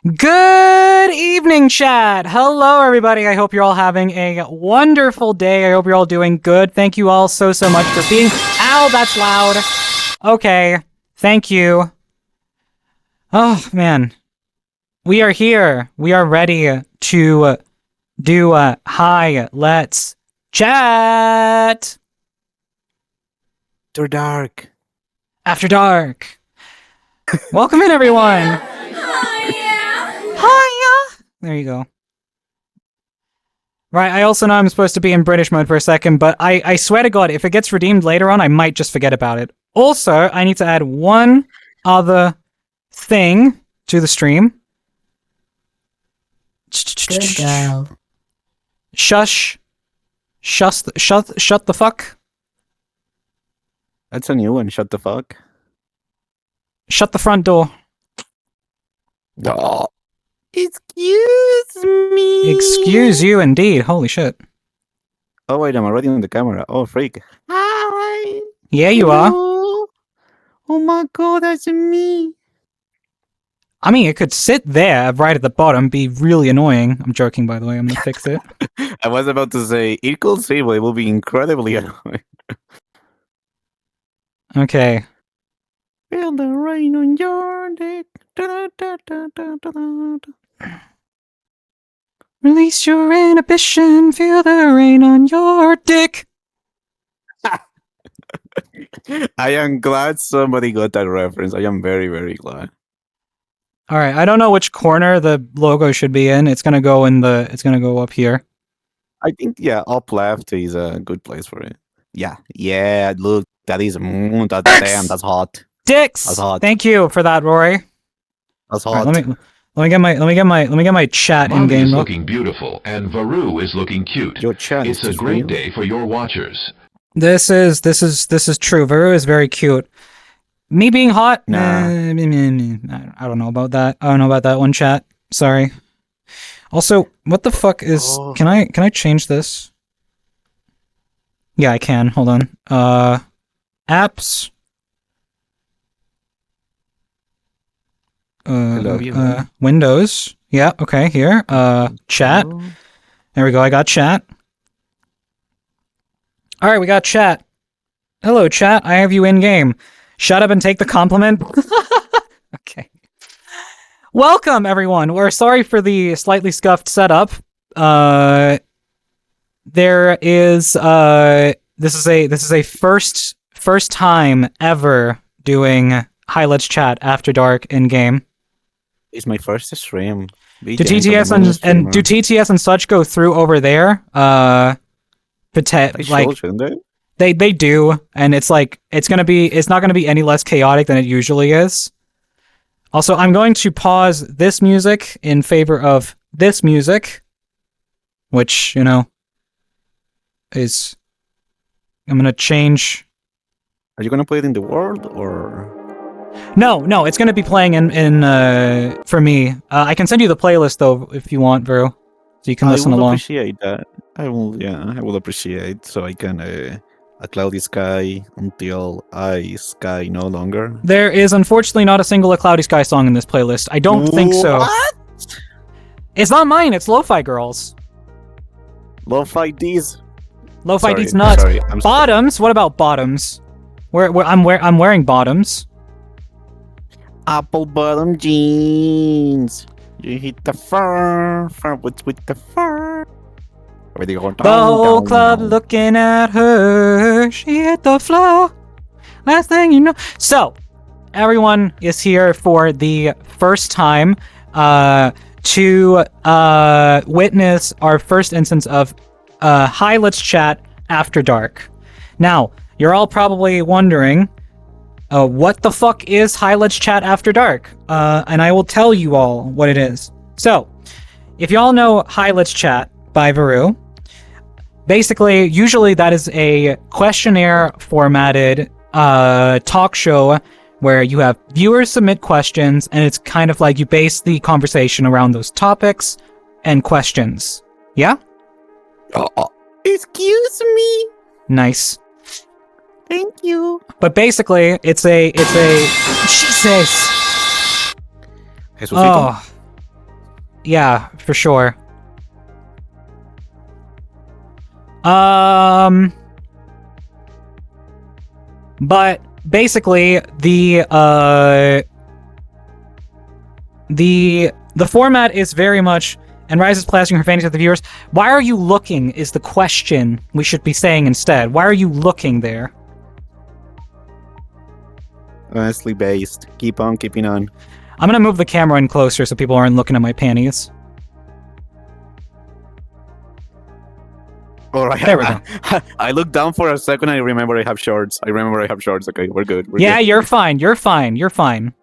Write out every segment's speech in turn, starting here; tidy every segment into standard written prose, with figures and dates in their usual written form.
Good evening, chat. Hello, everybody. I hope you're all having a wonderful day. I hope you're all doing good. Thank you all so much for being... Ow, that's loud. Okay. Thank you. Oh, man. We are here. We are ready to do Hi, Let's Chat. After dark. After dark. Welcome in, everyone. Hiya! There you go. Right, I also know I'm supposed to be in British mode for a second, but I swear to God, if it gets redeemed later on, I might just forget about it. Also, I need to add one other thing to the stream. Good girl. Shush. Shut the fuck. That's a new one. Shut the fuck. Shut the front door. Oh. Excuse me. Excuse you, indeed. Holy shit. Oh wait, I'm already on the camera. Oh freak. Hi. Yeah, you are. Oh my god, that's me. I mean, it could sit there right at the bottom, be really annoying. I'm joking, by the way. I'm gonna fix it. I was about to say it could see, but it will be incredibly annoying. Okay. Feel the rain on your dick. Da, da, da, da, da, da. Release your inhibition, feel the rain on your dick. I am glad somebody got that reference. I am very, very glad. All right, I don't know which corner the logo should be in. It's gonna go up here. I think up left is a good place for it. Yeah. Look, that is damn. That's hot. Dicks. That's hot. Thank you for that, Rory. That's All hot. right, let me get my chat in Molly game. is looking beautiful, and Varu is looking cute. Your chat It's a is great real. day for your watchers. This is true. Varu is very cute. Me being hot? Nah. I don't know about that. I don't know about that one, chat. Sorry. Also, what the fuck is... Oh. Can I change this? Yeah, I can. Hold on. Apps. love you, man. Windows. Yeah, okay, here. Chat. Oh. There we go, I got chat. Alright, we got chat. Hello, chat. I have you in-game. Shut up and take the compliment. Okay. Welcome, everyone. We're sorry for the slightly scuffed setup. There is this is a first time ever doing Hi Let's Chat After Dark in game. It's my first stream. Do TTS and do TTS and such go through over there? Shouldn't they? They do, and it's not gonna be any less chaotic than it usually is. Also, I'm going to pause this music in favor of this music, which, you know, is... I'm gonna change... Are you gonna play it in the world, or...? No, it's gonna be playing in for me. I can send you the playlist, though, if you want, Vero, so you can listen I will along. appreciate that. I will appreciate, so I can... a cloudy sky until I sky no longer. There is unfortunately not a single A Cloudy Sky song in this playlist. I don't think so. What? It's not mine, it's Lo-Fi Girls. Lo-fi D's. Lo-Fi Sorry, D's nuts. sorry, I'm sorry. Bottoms? What about bottoms? I'm wearing bottoms. Apple bottom jeans. You hit the fur with the fur. The whole club looking at her. She hit the floor. Last thing you know. So, everyone is here for the first time to witness our first instance of Hi Let's Chat After Dark. Now, you're all probably wondering, what the fuck is Hi Let's Chat After Dark? And I will tell you all what it is. So, if you all know Hi Let's Chat by Varu, basically, usually that is a questionnaire formatted talk show where you have viewers submit questions, and it's kind of like you base the conversation around those topics and questions. Yeah? Excuse me. Nice. Thank you. But basically, it's a Jesus. Jesucito. Oh. Yeah, for sure. But basically, the format is very much, and Rise is plastering her fantasy to the viewers. Why are you looking is the question we should be saying instead. Why are you looking there? Honestly based. Keep on keeping on. I'm gonna move the camera in closer so people aren't looking at my panties. All right. There we go. I looked down for a second. I remember I have shorts. Okay, we're good. Yeah, you're fine. You're fine.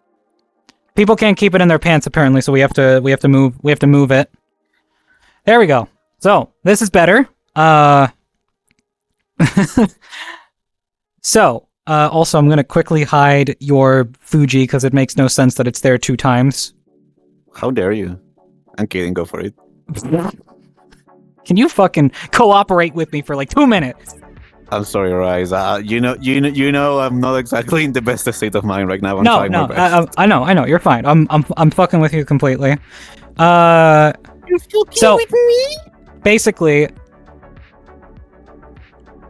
People can't keep it in their pants apparently, so we have to move it. There we go. So this is better. So also I'm gonna quickly hide your Fuji because it makes no sense that it's there 2 times. How dare you? I'm kidding. Go for it. Can you fucking cooperate with me for like 2 minutes? I'm sorry, Rise. You know, I'm not exactly in the best state of mind right now. I'm No, trying my best. I know. You're fine. I'm fucking with you completely. You're fucking with me? Basically,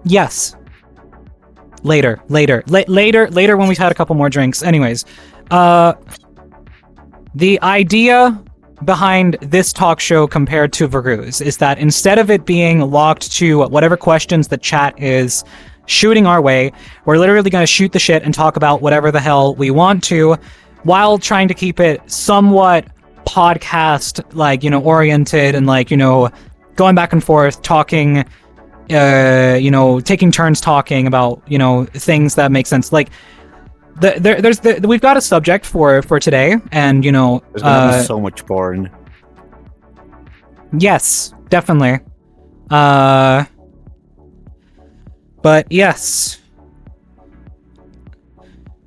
yes. Later when we've had a couple more drinks. Anyways, the idea behind this talk show compared to Varu's is that instead of it being locked to whatever questions the chat is shooting our way, we're literally going to shoot the shit and talk about whatever the hell we want to, while trying to keep it somewhat podcast oriented and going back and forth talking, taking turns talking about things that make sense. Like we've got a subject for today, and there's gonna be so much porn. Yes, definitely. But yes,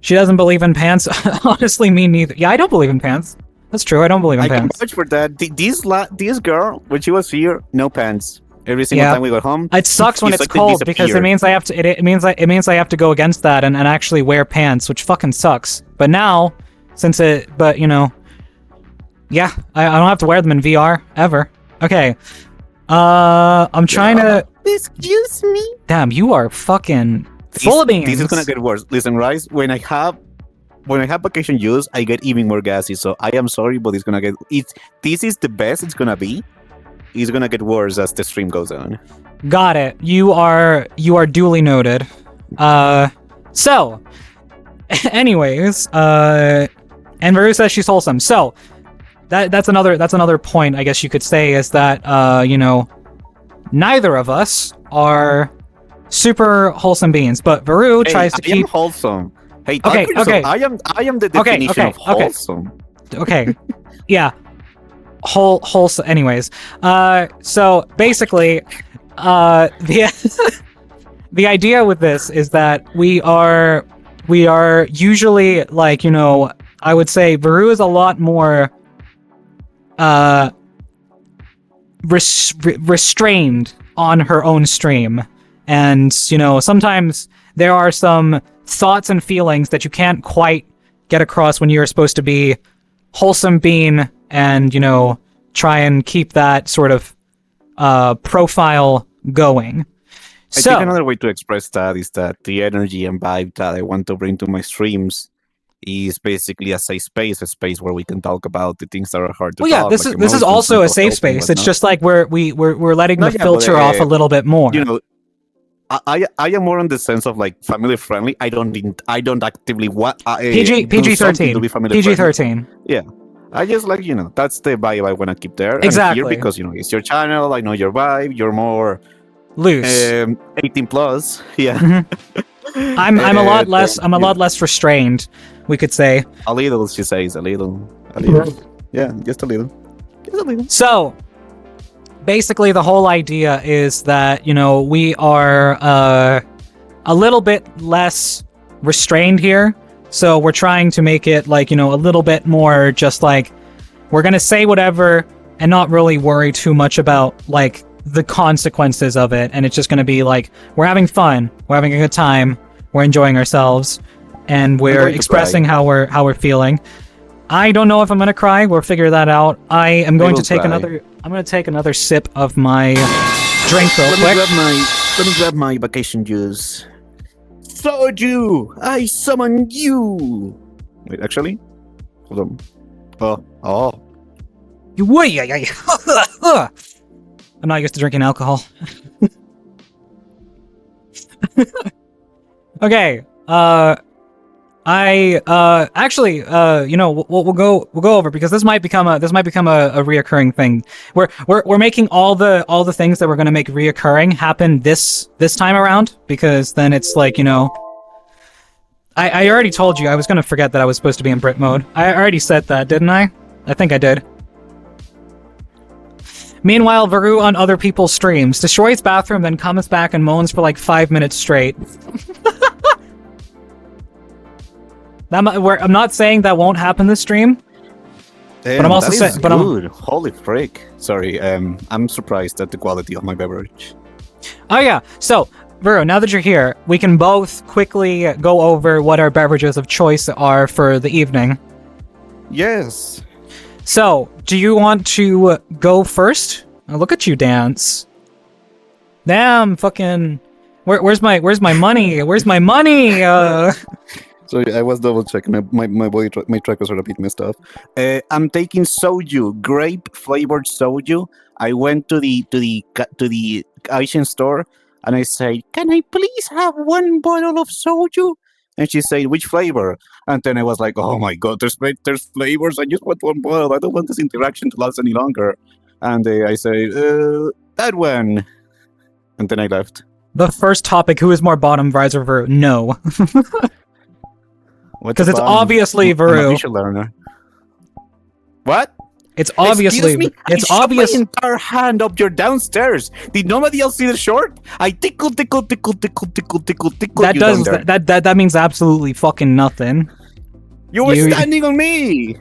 she doesn't believe in pants. Honestly, me neither. Yeah, I don't believe in pants. That's true. I don't believe in I pants. can vouch for that. This girl, when she was here, no pants. Every single time we got home, it sucks when it's cold because it means I have to. It means I have to go against that and actually wear pants, which fucking sucks. But now, yeah, I don't have to wear them in VR ever. Okay, I'm trying to. Excuse me. Damn, you are fucking full of beans. This is gonna get worse. Listen, Rise. When I have vacation use, I get even more gassy. So I am sorry, but it's gonna get. This is the best it's gonna be. It's gonna get worse as the stream goes on. Got it. You are duly noted. So, anyways, and Varu says she's wholesome. So, that's another point I guess you could say is that neither of us are super wholesome beings, but Varu tries to keep. I am wholesome. Hey, okay. I am the definition of wholesome. Okay. Yeah. Wholesome. Anyways, so basically, the the idea with this is that we are usually I would say Varu is a lot more restrained on her own stream, and sometimes there are some thoughts and feelings that you can't quite get across when you're supposed to be wholesome being and try and keep that sort of profile going. I think another way to express that is that the energy and vibe that I want to bring to my streams is basically a safe space, a space where we can talk about the things that are hard to talk. Well, yeah, this is also a safe space. It's just like we're letting the filter off a little bit more. I am more on the sense of like family friendly. I don't actively want PG-13. PG-13. Yeah. I just that's the vibe I want to keep there. Exactly. I'm here because it's your channel. I know your vibe. You're more loose. 18 plus. Yeah. Mm-hmm. I'm a lot less. I'm a lot less restrained. We could say a little. She says a little. Yeah, just a little. So basically, the whole idea is that we are a little bit less restrained here. So we're trying to make it a little bit more just like we're going to say whatever and not really worry too much about the consequences of it. And it's just going to be we're having fun. We're having a good time. We're enjoying ourselves and we're expressing how we're feeling. I don't know if I'm gonna cry. We'll figure that out. I am going to will take cry. I'm gonna take another sip of my drink real quick. Let me grab my vacation juice. Soju! I summon you! Wait, actually? Hold on. Oh. I'm not used to drinking alcohol. Okay. Actually, you know, we'll go over, because this might become a reoccurring thing. We're making all the things that we're gonna make reoccurring happen this time around, because then it's like, you know, I already told you I was gonna forget that I was supposed to be in Brit mode. I already said that, didn't I? I think I did. Meanwhile, Varu on other people's streams destroys bathroom, then comes back and moans for like 5 minutes straight. I'm not saying that won't happen this stream, Damn, but I'm also saying, but good. Holy frick! Sorry, I'm surprised at the quality of my beverage. Oh yeah. So, Varu, now that you're here, we can both quickly go over what our beverages of choice are for the evening. Yes. So, do you want to go first? Oh, look at you dance. Damn, fucking. Where's my money? Where's my money? So I was double checking. My trackers are a bit messed up. I'm taking soju, grape flavored soju. I went to the Asian store and I said, "Can I please have one bottle of soju?" And she said, "Which flavor?" And then I was like, "Oh my god, there's flavors. I just want one bottle. I don't want this interaction to last any longer." And I said, "That one." And then I left. The first topic: who is more bottom riser, Varu? No. Because it's obviously Varu. I'm a visual learner. What? It's obviously. Excuse me? It's I obvious. shoved my entire hand up your downstairs. Did nobody else see the short? I tickle. That you does down there. that means absolutely fucking nothing. You were standing on me.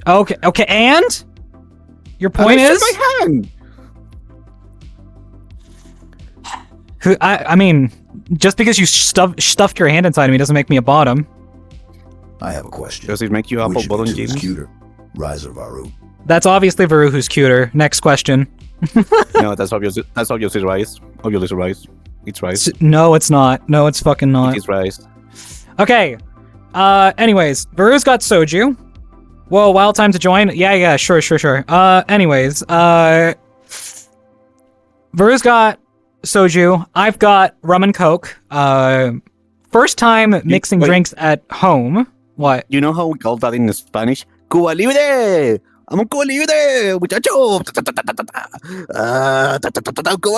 Okay, and your And point I is, shook my hand. I mean, just because you stuffed your hand inside me doesn't make me a bottom. I have a question. Does it make you apple Which of bottom, the two is James? cuter, Rise or Varu? That's obviously Varu who's cuter. Next question. No, that's obviously rice. Obviously rice. It's rice. No, it's not. No, it's fucking not. It is rice. Okay. Anyways, Varu's got soju. Whoa, wild time to join? Yeah, sure. Anyways, Varu's got soju. I've got rum and coke. First time mixing drinks at home. What? You know how we call that in Spanish? Cuba Libre! I'm a Cuba Libre, muchacho! Cuba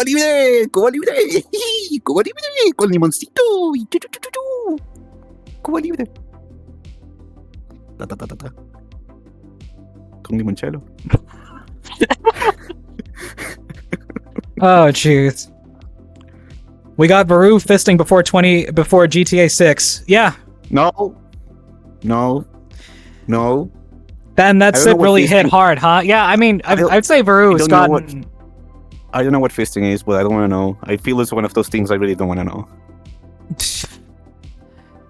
Libre! Cuba Libre! Cuba Libre! Con limoncito! Cuba Libre! Con limoncello. Oh, jeez. We got Varu fisting before GTA 6. Yeah. No. Then that I don't sip know what really hit fisting- hard, huh? Yeah, I mean, I'd say Varu's don't know gotten... I don't know what fisting is, but I don't want to know. I feel it's one of those things I really don't want to know.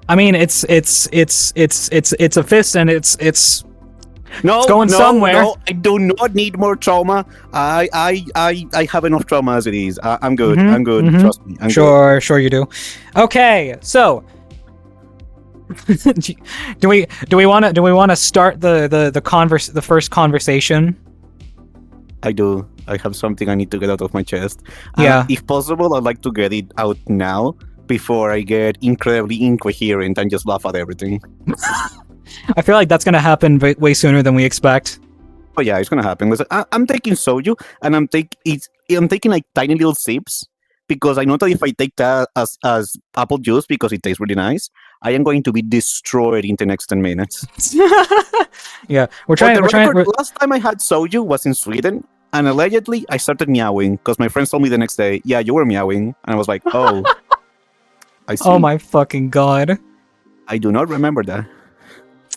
I mean, it's a fist, and it's No, going somewhere. No, I do not need more trauma. I have enough trauma as it is. I'm good. Mhm, I'm good. mhm. Trust me. I'm good. Sure you do. Okay, so do we want to start the first conversation? I do. I have something I need to get out of my chest. Yeah. If possible, I'd like to get it out now before I get incredibly incoherent and just laugh at everything. I feel like that's gonna happen way sooner than we expect. Oh yeah, it's gonna happen. Listen, I'm taking soju, and I'm taking like tiny little sips because I know that if I take that as apple juice because it tastes really nice, I am going to be destroyed in the next 10 minutes. Yeah, Last time I had soju was in Sweden, and allegedly I started meowing because my friends told me the next day, "Yeah, you were meowing," and I was like, "Oh, I see." Oh my fucking god. I do not remember that.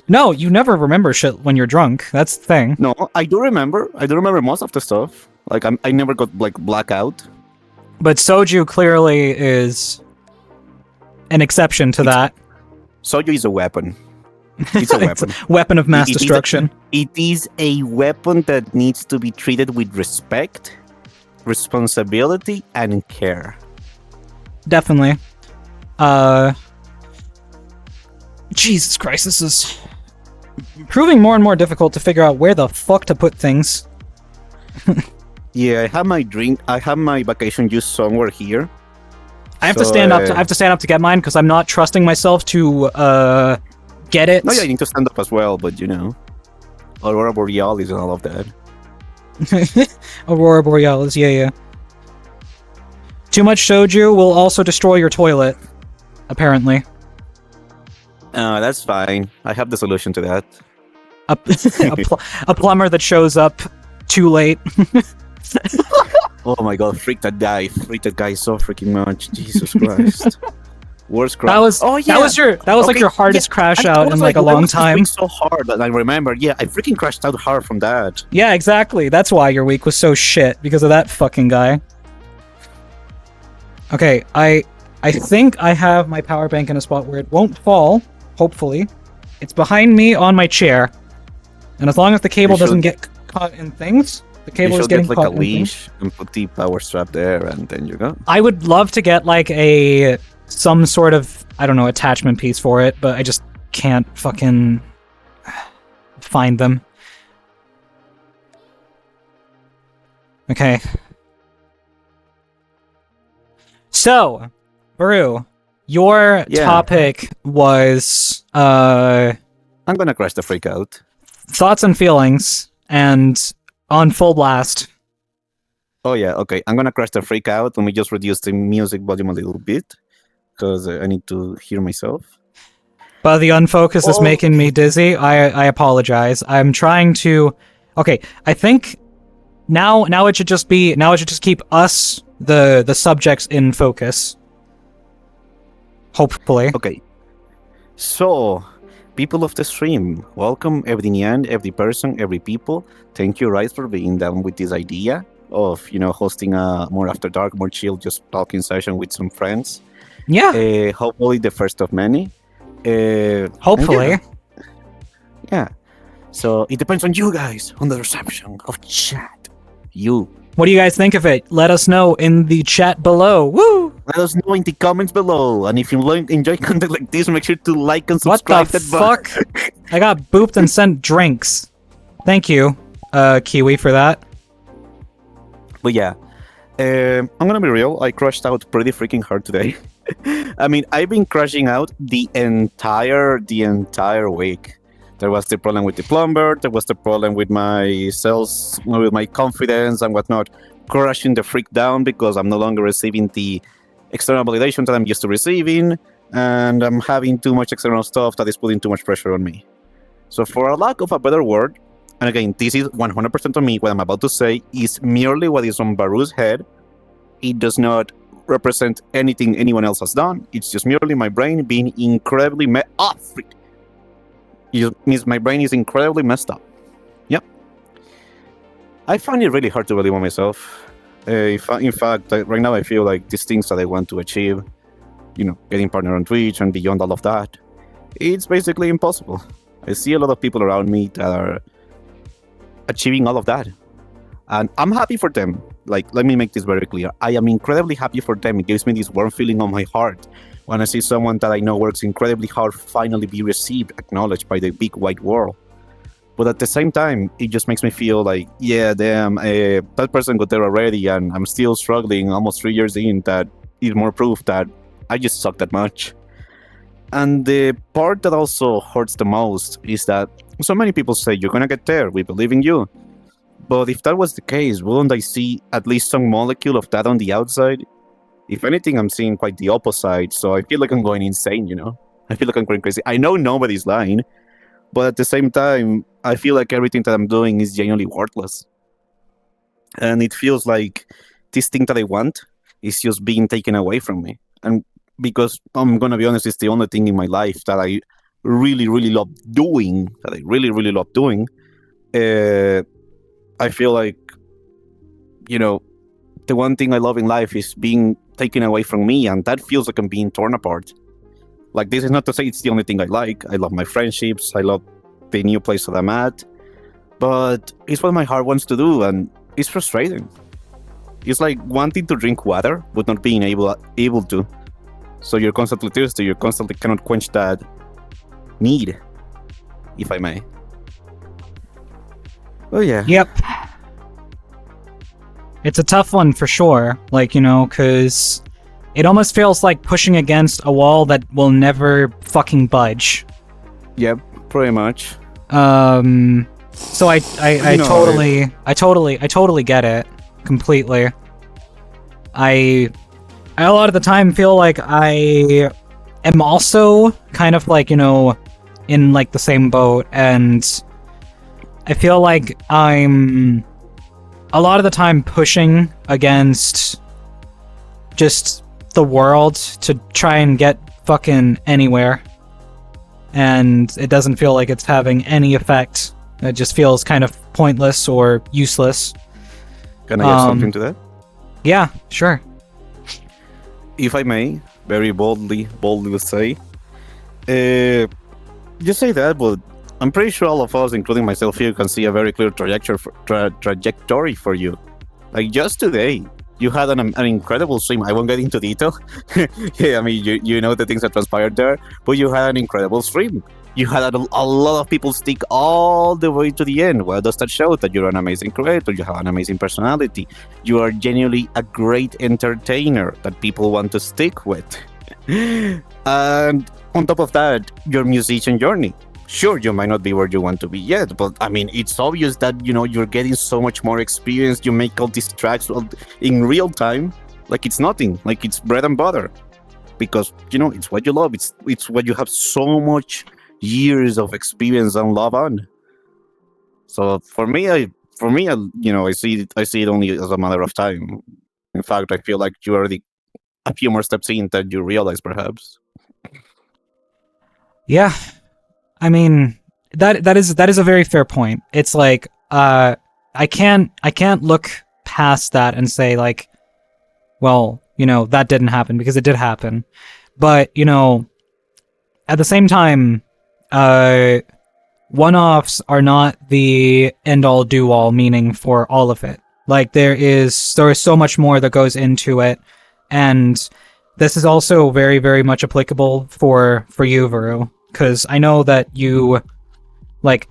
No, you never remember shit when you're drunk. That's the thing. No, I do remember. I do remember most of the stuff. Like I never got like blackout. But soju clearly is an exception to that. Soju is a weapon. It's a weapon. Weapon of mass It is a- destruction. It is a weapon that needs to be treated with respect, responsibility, and care. Definitely. Jesus Christ, this is proving more and more difficult to figure out where the fuck to put things. Yeah, I have my vacation use somewhere here. I have to stand up. I have to stand up to get mine because I'm not trusting myself to get it. No, yeah, I need to stand up as well, but Aurora Borealis and all of that. Aurora Borealis, yeah. Too much soju will also destroy your toilet, apparently. That's fine. I have the solution to that. A plumber that shows up too late. Oh my god, freak that guy so freaking much. Jesus Christ. Worst crash. That was like your hardest crash out in like a long time. So hard that I remember. Yeah, I freaking crashed out hard from that. Yeah, exactly. That's why your week was so shit, because of that fucking guy. Okay, I think I have my power bank in a spot where it won't fall, hopefully. It's behind me on my chair. And as long as the cable doesn't get caught in things, the cable is getting caught caught in in things. You should get like a leash and put the power strap there, and then you go. I would love to get like some sort of, I don't know, attachment piece for it, but I just can't fucking find them. Okay. So, Baru, your topic was I'm gonna crash the freak out. thoughts and feelings, and on full blast. Oh yeah, okay. I'm gonna crash the freak out. Let me just reduce the music volume a little bit, because I need to hear myself. But the unfocus is making me dizzy. I apologize. I'm trying to. Okay, I think now it should just keep us the subjects in focus. Hopefully. Okay. So, people of the stream, welcome every Nyan, every person, every people. Thank you, Rice, for being down with this idea of hosting a more after dark, more chill, just talking session with some friends. Yeah. Hopefully the first of many. Hopefully. Yeah. So it depends on you guys, on the reception of chat. You. What do you guys think of it? Let us know in the chat below. Woo! Let us know in the comments below. And if you enjoy content like this, make sure to like and What subscribe. the fuck? I got booped and sent drinks. Thank you, Kiwi, for that. But yeah, I'm gonna be real. I crashed out pretty freaking hard today. I mean, I've been crashing out the entire week. There was the problem with the plumber. There was the problem with my sales, with my confidence and whatnot. Crashing the freak down because I'm no longer receiving the external validation that I'm used to receiving, and I'm having too much external stuff that is putting too much pressure on me. So, for a lack of a better word, and again, this is 100% on me. What I'm about to say is merely what is on Baru's head. It does not represent anything anyone else has done. It's just merely my brain being incredibly freak. It means my brain is incredibly messed up. Yep. I find it really hard to believe on myself. In fact, right now I feel like these things that I want to achieve, getting partner on Twitch and beyond all of that, it's basically impossible. I see a lot of people around me that are achieving all of that. And I'm happy for them. Like, let me make this very clear. I am incredibly happy for them. It gives me this warm feeling on my heart when I see someone that I know works incredibly hard finally be received, acknowledged by the big white world. But at the same time, it just makes me feel like, yeah, damn, that person got there already, and I'm still struggling almost 3 years in. That is more proof that I just suck that much. And the part that also hurts the most is that so many people say, you're gonna get there, we believe in you. But if that was the case, wouldn't I see at least some molecule of that on the outside? If anything, I'm seeing quite the opposite, so I feel like I'm going insane, I feel like I'm going crazy. I know nobody's lying, but at the same time, I feel like everything that I'm doing is genuinely worthless. And it feels like this thing that I want is just being taken away from me. And because, I'm going to be honest, it's the only thing in my life that I really, really love doing, I feel like, the one thing I love in life is being taken away from me, and that feels like I'm being torn apart. Like, this is not to say it's the only thing I like. I love my friendships. I love the new place that I'm at. But it's what my heart wants to do, and it's frustrating. It's like wanting to drink water, but not being able to. So you're constantly thirsty. You constantly cannot quench that need, if I may. Oh yeah. Yep. It's a tough one for sure. Like, you know, because it almost feels like pushing against a wall that will never fucking budge. Yep, pretty much. So I totally get it completely. I a lot of the time feel like I am also kind of like, you know, in like the same boat, and I feel like I'm a lot of the time pushing against just the world to try and get fucking anywhere, and it doesn't feel like it's having any effect. It just feels kind of pointless or useless. Can I add something to that? Yeah, sure. If I may, very boldly to say, you say that, but I'm pretty sure all of us, including myself here, can see a very clear trajectory for you. Like, just today, you had an incredible swim. I won't get into detail. Yeah, I mean, you know the things that transpired there, but you had an incredible swim. You had a lot of people stick all the way to the end. Well, does that show that you're an amazing creator? You have an amazing personality. You are genuinely a great entertainer that people want to stick with. And on top of that, your musician journey. Sure, you might not be where you want to be yet, but I mean, it's obvious that, you know, you're getting so much more experience. You make all these tracks in real time, like it's nothing, like it's bread and butter, because, you know, it's what you love. It's what you have so much years of experience and love on. So for me, you know, I see it only as a matter of time. In fact, I feel like you're already a few more steps in than you realize, perhaps. Yeah. I mean, that is a very fair point. It's like I can't look past that and say like, well, you know, that didn't happen, because it did happen. But, you know, at the same time, one-offs are not the end-all do-all meaning for all of it. Like, there is so much more that goes into it, and this is also very, very much applicable for you, Varu, because I know that you like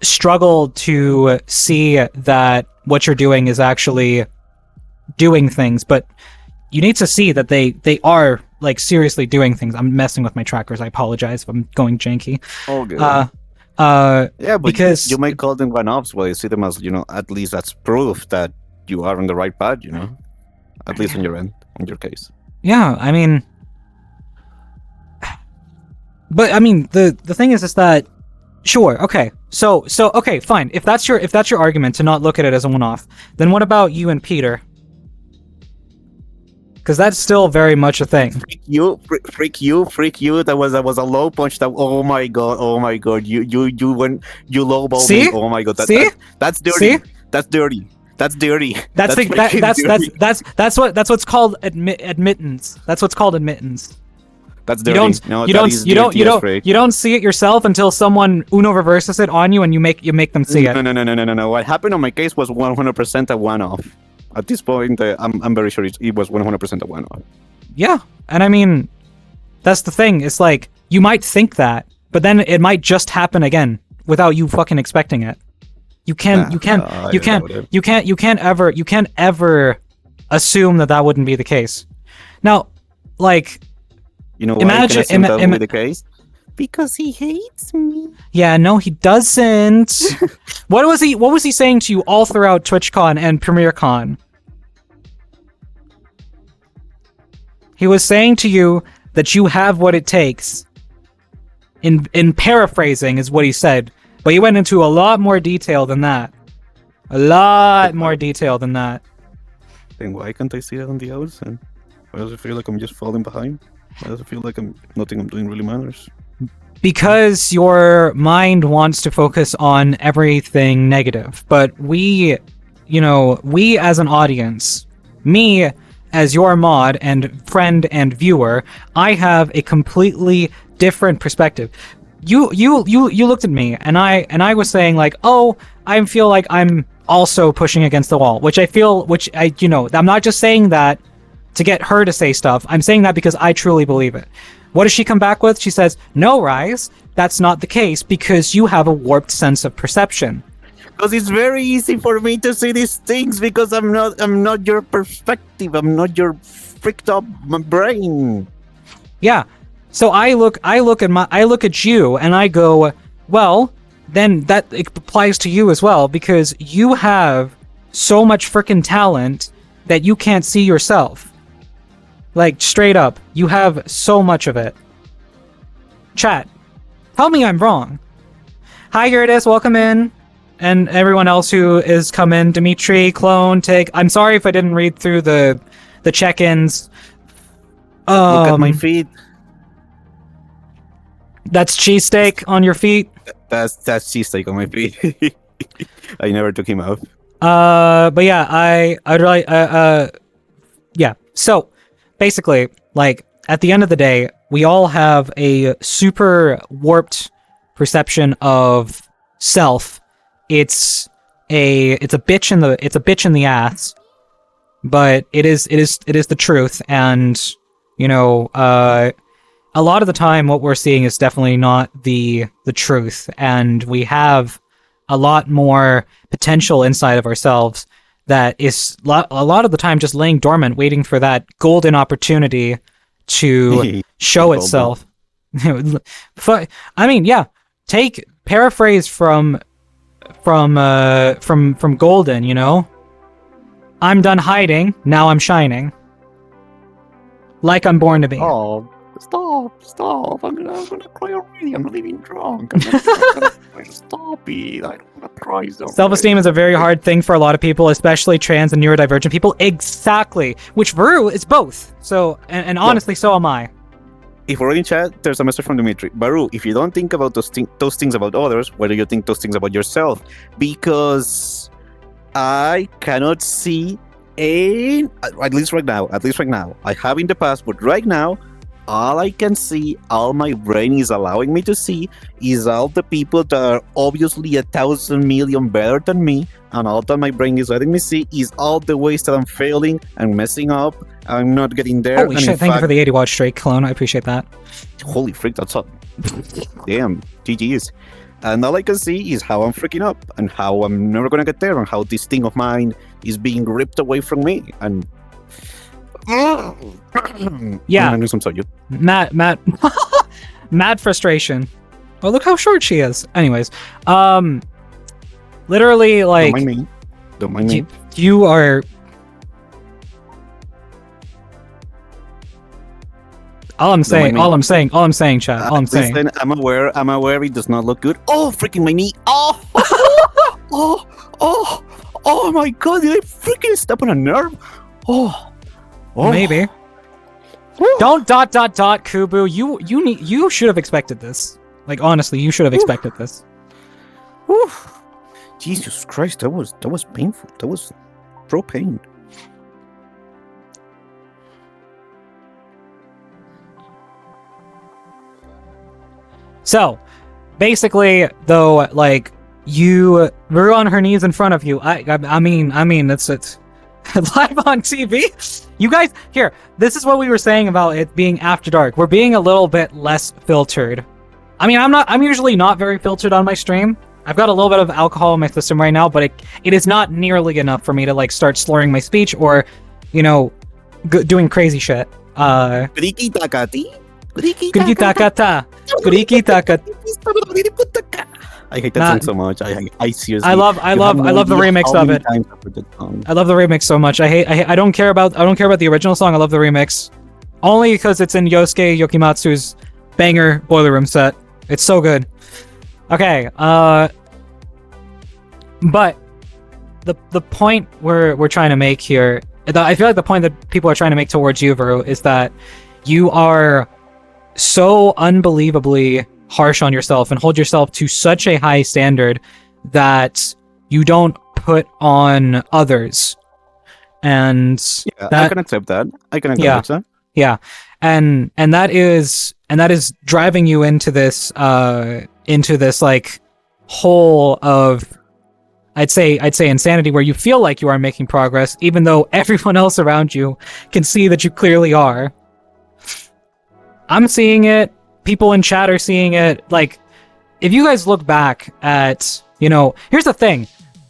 struggle to see that what you're doing is actually doing things, but you need to see that they are like seriously doing things. I'm messing with my trackers. I apologize if I'm going janky. Oh, good. Yeah, but because you might call them one-offs, but you see them as, you know, at least that's proof that you are on the right path, you know, at least on your end, in your case. Yeah, I mean, but I mean, the thing is that, sure, okay, so okay, fine. If that's your argument to not look at it as a one-off, then what about you and Peter? Because that's still very much a thing. Freak you. That was a low punch. That, oh my god. You went, you lowballed me. Oh my god. That's dirty. See? That's dirty. That's dirty. That's what's called admittance. That's what's called admittance. That's dirty. You don't see it yourself until someone Uno reverses it on you, and you make them see it. No. What happened on my case was 100% a one-off. At this point, I'm very sure it was 100% a one-off. Yeah, and I mean, that's the thing. It's like, you might think that, but then it might just happen again without you fucking expecting it. You can't ever assume that wouldn't be the case. Now, like, you know, why can assume that would be the case? Because he hates me. Yeah, no, he doesn't. What was he saying to you all throughout TwitchCon and PremiereCon? He was saying to you that you have what it takes. In paraphrasing is what he said, but he went into a lot more detail than that. Then why can't I see that on the outside? Why does it feel like I'm just falling behind? Why does it feel like nothing I'm doing really matters? Because your mind wants to focus on everything negative. But we as an audience, me as your mod and friend and viewer, I have a completely different perspective. You looked at me and I was saying like, oh, I feel like I'm also pushing against the wall, I'm not just saying that to get her to say stuff. I'm saying that because I truly believe it. What does she come back with? She says, no, Rise, that's not the case because you have a warped sense of perception. Because it's very easy for me to see these things because I'm not your perspective. I'm not your freaked up brain. Yeah. So I look at you and I go, well, then that applies to you as well because you have so much freaking talent that you can't see yourself. Like, straight up, you have so much of it. Chat, tell me I'm wrong. Hi, Gertis, welcome in. And everyone else who is come in, Dimitri, Clone, Tig. I'm sorry if I didn't read through the check-ins. Look at my feet. That's cheesesteak on your feet? That's cheesesteak on my feet. I never took him off. But yeah, I'd really, yeah. So, basically, like, at the end of the day, we all have a super warped perception of self. It's a bitch in the ass, but it is the truth. And, a lot of the time what we're seeing is definitely not the truth. And we have a lot more potential inside of ourselves that is a lot of the time just laying dormant, waiting for that golden opportunity to show itself. I mean, yeah, take paraphrase from Golden, I'm done hiding, now I'm shining. Like I'm born to be. Oh, stop. I'm gonna cry already. I'm not even drunk. I'm gonna stop it. I don't wanna cry. Self-esteem is a very hard thing for a lot of people, especially trans and neurodivergent people. Exactly. Which Varu is both. So, and honestly, so am I. If we're in chat, there's a message from Dimitri. Baru, if you don't think about those things about others, why do you think those things about yourself? Because I cannot see at least right now. I have in the past, but right now, all I can see, all my brain is allowing me to see, is all the people that are obviously 1,000 million better than me, and all that my brain is letting me see is all the ways that I'm failing and messing up. I'm not getting there. Holy shit, thank you for the 80 watch straight, Clone. I appreciate that. Holy freak, that's up. Damn, GG's. And all I can see is how I'm freaking up, and how I'm never gonna get there, and how this thing of mine is being ripped away from me. And yeah, I'm some soju. Mad frustration. Oh, look how short she is. Anyways, literally, like, Don't mind me. You are. All I'm saying, chat. All I'm saying. Listen, I'm aware it does not look good. Oh, freaking my knee. Oh, oh my god, did I freaking step on a nerve? Oh. Maybe. Don't ... Kubu. You should have expected this. Like, honestly, you should have expected this. Jesus Christ, that was painful. That was pro pain. So, basically, though, like, you were on her knees in front of you. I mean, it's live on TV. You guys, here, this is what we were saying about it being after dark. We're being a little bit less filtered. I mean, I'm usually not very filtered on my stream. I've got a little bit of alcohol in my system right now, but it is not nearly enough for me to, like, start slurring my speech or, doing crazy shit. Griki takati. Griki takata. Griki takata. I hate that song so much. I seriously. I love the remix of it. I love the remix so much. I don't care about the original song. I love the remix, only because it's in Yosuke Yokimatsu's banger Boiler Room set. It's so good. Okay. But the point we're trying to make here, I feel like the point that people are trying to make towards you, Varu, is that you are so unbelievably harsh on yourself and hold yourself to such a high standard that you don't put on others. and Yeah, I that can accept that. I can Yeah. acknowledge that. yeah, and that is driving you into this like hole of I'd say insanity, where you feel like you are making progress, even though everyone else around you can see that you clearly are. I'm seeing it. People in chat are seeing it. Like, if you guys look back at, here's the thing.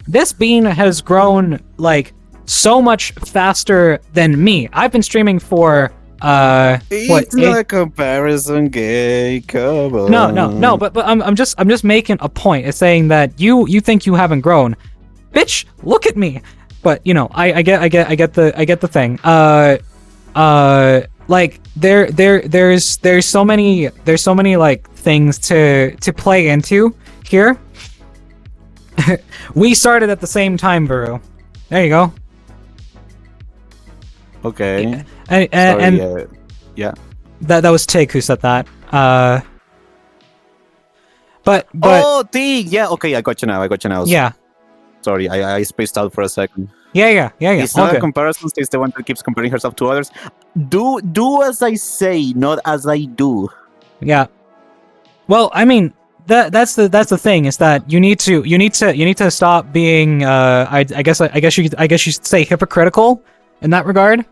This bean has grown, like, so much faster than me. I've been streaming for, It's not a comparison, gay. Come on. No, but I'm just making a point. It's saying that you think you haven't grown. Bitch, look at me. But, I get the thing. Like there's so many like things to play into here. We started at the same time, Varu. There you go. Okay. And yeah. that was Tig who said that. But Oh, T. Yeah. Okay, I got you now. yeah. Sorry, I spaced out for a second. Yeah. It's All not a good. comparison. It's the one that keeps comparing herself to others. Do as I say, not as I do. Yeah. Well, I mean, that's the thing, is that you need to stop being I guess you should say hypocritical in that regard.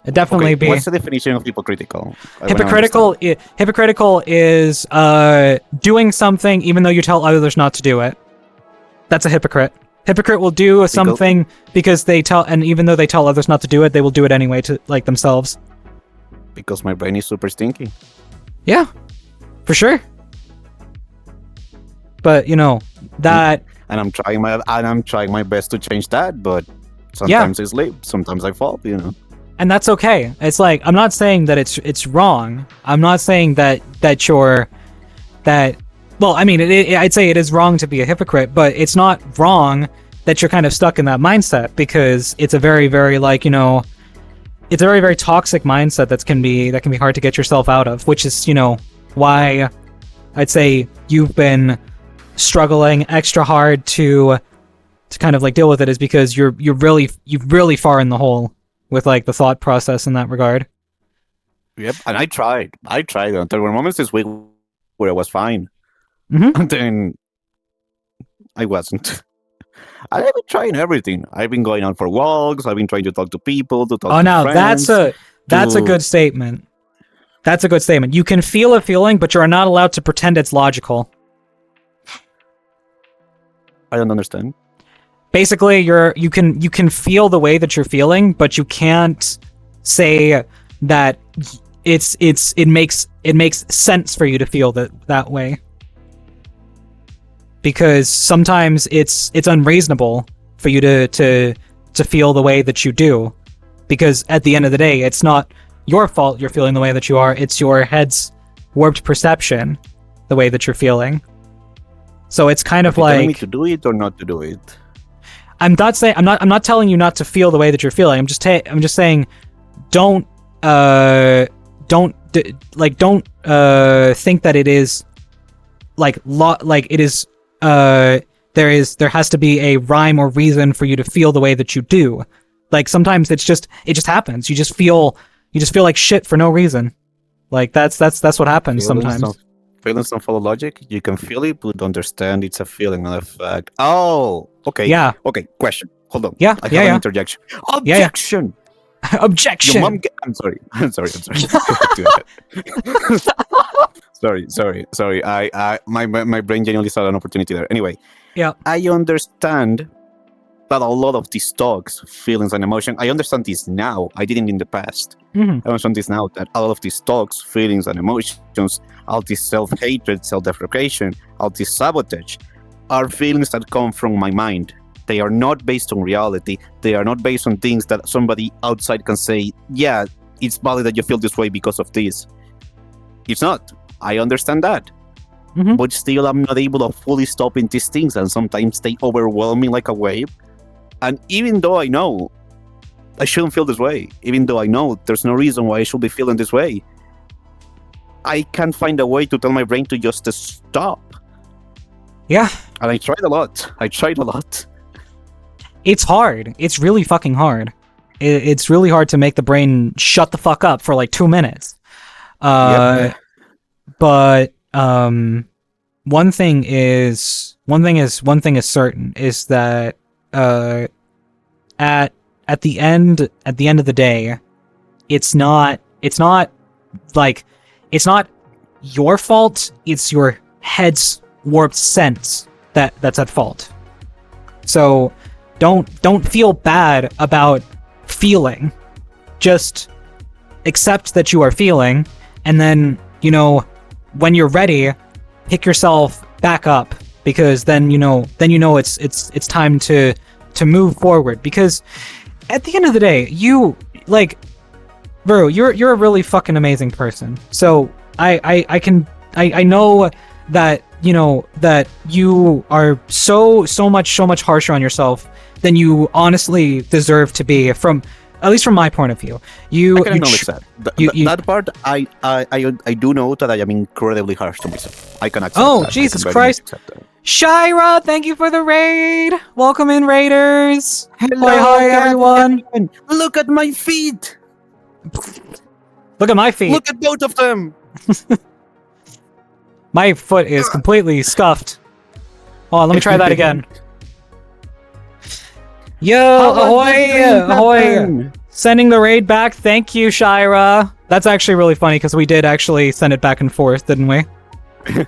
It definitely Okay, be what's the definition of hypocritical? hypocritical is doing something even though you tell others not to do it. That's a hypocrite. Hypocrite will do something because they tell, and even though they tell others not to do it, they will do it anyway to like themselves. Because my brain is super stinky. Yeah, for sure. But that, And I'm trying my best to change that, but sometimes I slip, sometimes I fall. and that's okay. It's like, I'm not saying that it's wrong. I'm not saying that you're that. Well, I mean, I'd say it is wrong to be a hypocrite, but it's not wrong that you're kind of stuck in that mindset, because it's a very, very it's a very, very toxic mindset that can be hard to get yourself out of, which is, why I'd say you've been struggling extra hard to kind of like deal with it, is because you're really far in the hole with like the thought process in that regard. Yep, and I tried. There were moments this week where I was fine. Mhm. And then I wasn't. I've been trying everything. I've been going out for walks. I've been trying to talk to people, to talk Oh, to now friends. that's a good statement. That's a good statement. You can feel a feeling, but you're not allowed to pretend it's logical. I don't understand. Basically, you can feel the way that you're feeling, but you can't say that it makes sense for you to feel that way. Because sometimes it's unreasonable for you to feel the way that you do, because at the end of the day, it's not your fault you're feeling the way that you are. It's your head's warped perception, the way that you're feeling. So it's kind of Are you telling like, me to do it or not to do it? I'm not telling you not to feel the way that you're feeling. I'm just saying, don't think that it is it is there has to be a rhyme or reason for you to feel the way that you do. Like, sometimes it just happens. You just feel like shit for no reason. Like, that's what happens sometimes. Feelings don't follow logic. You can feel it, but understand it's a feeling, not a fact. Oh, okay. Yeah. Okay, question. Hold on. Yeah, I have yeah, an yeah. interjection. Yeah. Objection! Objection. Your mom I'm sorry. Sorry. My brain genuinely saw an opportunity there. Anyway. Yeah. I understand that a lot of these thoughts, feelings, and emotion, I understand this now. I didn't in the past. Mhm. I understand this now, that a lot of these thoughts, feelings, and emotions, all this self-hatred, self-deprecation, all this sabotage, are feelings that come from my mind. They are not based on reality. They are not based on things that somebody outside can say, yeah, it's valid that you feel this way because of this. It's not. I understand that. Mhm. But still, I'm not able to fully stop in these things, and sometimes they overwhelm me like a wave. And even though I know I shouldn't feel this way, even though I know there's no reason why I should be feeling this way, I can't find a way to tell my brain to just stop. Yeah. And I tried a lot. it's hard. It's really fucking hard. It's really hard to make the brain shut the fuck up for like 2 minutes. Yep. But one thing is certain is that at the end of the day, it's not your fault. It's your head's warped sense that's at fault. So don't feel bad about feeling. Just accept that you are feeling, and then, you know, when you're ready, pick yourself back up, because then you know it's time to move forward. Because at the end of the day, you, like, bro, you're a really fucking amazing person. So I know that, you know, that you are so much harsher on yourself than you honestly deserve to be, at least from my point of view. I can acknowledge that. That part, I do know that I am incredibly harsh to myself. I can accept that. Oh, Jesus Christ. Shira, thank you for the raid. Welcome in, raiders. Hello, hi everyone. Look at my feet. Look at my feet. Look at both of them. My foot is completely scuffed. Hold on, let me try that again. Yo, ahoy! Sending the raid back. Thank you, Shira. That's actually really funny because we did actually send it back and forth, didn't we? He's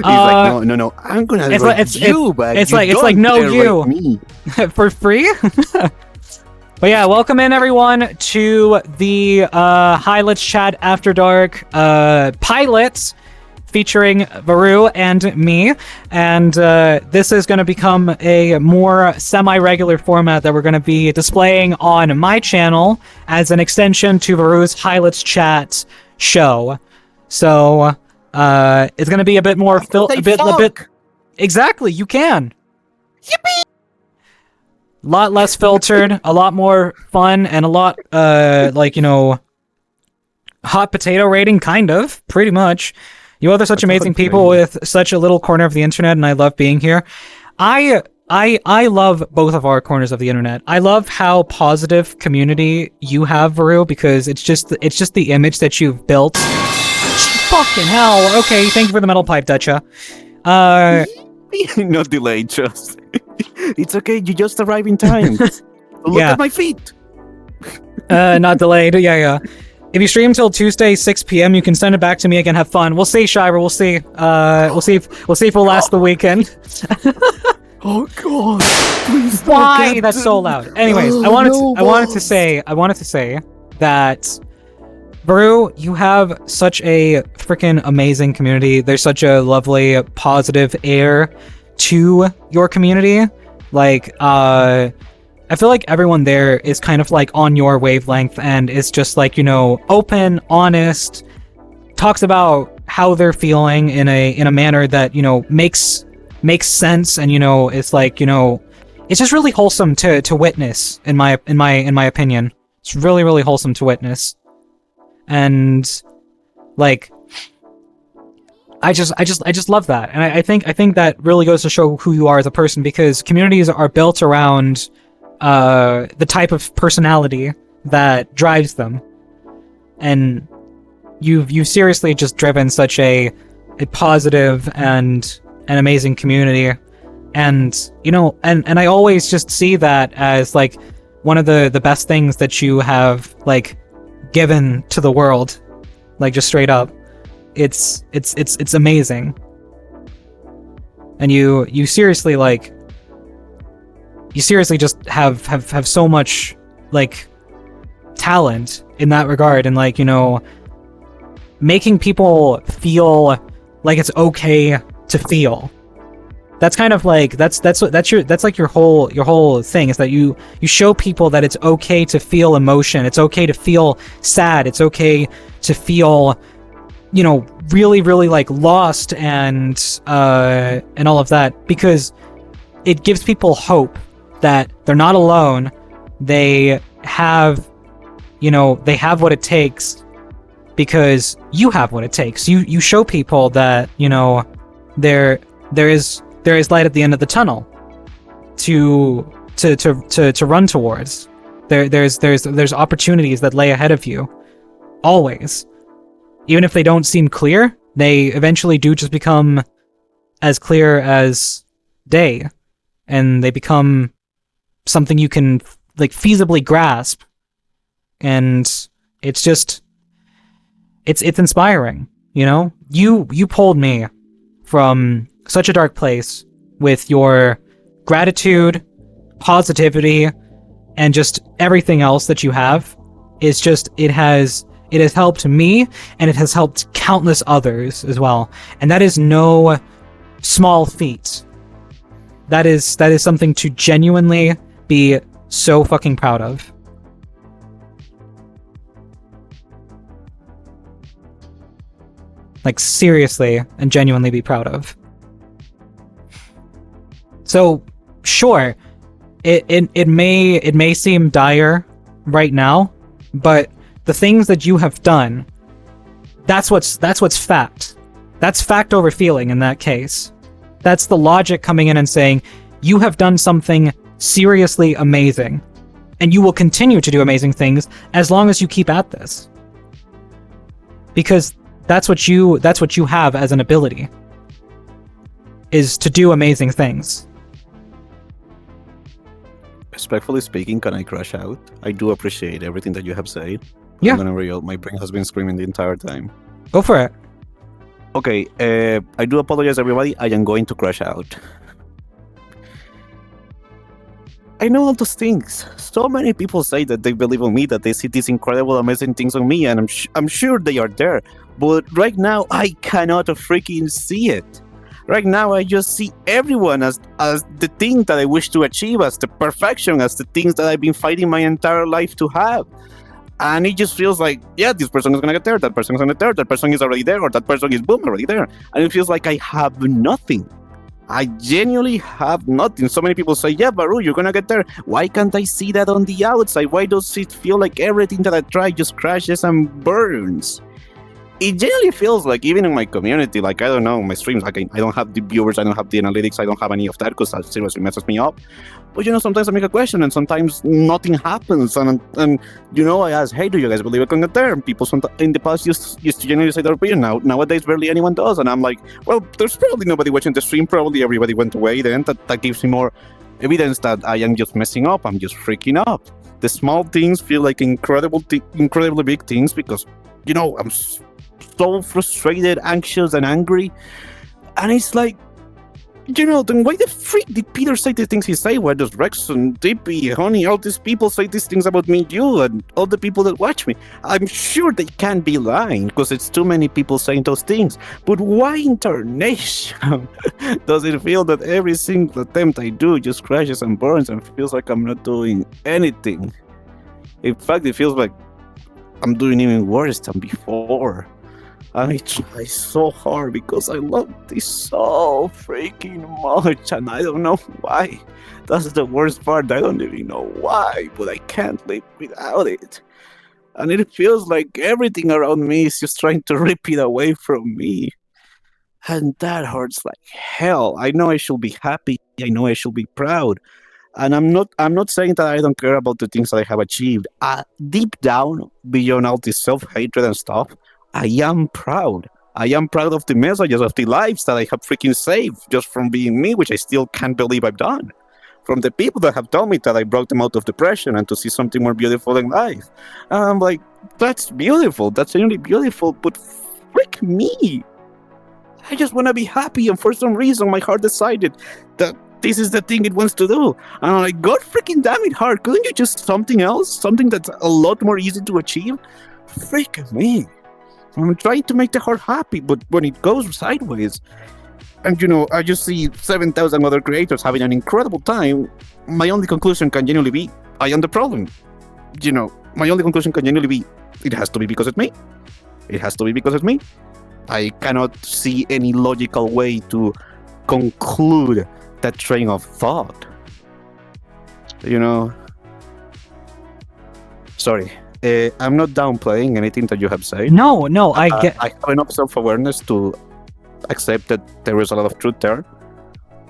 like, no. I'm gonna raid you back. It's like no, you me. for free. But yeah, welcome in everyone to the Hi Let's Chat After Dark pilot featuring Varu and me. And this is going to become a more semi-regular format that we're going to be displaying on my channel as an extension to Varu's Hi Let's Chat show. So it's going to be a bit more a bit. Exactly, you can. Yippee! A lot less filtered, a lot more fun, and a lot, like, you know, hot potato rating, kind of, pretty much. You other such amazing people with such a little corner of the internet, and I love being here. I love both of our corners of the internet. I love how positive community you have, Varu, because it's just the image that you've built. Fucking hell. Okay, thank you for the metal pipe, Dutcha. Not delayed, just. It's okay, you just arrived in time. Look at my feet. Not delayed. Yeah. If you stream till Tuesday 6 p.m., you can send it back to me again. Have fun. We'll see, Shira. We'll see. We'll see if we'll last the weekend. Oh God! Please. Why? That's so loud. Anyways, I wanted to say that, Varu, you have such a freaking amazing community. There's such a lovely, positive air to your community. Like, I feel like everyone there is kind of like on your wavelength and is just like, you know, open, honest, talks about how they're feeling in a manner that, you know, makes sense, and, you know, it's like, you know, it's just really wholesome to witness in my opinion. It's really, really wholesome to witness. And like, I just love that. And I think that really goes to show who you are as a person, because communities are built around the type of personality that drives them. And you've seriously just driven such a positive and an amazing community. And, you know, and I always just see that as like one of the best things that you have like given to the world, like just straight up. It's amazing. And you seriously like, you seriously just have so much like talent in that regard, and like, you know, making people feel like it's okay to feel. That's kind of like that's like your whole thing, is that you show people that it's okay to feel emotion, it's okay to feel sad, it's okay to feel, you know, really, really like lost and all of that, because it gives people hope that they're not alone. They have, you know, they have what it takes, because you have what it takes. You show people that, you know, there is light at the end of the tunnel. to run towards. There's opportunities that lay ahead of you, always. Even if they don't seem clear, they eventually do just become as clear as day, and they become something you can like feasibly grasp. And it's just, it's inspiring, you know? You pulled me from such a dark place with your gratitude, positivity, and just everything else that you have. It's just, it has helped me, and it has helped countless others as well. And that is no small feat. That is something to genuinely be so fucking proud of. Like, seriously and genuinely be proud of. So, sure, it may seem dire right now, but the things that you have done, that's what's fact. That's fact over feeling in that case. That's the logic coming in and saying, you have done something seriously amazing, and you will continue to do amazing things as long as you keep at this. Because that's what you have as an ability, is to do amazing things. Respectfully speaking, can I crash out? I do appreciate everything that you have said. Yeah. I'm gonna real. My brain has been screaming the entire time. Go for it. Okay, I do apologize, everybody. I am going to crash out. I know all those things. So many people say that they believe in me, that they see these incredible, amazing things on me, and I'm sure they are there. But right now, I cannot freaking see it. Right now, I just see everyone as the thing that I wish to achieve, as the perfection, as the things that I've been fighting my entire life to have. And it just feels like, yeah, this person is gonna get there, that person is gonna get there, that person is already there, or that person is boom, already there. And it feels like I have nothing. I genuinely have nothing. So many people say, yeah, Baru, you're gonna get there. Why can't I see that on the outside? Why does it feel like everything that I try just crashes and burns? It generally feels like, even in my community, like, I don't know, my streams, like, I don't have the viewers, I don't have the analytics, I don't have any of that, because that seriously messes me up. But, you know, sometimes I make a question, and sometimes nothing happens, and you know, I ask, hey, do you guys believe I can get there? And people in the past used to genuinely say their opinion. Nowadays, barely anyone does, and I'm like, well, there's probably nobody watching the stream, probably everybody went away then. That gives me more evidence that I am just messing up, I'm just freaking up. The small things feel like incredibly big things, because, you know, I'm so frustrated, anxious, and angry. And it's like, you know, then why the freak did Peter say the things he say? Why does Rex and DP, Honey, all these people say these things about me, you, and all the people that watch me? I'm sure they can't be lying, because it's too many people saying those things. But why internation? Does it feel that every single attempt I do just crashes and burns and feels like I'm not doing anything? In fact, it feels like I'm doing even worse than before. I try so hard because I love this so freaking much, and I don't know why. That's the worst part. I don't even know why, but I can't live without it. And it feels like everything around me is just trying to rip it away from me. And that hurts like hell. I know I should be happy. I know I should be proud. And I'm not saying that I don't care about the things that I have achieved. Deep down, beyond all this self-hatred and stuff, I am proud. I am proud of the messages, of the lives that I have freaking saved just from being me, which I still can't believe I've done. From the people that have told me that I brought them out of depression and to see something more beautiful in life. And I'm like, that's beautiful. That's really beautiful. But frick me. I just want to be happy. And for some reason, my heart decided that this is the thing it wants to do. And I'm like, God freaking damn it, heart. Couldn't you just something else? Something that's a lot more easy to achieve? Frick me. I'm trying to make the heart happy, but when it goes sideways, and you know, I just see 7,000 other creators having an incredible time, my only conclusion can genuinely be, I am the problem. You know, my only conclusion can genuinely be, it has to be because it's me. It has to be because it's me. I cannot see any logical way to conclude that train of thought. You know? Sorry. I'm not downplaying anything that you have said. No, I have enough self-awareness to accept that there is a lot of truth there.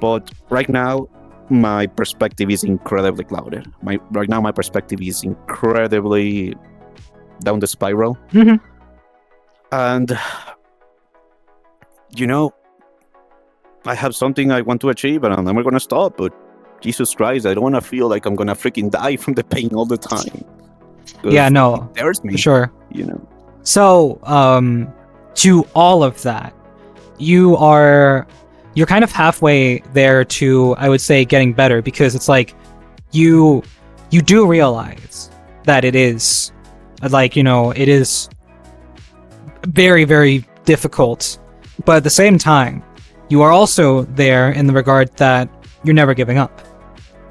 But right now, my perspective is incredibly clouded. Right now, my perspective is incredibly down the spiral. Mhm. And, you know, I have something I want to achieve and I'm never going to stop. But Jesus Christ, I don't want to feel like I'm going to freaking die from the pain all the time. 'Cause Yeah, no, it scares me, for sure. you know. So, to all of that, you're kind of halfway there to, I would say, getting better, because it's like you do realize that it is like, it is very, very difficult, but at the same time, you are also there in the regard that you're never giving up,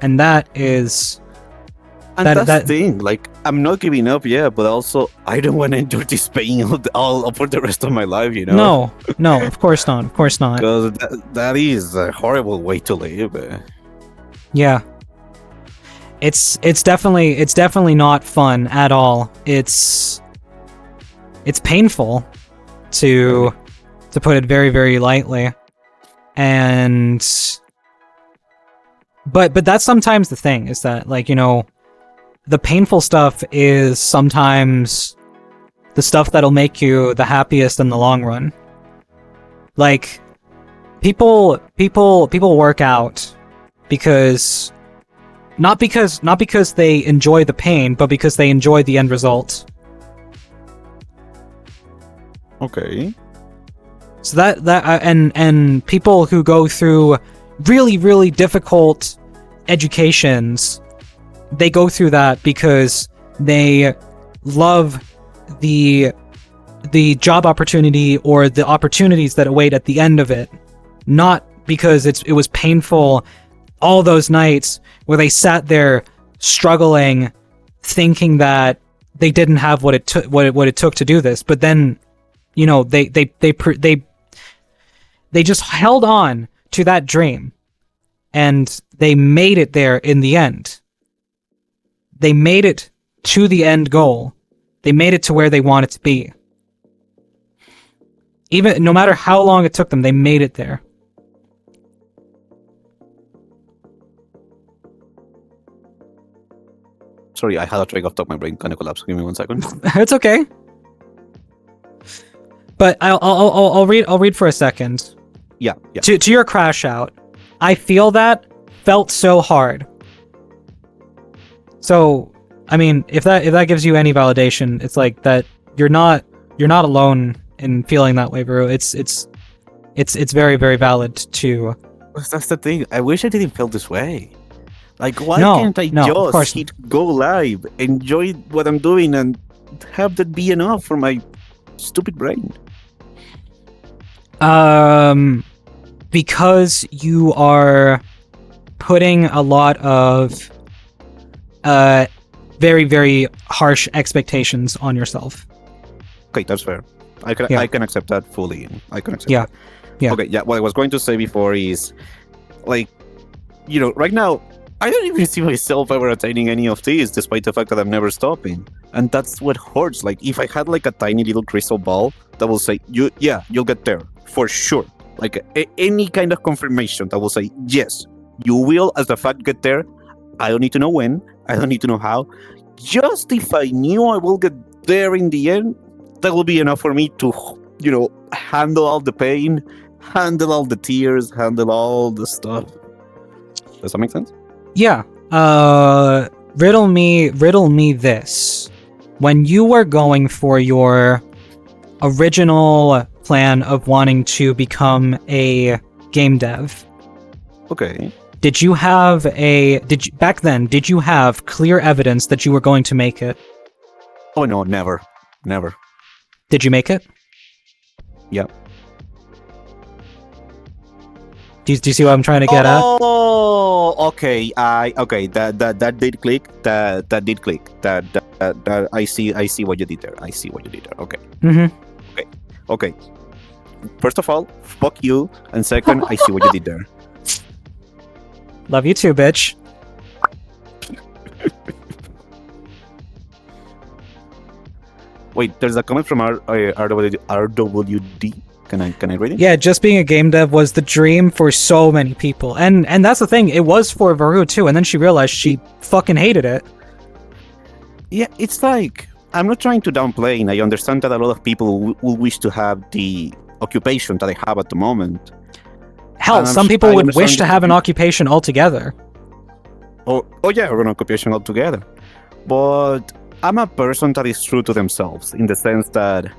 and that is. And that's the thing, like, I'm not giving up yet, but also I don't want to endure this pain all for the rest of my life, you know? No, of course not, Because that is a horrible way to live. Yeah. It's definitely not fun at all. It's painful, to put it very, very lightly. And but that's sometimes the thing, is that, like, the painful stuff is sometimes the stuff that'll make you the happiest in the long run. Like, people work out because not because they enjoy the pain, but because they enjoy the end result. Okay. So and people who go through really, really difficult educations, they go through that because they love the job opportunity or the opportunities that await at the end of it, not because it was painful all those nights where they sat there struggling, thinking that they didn't have what it took to do this. But then, they just held on to that dream, and they made it there in the end. They made it to the end goal. They made it to where they wanted to be. Even no matter how long it took them, they made it there. Sorry, I had a train of thought. My brain kind of collapsed. Give me 1 second. It's okay. But I'll read for a second. Yeah. To your crash out, I feel that felt so hard. So, I mean, if that gives you any validation, it's like that you're not alone in feeling that way, bro. It's very, very valid to. That's the thing. I wish I didn't feel this way. Like, why can't I just hit go live, enjoy what I'm doing, and have that be enough for my stupid brain? Because you are putting a lot of very, very harsh expectations on yourself. Okay, that's fair. I can accept that fully. I can accept that. Yeah. Okay, yeah, what I was going to say before is, like, right now, I don't even see myself ever attaining any of these, despite the fact that I'm never stopping. And that's what hurts. Like, if I had, like, a tiny little crystal ball that will say, you'll get there, for sure. Like, any kind of confirmation that will say, yes, you will, as the fact, get there. I don't need to know when. I don't need to know how. Just if I knew I will get there in the end, that will be enough for me to, handle all the pain, handle all the tears, handle all the stuff. Does that make sense? Yeah. Riddle me this. When you were going for your original plan of wanting to become a game dev, okay, did you have clear evidence that you were going to make it? Oh no, never. Did you make it? Yep. Do you see what I'm trying to get at? Oh, okay. That did click. That did click. That I see what you did there. Okay. Mm-hmm. Okay. First of all, fuck you, and second, I see what you did there. Love you too, bitch. Wait, there's a comment from RWD. Can I read it? Yeah, just being a game dev was the dream for so many people. And that's the thing, it was for Varu too, and then she realized she fucking hated it. Yeah, it's like, I'm not trying to downplay, and I understand that a lot of people will wish to have the occupation that I have at the moment. Hell, some people would wish to have an occupation altogether. Oh yeah, or an occupation altogether. But I'm a person that is true to themselves, in the sense that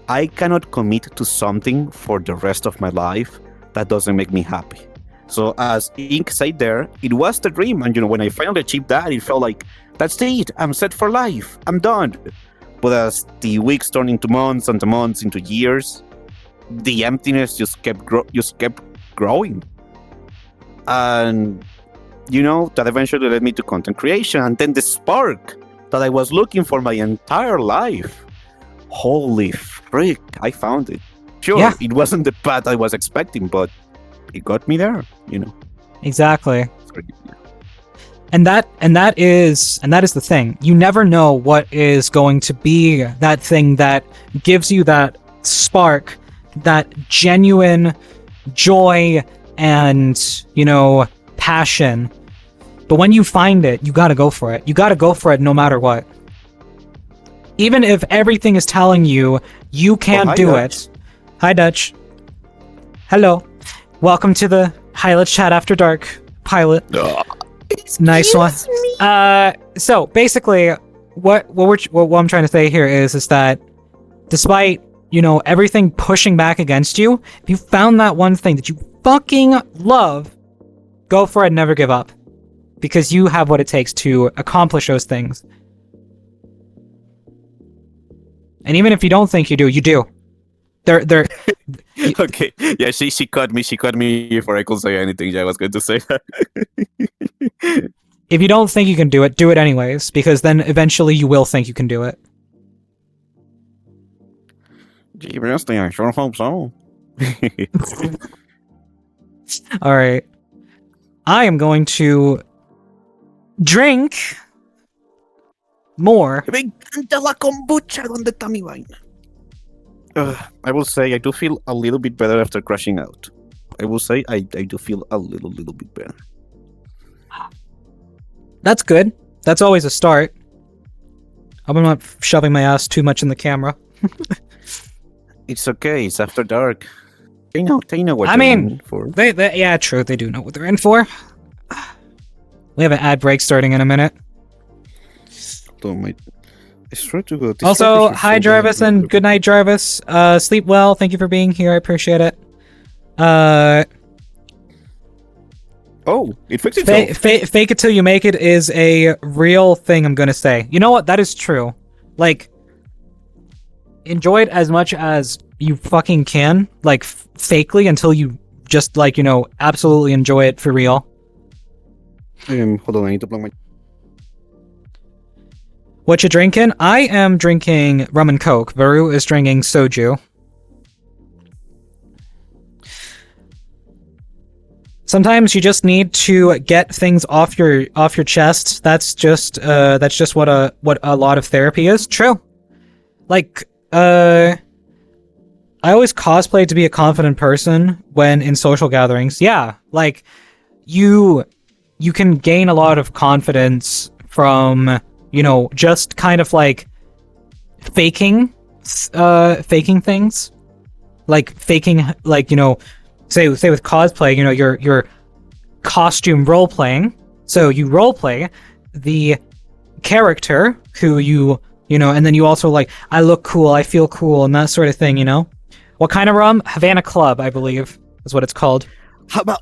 I cannot commit to something for the rest of my life that doesn't make me happy. So as Ink said there, it was the dream, and when I finally achieved that, it felt like, that's it, I'm set for life, I'm done. But as the weeks turned into months and the months into years, the emptiness just kept growing. And that eventually led me to content creation, and then the spark that I was looking for my entire life. Holy frick, I found it. Sure, Yeah. It wasn't the path I was expecting, but it got me there, Exactly. Sorry. And that is the thing. You never know what is going to be that thing that gives you that spark, that genuine joy and, passion. But when you find it, you gotta go for it. You gotta go for it no matter what. Even if everything is telling you you can't do it. Hi, Dutch. Hello. Welcome to the Let's Chat After Dark pilot. Nice one. So basically, what I'm trying to say here is that despite everything pushing back against you, if you found that one thing that you fucking love, go for it. Never give up, because you have what it takes to accomplish those things. And even if you don't think you do, you do. They're Okay. Yeah, she caught me. She caught me before I could say anything. Yeah, I was going to say that. If you don't think you can do it anyways, because then eventually you will think you can do it. Gee, honestly, I sure hope so. All right. I am going to drink more. Me encanta la kombucha. ¿Dónde está mi vaina? I will say I do feel a little bit better after crashing out. I will say I do feel a little bit better. That's good. That's always a start. I'm not shoving my ass too much in the camera. It's okay. It's after dark. They know what I they're mean, in for. Yeah, true. They do know what they're in for. We have an ad break starting in a minute. It's true to go. Also, hi Jarvis and good night, Jarvis. Sleep well. Thank you for being here. I appreciate it. Oh, it fixed itself. Fake it till you make it is a real thing, I'm gonna say. You know what? That is true. Like, enjoy it as much as you fucking can, like, fakely, until you just, like, absolutely enjoy it for real. Hold on, I need to plug my... What you drinking? I am drinking rum and coke. Varu is drinking soju. Sometimes you just need to get things off your chest. That's just what a lot of therapy is. True. Like, I always cosplay to be a confident person when in social gatherings. Yeah, like you can gain a lot of confidence from, just kind of like faking things. Like faking, like, say with cosplay, your costume role playing. So you role play the character who you and then you also like, I look cool, I feel cool, and that sort of thing, What kind of rum? Havana Club, I believe, is what it's called.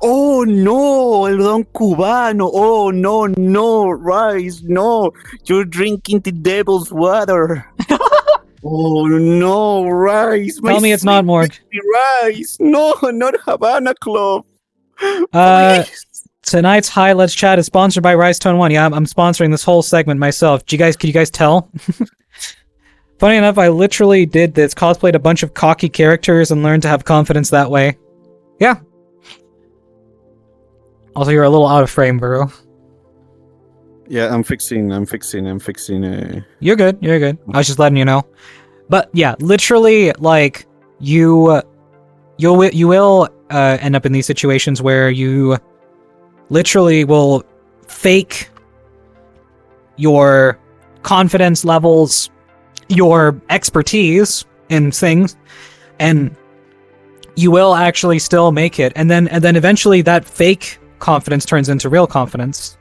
Oh no, el ron cubano. Oh no, Rice, no. You're drinking the devil's water. Oh no, Rice. Tell me it's not Morg. Rice. No, not Havana Club. Tonight's Hi Let's Chat is sponsored by Rice Tone 1. Yeah, I'm sponsoring this whole segment myself. Could you guys tell? Funny enough, I literally did this, cosplayed a bunch of cocky characters and learned to have confidence that way. Yeah. Also, you're a little out of frame, Vero. Yeah, I'm fixing. You're good. I was just letting you know. But yeah, literally, like, you you will end up in these situations where you literally will fake your confidence levels, your expertise in things, and you will actually still make it. And then eventually that fake confidence turns into real confidence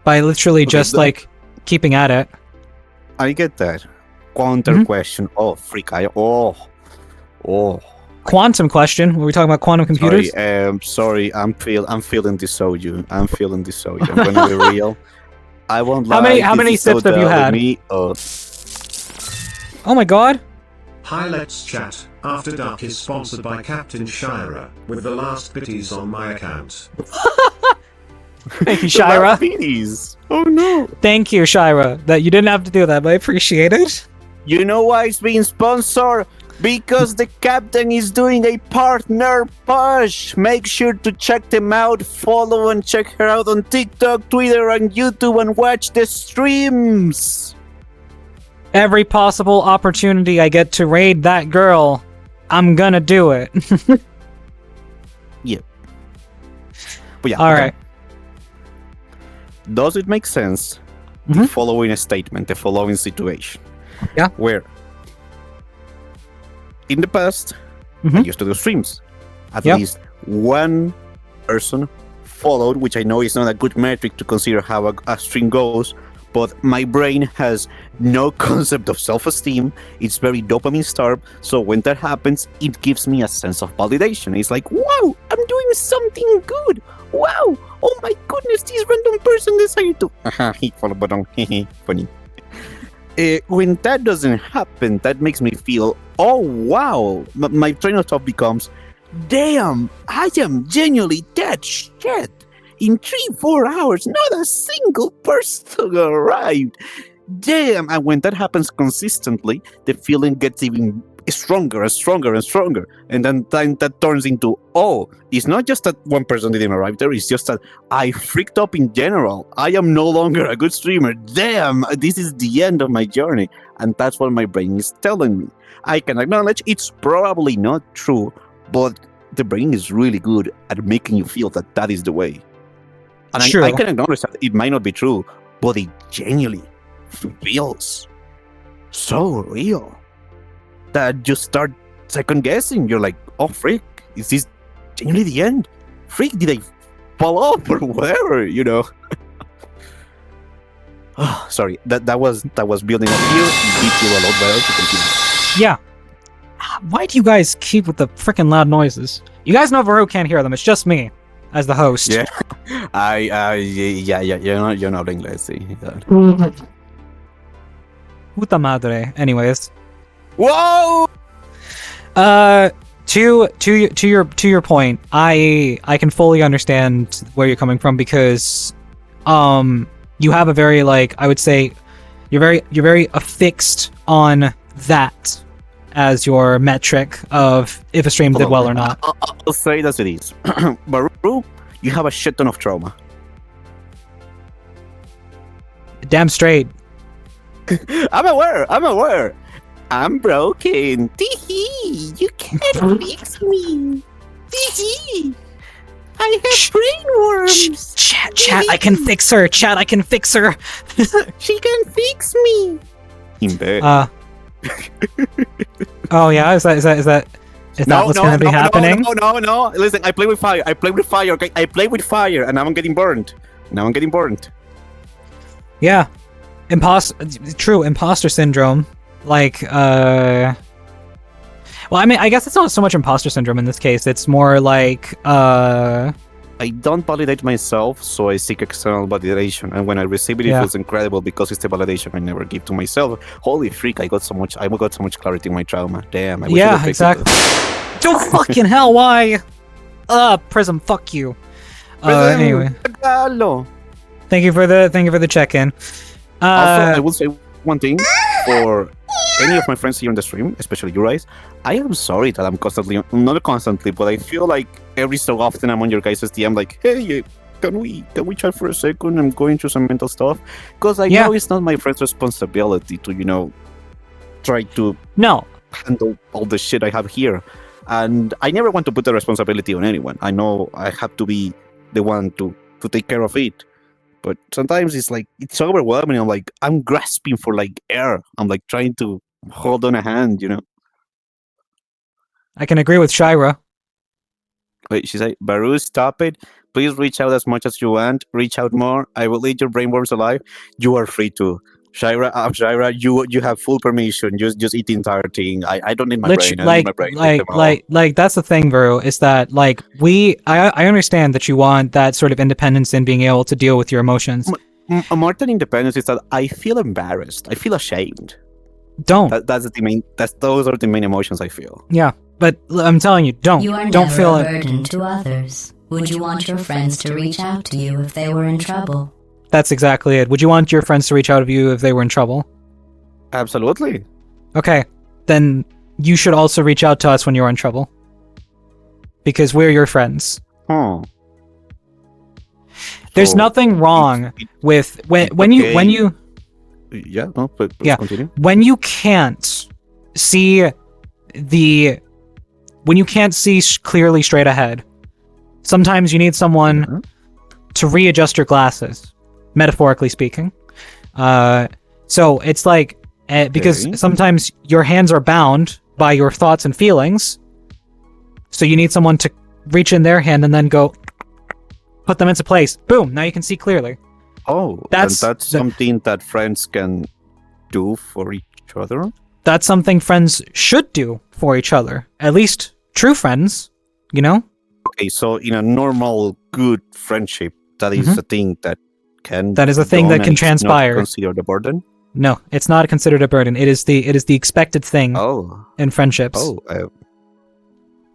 by literally just like keeping at it. I get that. Counter question. Oh, freak! Oh. Quantum question. Were we talking about quantum computers? Sorry. I'm feeling this soju. I'm gonna be real. I won't lie. How many sips have you had? Oh my god. Hi, Let's Chat. After Dark is sponsored by Captain Shira, with the last bitties on my account. Thank you, Shira. Oh no. Thank you, Shira. That you didn't have to do that, but I appreciate it. You know why it's being sponsored? Because the captain is doing a partner push. Make sure to check them out, follow and check her out on TikTok, Twitter, and YouTube, and watch the streams. Every possible opportunity I get to raid that girl, I'm gonna do it. Yeah. But yeah. All right. Does it make sense? The following statement, the following situation. Yeah. Where in the past, I used to do streams. At least one person followed, which I know is not a good metric to consider how a stream goes, but my brain has no concept of self-esteem. It's very dopamine starved, so when that happens, it gives me a sense of validation. It's like, wow, I'm doing something good. Wow, oh my goodness, this random person decided to... he follow button, funny. When that doesn't happen, that makes me feel, oh wow, my train of thought becomes, damn, I am genuinely that shit. In 3-4 hours, not a single person arrived. Damn, and when that happens consistently, the feeling gets even stronger and stronger and stronger. And then that turns into, oh, it's not just that one person didn't arrive there, it's just that I freaked up in general. I am no longer a good streamer. Damn, this is the end of my journey. And that's what my brain is telling me. I can acknowledge it's probably not true, but the brain is really good at making you feel that that is the way. And I can acknowledge that it might not be true, but it genuinely feels so real that you start second guessing. You're like, oh freak, is this genuinely the end? Freak, did I fall off or whatever, you know? Oh, sorry, that was building up here. It did feel a lot better to continue. Yeah. Why do you guys keep with the freaking loud noises? You guys know Varu can't hear them. It's just me as the host. Yeah, you're not English. See? Puta madre. Anyways. Whoa! To your point, I can fully understand where you're coming from because you have a very, like, I would say you're very affixed on that as your metric of if a stream did well or not. I'll say it as it is. Baru, you have a shit ton of trauma. Damn straight. I'm aware. I'm broken. Tee-hee, you can't fix me. Tee-hee, I have brain worms. Chat, I can fix her. Chat, I can fix her. She can fix me. In bed. Oh yeah, is that what's gonna be happening? No. Listen, I play with fire. Okay, I play with fire, and now I'm getting burned. Yeah, imposter syndrome. Like, well, I mean, I guess it's not so much imposter syndrome in this case. It's more like, I don't validate myself, so I seek external validation, and when I receive it, it feels incredible because it's the validation I never give to myself. Holy freak! I got so much clarity in my trauma. Damn. I wish exactly. Oh fucking hell! Why? Prism. Fuck you. Anyway. Thank you for the check-in. Also, I will say one thing for any of my friends here on the stream, especially you guys. I am sorry that I'm not constantly, but I feel like every so often I'm on your guys' DM like, hey, can we chat for a second? I'm going through some mental stuff. Because I know it's not my friend's responsibility to, try to handle all the shit I have here. And I never want to put the responsibility on anyone. I know I have to be the one to take care of it. But sometimes it's like, it's overwhelming. I'm like, I'm grasping for like air. I'm like trying to hold on a hand, you know? I can agree with Shira. Wait, she said, Baru, stop it. Please reach out as much as you want. Reach out more. I will eat your brainworms alive. You are free to. Shira, you have full permission. Just eat the entire thing. I don't need my brain. I need my brain. Like that's the thing, Veru, is that like I understand that you want that sort of independence in being able to deal with your emotions. More than independence is that I feel embarrassed. I feel ashamed. Don't. Those are the main emotions I feel. Yeah, but I'm telling you, don't. You are don't never feel a it. burden to others. Would you want your friends to reach out to you if they were in trouble? That's exactly it. Would you want your friends to reach out to you if they were in trouble? Absolutely. Okay, then you should also reach out to us when you're in trouble. Because we're your friends. There's nothing wrong with when you Yeah, no, but continue. when you can't see clearly straight ahead. Sometimes you need someone to readjust your glasses, metaphorically speaking. So it's like because sometimes your hands are bound by your thoughts and feelings. So you need someone to reach in their hand and then go put them into place. Boom! Now you can see clearly. Oh, that's something that friends can do for each other? That's something friends should do for each other. At least true friends, you know? Okay, so in a normal, good friendship, that is a thing that can... That is a thing that can transpire. Not considered a burden? No, it's not considered a burden. It is the expected thing in friendships.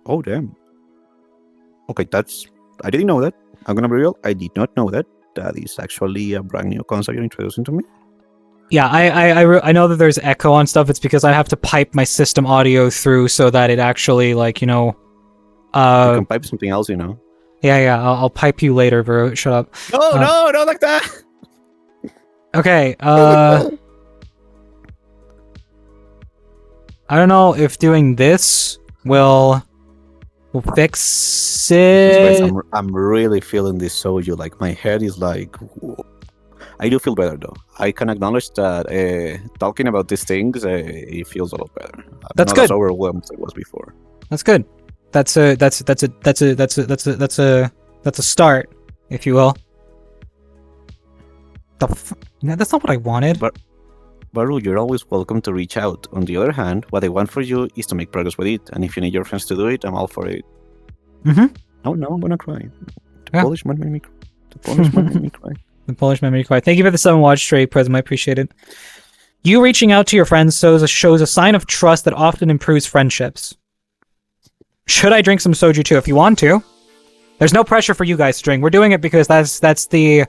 Oh, damn. Okay, I didn't know that. I'm gonna be real. I did not know that. That is actually a brand new concept you're introducing to me. Yeah, I know that there's echo on stuff. It's because I have to pipe my system audio through so that it actually, like, you know... you can pipe something else, you know? Yeah, I'll pipe you later, bro. Shut up. No, not like that! Okay, I don't know if doing this will fix it. I'm really feeling this soju. Like, my head is like... Whoa. I do feel better, though. I can acknowledge that talking about these things, it feels a lot better. I'm That's not good. as overwhelmed as I was before. That's good. That's a start, if you will. No, that's not what I wanted. But Baru, you're always welcome to reach out. On the other hand, what I want for you is to make progress with it, and if you need your friends to do it, I'm all for it. No, I'm gonna cry. The Polish man made me cry. The Polish man made me cry. The Polish man made me cry. Thank you for the 7 watch straight, Prism. I appreciate it. You reaching out to your friends shows a sign of trust that often improves friendships. Should I drink some soju too? If you want to. There's no pressure for you guys to drink. We're doing it because that's the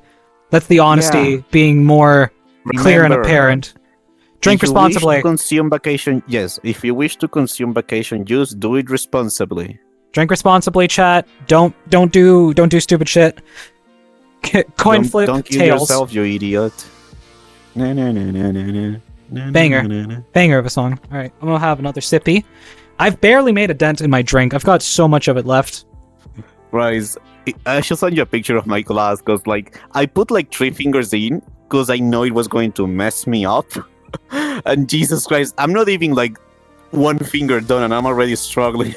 honesty being more clear and apparent. Drink responsibly. If you wish to consume vacation juice, do it responsibly. Drink responsibly, chat. Don't do stupid shit. Coin flip don't kill tails. yourself, you idiot. Banger of a song. All right, I'm gonna have another sippy. I've barely made a dent in my drink. I've got so much of it left. Right. I should send you a picture of my glass because, like, I put like 3 fingers in because I know it was going to mess me up. And Jesus Christ, I'm not even like 1 finger done, and I'm already struggling.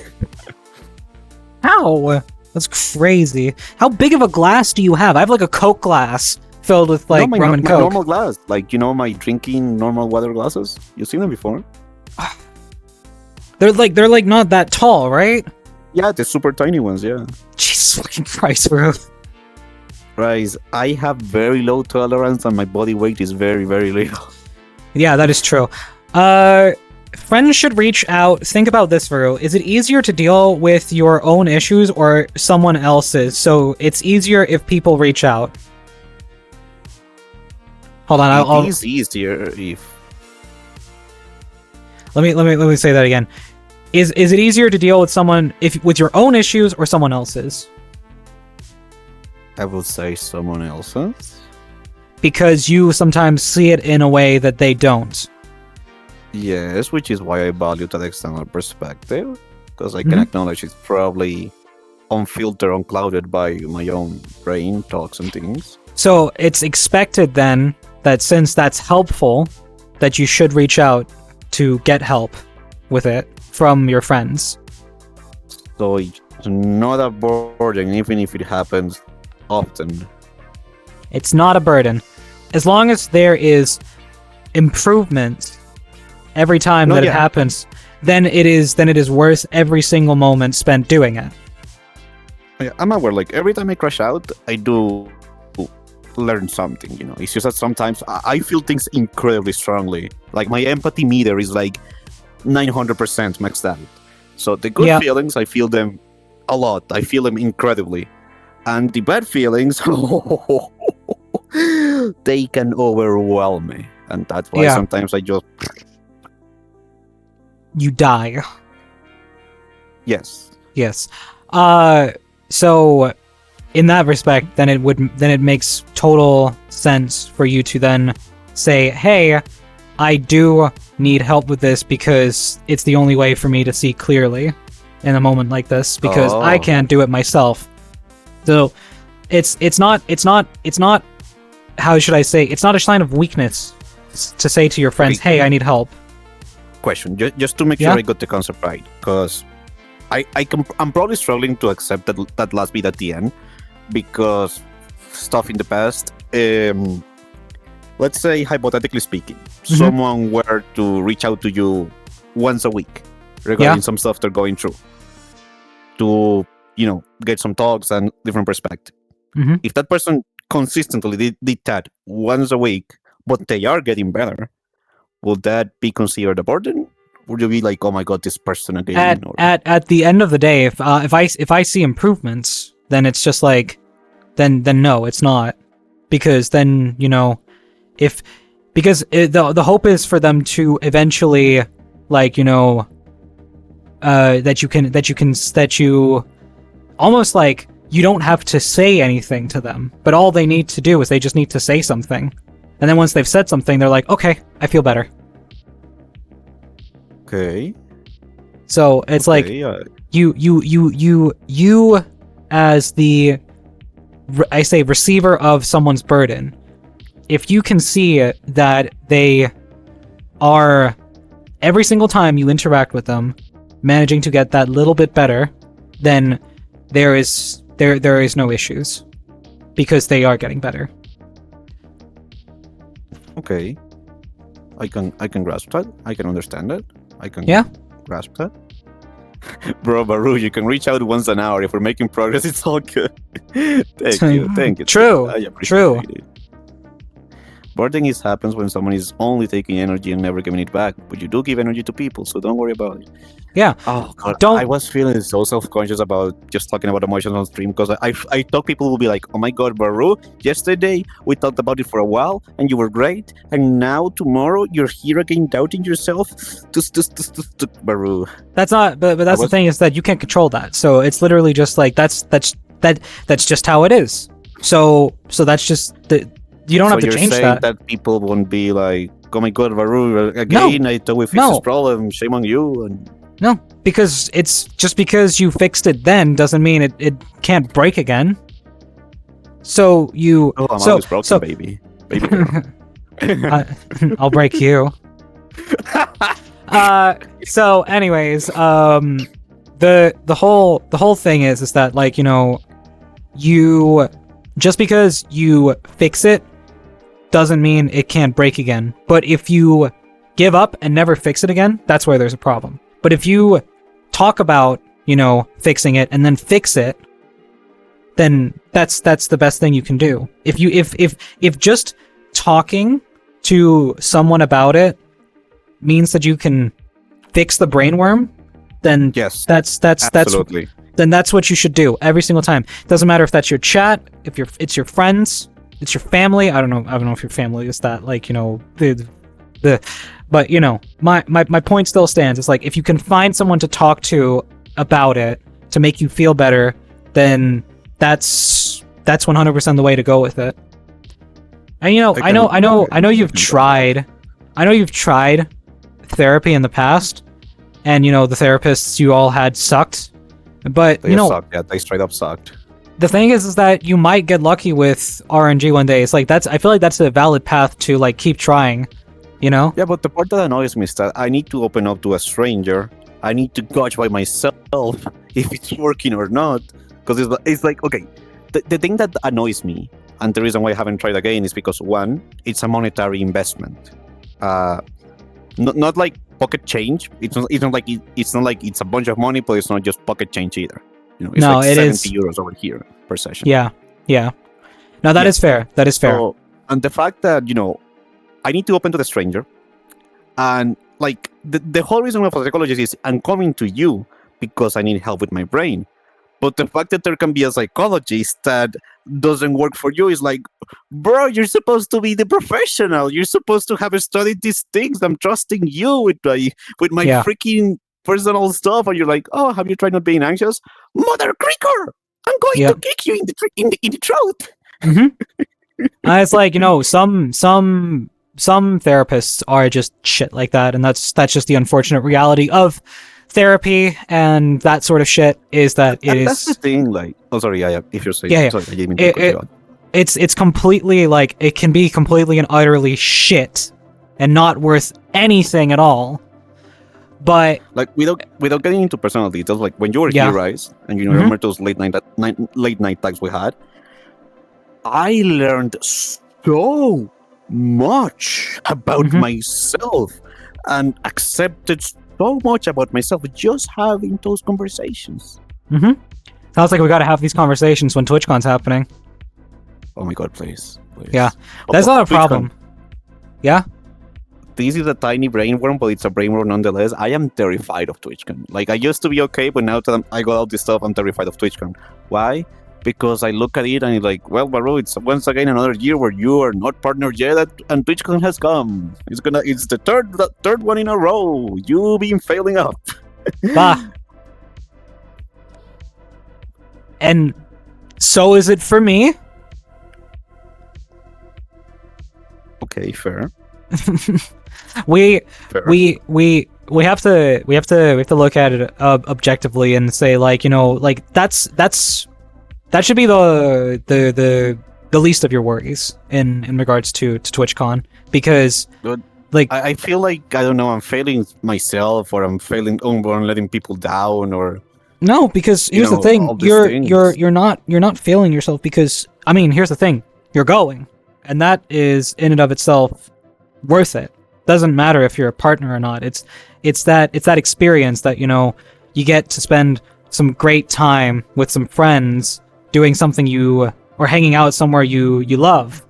How? That's crazy. How big of a glass do you have? I have like a Coke glass filled with like rum and Coke. Normal glass, like, you know, my drinking normal water glasses. You've seen them before. They're like not that tall, right? Yeah, the super tiny ones. Yeah. Jesus fucking Christ, bro. Right. I have very low tolerance, and my body weight is very, very little. Yeah, that is true. Friends should reach out. Think about this, Veru. Is it easier to deal with your own issues or someone else's? So it's easier if people reach out. Hold on, It is easier if. Let me say that again. Is it easier to deal with someone with your own issues or someone else's? I would say someone else's. Because you sometimes see it in a way that they don't. Yes, which is why I value that external perspective. because I can acknowledge it's probably unfiltered, unclouded by my own brain, thoughts, and things. So it's expected then that since that's helpful, that you should reach out to get help with it from your friends. So it's not a burden, even if it happens often. It's not a burden. As long as there is improvement every time that it happens, then it is worth every single moment spent doing it. Yeah, I'm aware, like, every time I crash out, I do learn something, you know. It's just that sometimes I feel things incredibly strongly. Like, my empathy meter is like 900% maxed out. So the good feelings, I feel them a lot. I feel them incredibly. And the bad feelings, they can overwhelm me. And that's why sometimes I just... You die. Yes. Yes. So in that respect, then it makes total sense for you to then say, hey, I do need help with this because it's the only way for me to see clearly in a moment like this, because I can't do it myself. So it's not how should I say, it's not a sign of weakness to say to your friends, hey, I need help. Question, just to make sure I got the concept right, because I'm probably struggling to accept that last bit at the end, because stuff in the past, let's say hypothetically speaking, someone were to reach out to you once a week regarding some stuff they're going through to, you know, get some talks and different perspective. If that person consistently did that once a week, but they are getting better, would that be considered a burden? Would you be like, oh my god, this person again? At the end of the day, if I see improvements, then it's just like, then no, it's not, because then, you know, the hope is for them to eventually, like, you know, that you almost like you don't have to say anything to them, but all they need to do is they just need to say something, and then once they've said something, they're like, okay, I feel better. Okay. So it's like you as the receiver of someone's burden, if you can see that they are every single time you interact with them managing to get that little bit better, then there is no issues, because they are getting better. Okay. I can grasp that. I can understand it. I can grasp that. Bro, Baru, you can reach out once an hour. If we're making progress, it's all good. Thank you. True. I appreciate it. Burdening happens when someone is only taking energy and never giving it back. But you do give energy to people, so don't worry about it. Yeah. Oh god, I was feeling so self-conscious about just talking about emotions on stream, because I thought people will be like, oh my god, Baru, yesterday we talked about it for a while and you were great, and now tomorrow you're here again doubting yourself. Baru. That's not. But that's the thing, is that you can't control that. So it's literally just like that's just how it is. So that's just the. You don't have to change that. So you're saying that people won't be like, oh my god, Varu, again, I thought we fixed this problem, shame on you. And... No, because it's just because you fixed it then doesn't mean it can't break again. So you... Oh, I'm always broken, baby. Baby girl. I'll break you. So anyways, the whole thing is that, like, you know, you... Just because you fix it doesn't mean it can't break again. But if you give up and never fix it again, that's where there's a problem. But if you talk about, you know, fixing it and then fix it, then that's the best thing you can do. If just talking to someone about it means that you can fix the brainworm, then yes, that's absolutely. Then that's what you should do every single time. Doesn't matter if that's your chat, if it's your friends, it's your family. I don't know if your family is that, like, you know, but you know, my point still stands. It's like, if you can find someone to talk to about it to make you feel better, then that's 100% the way to go with it. And you know, I know you've tried therapy in the past, and the therapists you all had sucked. But They sucked. Yeah, they straight up sucked. the thing is that you might get lucky with RNG one day. It's like I feel like that's a valid path to like keep trying. Yeah, but the part that annoys me is that I need to open up to a stranger. I need to gauge by myself if it's working or not. Because it's like, okay, the thing that annoys me, and the reason why I haven't tried again, is because one, it's a monetary investment. Not like pocket change. It's not like it's a bunch of money, but it's not just pocket change either. It's No, like it 70 is- euros over here per session. Yeah. No, that Yeah. is fair. That is fair. So, and the fact that I need to open to the stranger, and like the whole reason of a psychologist is I'm coming to you because I need help with my brain. But the fact that there can be a psychologist that doesn't work for you is like, bro, you're supposed to be the professional. You're supposed to have studied these things. I'm trusting you with my Yeah. freaking personal stuff, and you're like, oh, have you tried not being anxious? Mother creaker, I'm going Yeah. to kick you in the throat. It's like some therapists are just shit like that, and that's just the unfortunate reality of therapy and that sort of shit. Is that it And that's the is thing, like, oh, sorry, if you're saying, Yeah. sorry, I didn't mean to cut you out. it's completely like it can be completely and utterly shit and not worth anything at all. But Like, without getting into personal details, like when you were Yeah. here, Rise, and Mhm. remember those late night tags we had, I learned so much about Mhm. myself and accepted so much about myself just having those conversations. sounds like we got to have these conversations when TwitchCon's happening. Oh my god, please. Yeah. Oh, That's not a TwitchCon. problem. Yeah. This is a tiny brain worm, but it's a brain worm nonetheless. I am terrified of TwitchCon. Like, I used to be okay, but now that I got all this stuff, I'm terrified of TwitchCon. Why? Because I look at it and it's like, well, Baru, it's once again another year where you are not partnered yet, and TwitchCon has come. It's the third one in a row. You've been failing up. Bah. And so is it for me. Okay, fair. we Fair. we have to look at it objectively and say like like that should be the least of your worries in regards to TwitchCon, because Good. like I feel like, I don't know, I'm failing myself, or I'm failing, or I'm letting people down, or no, because here's the all thing, these you're not failing yourself, because I mean, here's the thing, you're going, and that is in and of itself worth it. Doesn't matter if you're a partner or not. It's that experience that you get to spend some great time with some friends doing something or hanging out somewhere you love,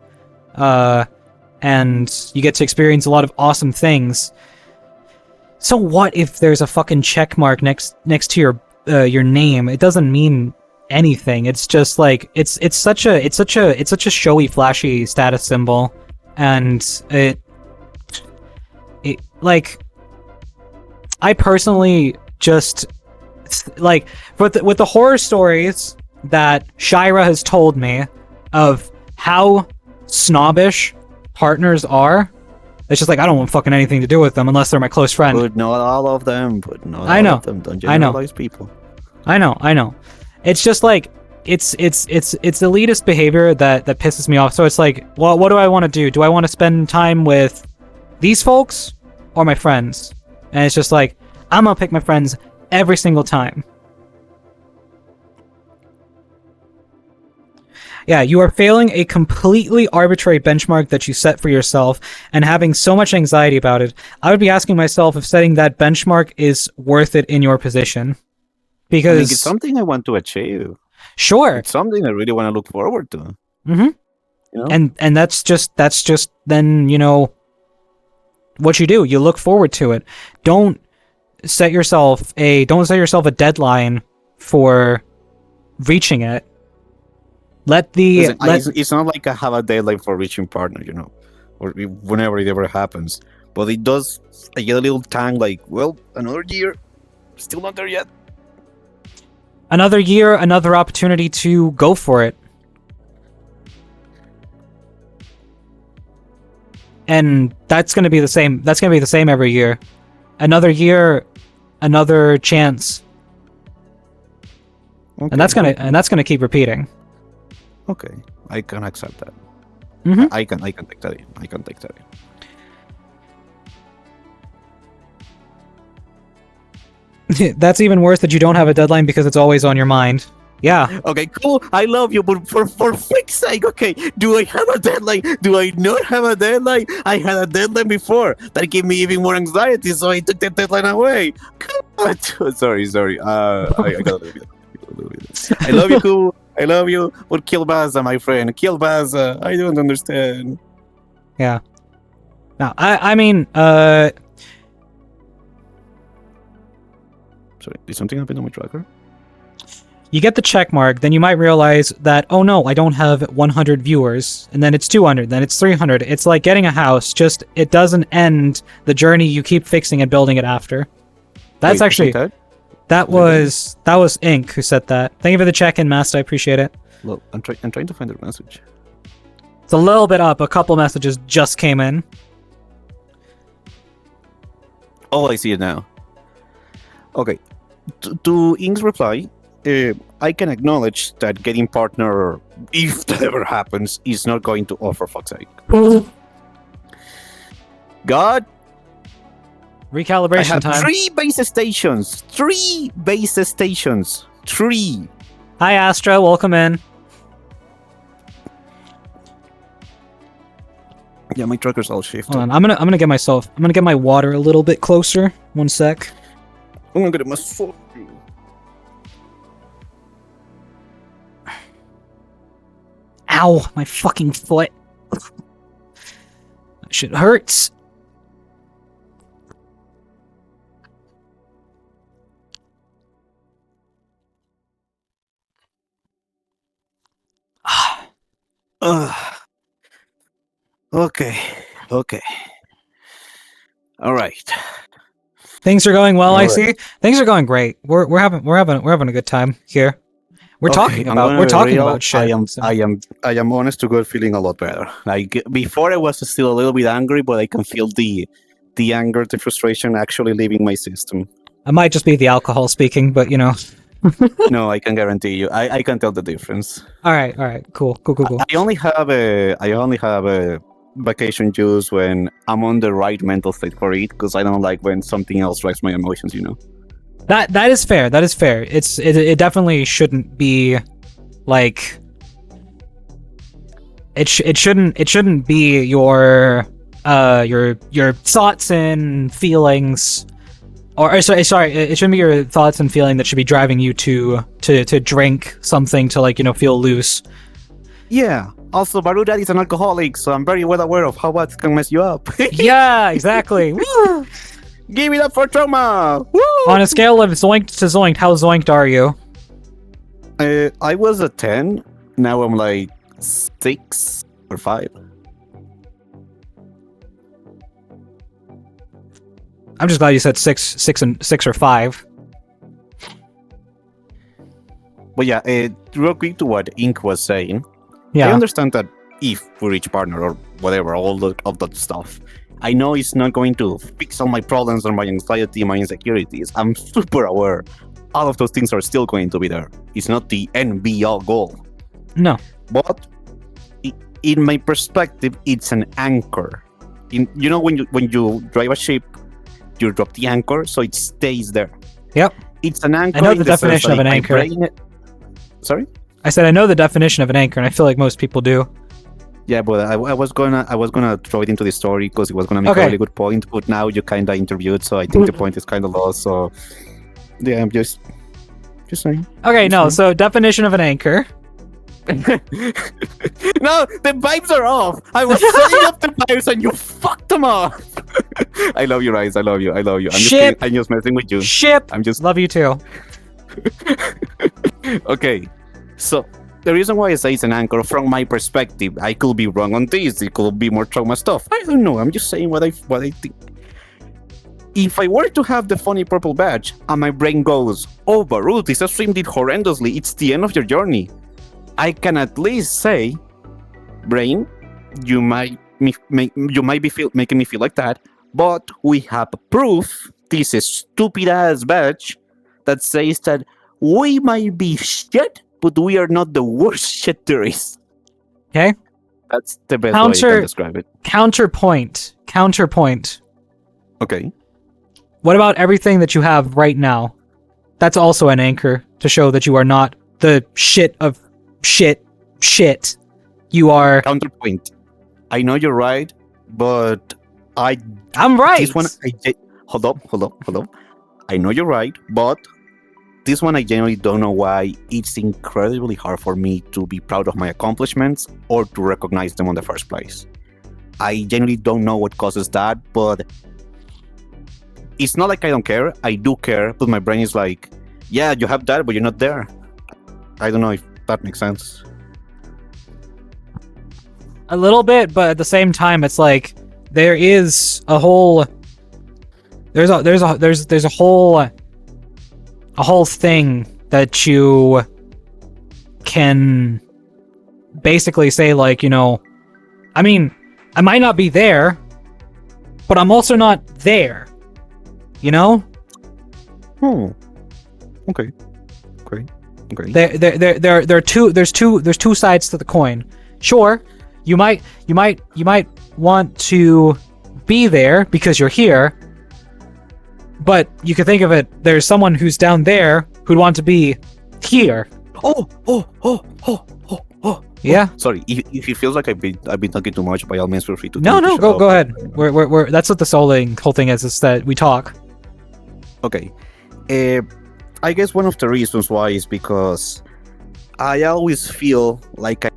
and you get to experience a lot of awesome things. So what if there's a fucking check mark next to your name? It doesn't mean anything. It's just like it's such a showy, flashy status symbol, and it like, I personally just like with the horror stories that Shira has told me of how snobbish partners are. It's just like, I don't want fucking anything to do with them unless they're my close friend. but not all of them. But not I all know. of them. Don't I know. generalize people. I know. It's just like it's elitist behavior that pisses me off. So it's like, well, what do I want to do? Do I want to spend time with these folks or my friends? And it's just like, I'm gonna pick my friends every single time. Yeah, you are failing a completely arbitrary benchmark that you set for yourself and having so much anxiety about it. I would be asking myself if setting that benchmark is worth it in your position. Because I think it's something I want to achieve. sure. It's something I really want to look forward to. Mm-hmm. You know? And that's just then, what you do. You look forward to it. Don't set yourself a deadline for reaching it. Listen, it's not like I have a deadline for reaching partner, or whenever it ever happens. But it does. I get a little tang, like, well, another year, still not there yet. Another year, another opportunity to go for it. And that's going to be the same. That's going to be the same every year. Another year, another chance, Okay. and that's gonna keep repeating. Okay, I can accept that. Mhm. I can take that in. I can take that in. That's even worse that you don't have a deadline because it's always on your mind. Yeah. Okay, cool. I love you, but for freak's sake, okay, do I have a deadline? Do I not have a deadline? I had a deadline before that gave me even more anxiety, so I took the deadline away. Come on. Sorry. I gotta leave it. I love you, cool. I love you, but kill Baza, my friend. Kill Baza. I don't understand. Yeah. Now, I mean, Sorry, did something happen on my tracker? you get the check mark, then you might realize that, oh no, I don't have 100 viewers, and then it's 200, then it's 300. It's like getting a house, just it doesn't end the journey. You keep fixing and building it after. That's Wait, actually that? that was Ink who said that. Thank you for the check-in, Master. I appreciate it. Look, I'm trying to find the message. It's a little bit up. A couple messages just came in. Oh, I see it now. Okay, to Ink's reply, I can acknowledge that getting partner, if that ever happens, is not going to offer fuck's sake. God, I Recalibration have time. 3 base stations. 3 base stations. 3. Hi, Astra. Welcome in. Yeah, my tracker's all shifted. Hold on. I'm gonna get my water a little bit closer. One sec. I'm gonna get my sword. Ow, my fucking foot. That shit hurts. Okay. All right. Things are going well, I Alright. see. Things are going great. We're having a good time here. We're talking I'm gonna about be real. about shit. so- I am honest to God feeling a lot better. Like before, I was still a little bit angry, but I can feel the anger, the frustration actually leaving my system. I might just be the alcohol speaking, but you know. No, I can guarantee you. I can tell the difference. All right, cool. I only have a vacation juice when I'm on the right mental state for it, because I don't like when something else drives my emotions. You know. That is fair. That is fair. It definitely shouldn't be like it shouldn't be your thoughts and feelings or sorry, it shouldn't be your thoughts and feeling that should be driving you to drink something to, like, you know, feel loose. Yeah. Also, Baru Dad is an alcoholic, so I'm very well aware of how that can mess you up. Yeah, exactly. Woo! Give it up for trauma! Woo! On a scale of zoinked to zoinked, how zoinked are you? I was a 10. Now I'm like 6 or 5. I'm just glad you said 6 or 5. But yeah, real quick to what Ink was saying. I Yeah. understand that if we reach partner or whatever, all of that stuff, I know it's not going to fix all my problems or my anxiety, my insecurities. I'm super aware. All of those things are still going to be there. It's not the end be all goal. No. But in my perspective, it's an anchor. You know, when you drive a ship, you drop the anchor so it stays there. Yep. It's an anchor. I know in the sense definition of that an my anchor. brain- Sorry? I said I know the definition of an anchor, and I feel like most people do. Yeah, but I was gonna throw it into the story because it was gonna make Okay. a really good point. But now you kind of interviewed, so I think the point is kind of lost. So yeah, I'm just saying. Okay, no. So definition of an anchor. No, the vibes are off. I was setting up the vibes and you fucked them off. I love you, Rice. I love you. I'm just Ship. kidding. I'm just messing with you. Ship. I'm just Love you too. okay. So the reason why I say it's an anchor, from my perspective, I could be wrong on this. It could be more trauma stuff. I don't know. I'm just saying what I think. If I were to have the funny purple badge and my brain goes, "Oh, Baru, this stream did horrendously. It's the end of your journey," I can at least say, "Brain, you might be making me feel like that, but we have proof this stupid ass badge that says that we might be shit, but we are not the worst shit there is. Okay. That's the best way I can describe it. Counterpoint. Okay. What about everything that you have right now? That's also an anchor to show that you are not the shit of shit. You are... Counterpoint. I know you're right, but I'm right! This one, hold up. I know you're right, but this one I genuinely don't know why it's incredibly hard for me to be proud of my accomplishments or to recognize them in the first place. I genuinely don't know what causes that, but it's not like I don't care. I do care, but my brain is like, yeah, you have that, but you're not there. I don't know if that makes sense. A little bit, but at the same time, it's like there is a whole... There's a whole thing that you can basically say, like, you know, I mean, I might not be there, but I'm also not there, you know? Okay. There's two sides to the coin. Sure, you might want to be there because you're here, but you can think of it, there's someone who's down there who'd want to be here. Oh. Yeah. Sorry, if it feels like I've been talking too much, by all means feel free to. No, go ahead. We're that's what this whole thing is that we talk. Okay. I guess one of the reasons why is because I always feel like I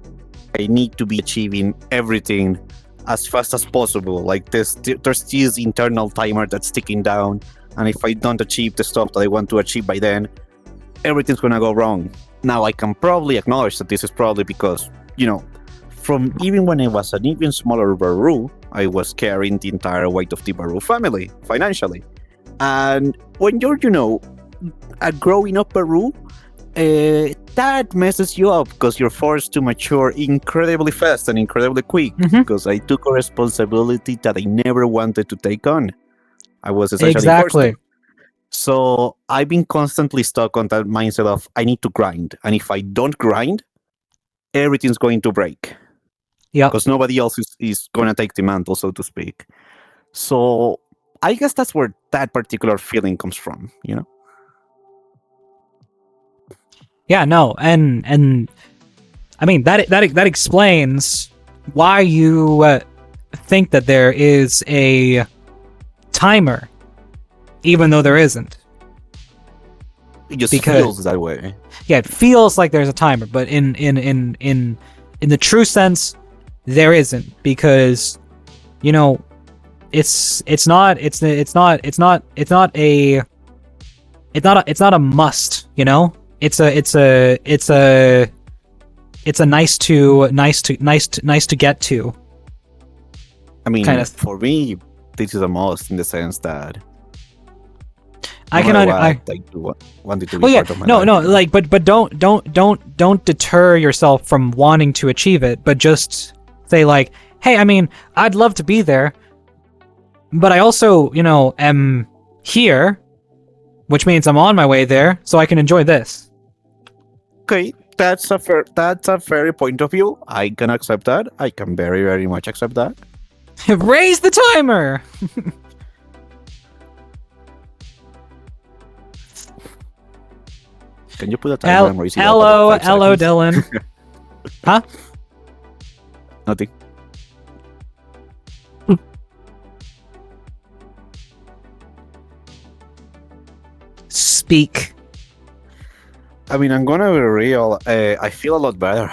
need to be achieving everything as fast as possible. Like there's this internal timer that's ticking down, and if I don't achieve the stuff that I want to achieve by then, everything's gonna go wrong. Now I can probably acknowledge that this is probably because, you know, from even when I was an even smaller Baru, I was carrying the entire weight of the Baru family financially. And when you're, you know, a growing up Baru, that messes you up because you're forced to mature incredibly fast and incredibly quick, because I took a responsibility that I never wanted to take on. I was essentially forced to. So I've been constantly stuck on that mindset of I need to grind, and if I don't grind, everything's going to break. Yeah, because nobody else is going to take the mantle, so to speak. So I guess that's where that particular feeling comes from, you know? Yeah, no, and I mean that explains why you think that there is a timer, even though there isn't. It just feels that way. Yeah, it feels like there's a timer, but in the true sense, there isn't, because, you know, it's not a must, you know? It's a nice to get to. I mean, kind of. For me, this is a must in the sense that I can want it to be part of my life. No, like, but don't deter yourself from wanting to achieve it, but just say, like, hey, I mean, I'd love to be there, but I also, you know, am here, which means I'm on my way there, so I can enjoy this. Okay, that's a fair point of view. I can accept that. I can very, very much accept that. Raise the timer. Can you put a timer on raising? Hello, Dylan. Huh? Nothing. Speak. I mean, I'm gonna be real. I feel a lot better.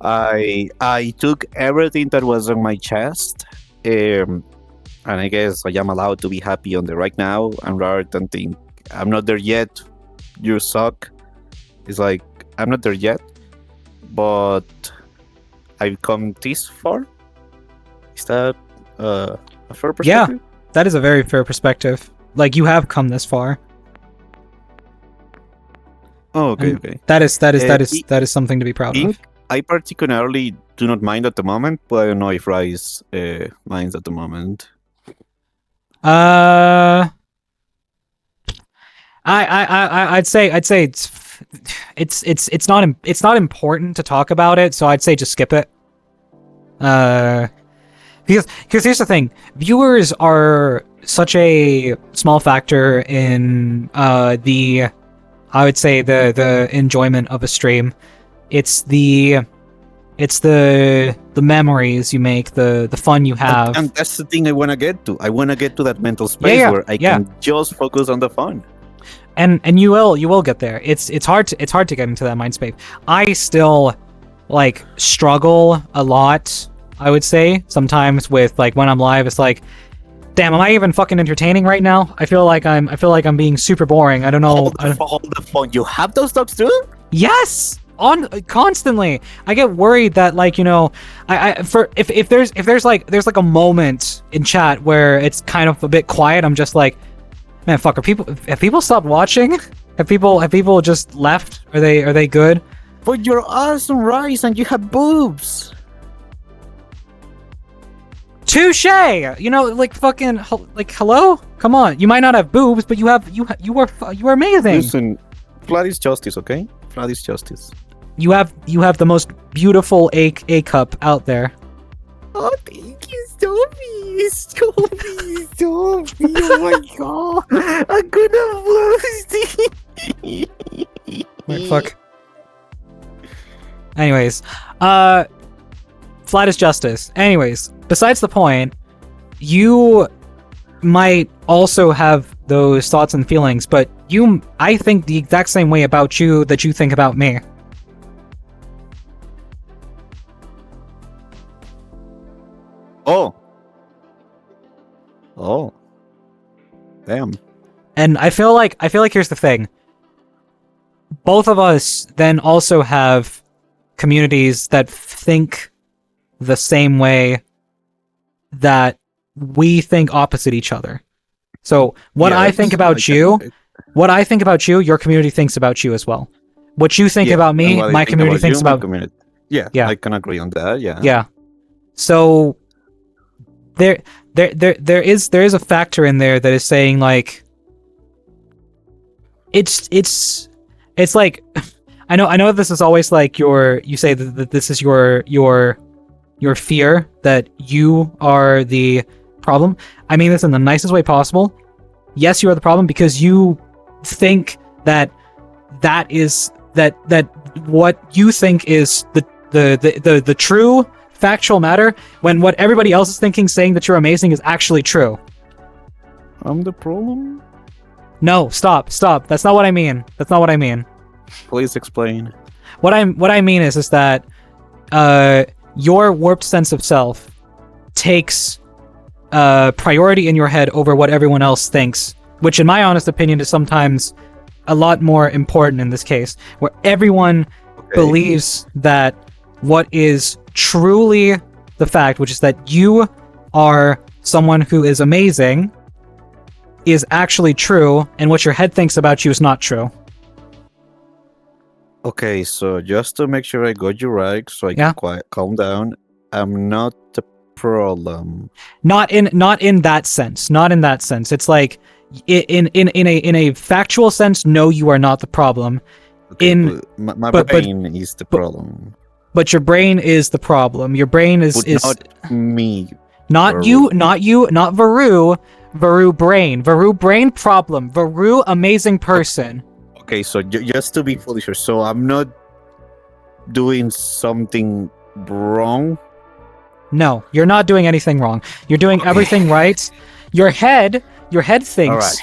I took everything that was on my chest, and I guess I am allowed to be happy on the right now, and rather than think I'm not there yet, you suck. It's like I'm not there yet, but I've come this far. Is that a fair perspective? Yeah, that is a very fair perspective. Like, you have come this far. Oh, okay. That is something to be proud of. I particularly do not mind at the moment, but I don't know if Rise minds at the moment. I'd say it's not important to talk about it, so I'd say just skip it. Because here's the thing, viewers are such a small factor in the, I would say, the enjoyment of a stream. It's the memories you make, the fun you have. And that's the thing I want to get to. I want to get to that mental space where I can just focus on the fun. And you will get there. It's hard to get into that mind space. I still like struggle a lot, I would say, sometimes with like when I'm live. It's like, damn, am I even fucking entertaining right now? I feel like I'm being super boring. I don't know. All the fun. You have those talks too? Yes, on constantly. I get worried that, like, you know, if there's like a moment in chat where it's kind of a bit quiet, I'm just like, man, fuck, have people stopped watching? Have people just left? Are they good? But you're awesome, Rice, and you have boobs. Touche! You know, like, fucking, like, hello? Come on, you might not have boobs, but you are amazing. Listen, flat is justice, okay? Flat is justice. You have the most beautiful A cup out there. Oh, thank you, Sophie. Sophie. Oh my god. I'm gonna lose. Like, fuck. Anyways, flat is justice. Anyways, besides the point, you might also have those thoughts and feelings, but I think the exact same way about you that you think about me. Oh. Damn. And I feel like here's the thing. Both of us then also have communities that think the same way that we think opposite each other. So what I think about you, your community thinks about you as well. What you think about me, my community thinks about community. Yeah, I can agree on that. Yeah. Yeah. So there is a factor in there that is saying, like, it's like, I know this is always like you say that this is your fear that you are the problem. I mean this in the nicest way possible. Yes, you are the problem because you think that what you think is the true factual matter, when what everybody else is thinking, saying that you're amazing, is actually true. I'm the problem? No, stop. That's not what I mean. Please explain. What I mean is that your warped sense of self takes priority in your head over what everyone else thinks, which in my honest opinion is sometimes a lot more important in this case, where everyone believes that what is truly the fact, which is that you are someone who is amazing, is actually true, and what your head thinks about you is not true. Okay, so just to make sure I got you right, so I can calm down, I'm not the problem. Not in that sense. Not in that sense. It's like in a factual sense, no, you are not the problem. Okay, my brain is the problem. But your brain is the problem. Your brain is not me. Not Varu. not Varu. Varu brain problem. Varu amazing person. Okay, so just to be fully sure, so I'm not doing something wrong? No, you're not doing anything wrong. You're doing everything right. Your head thinks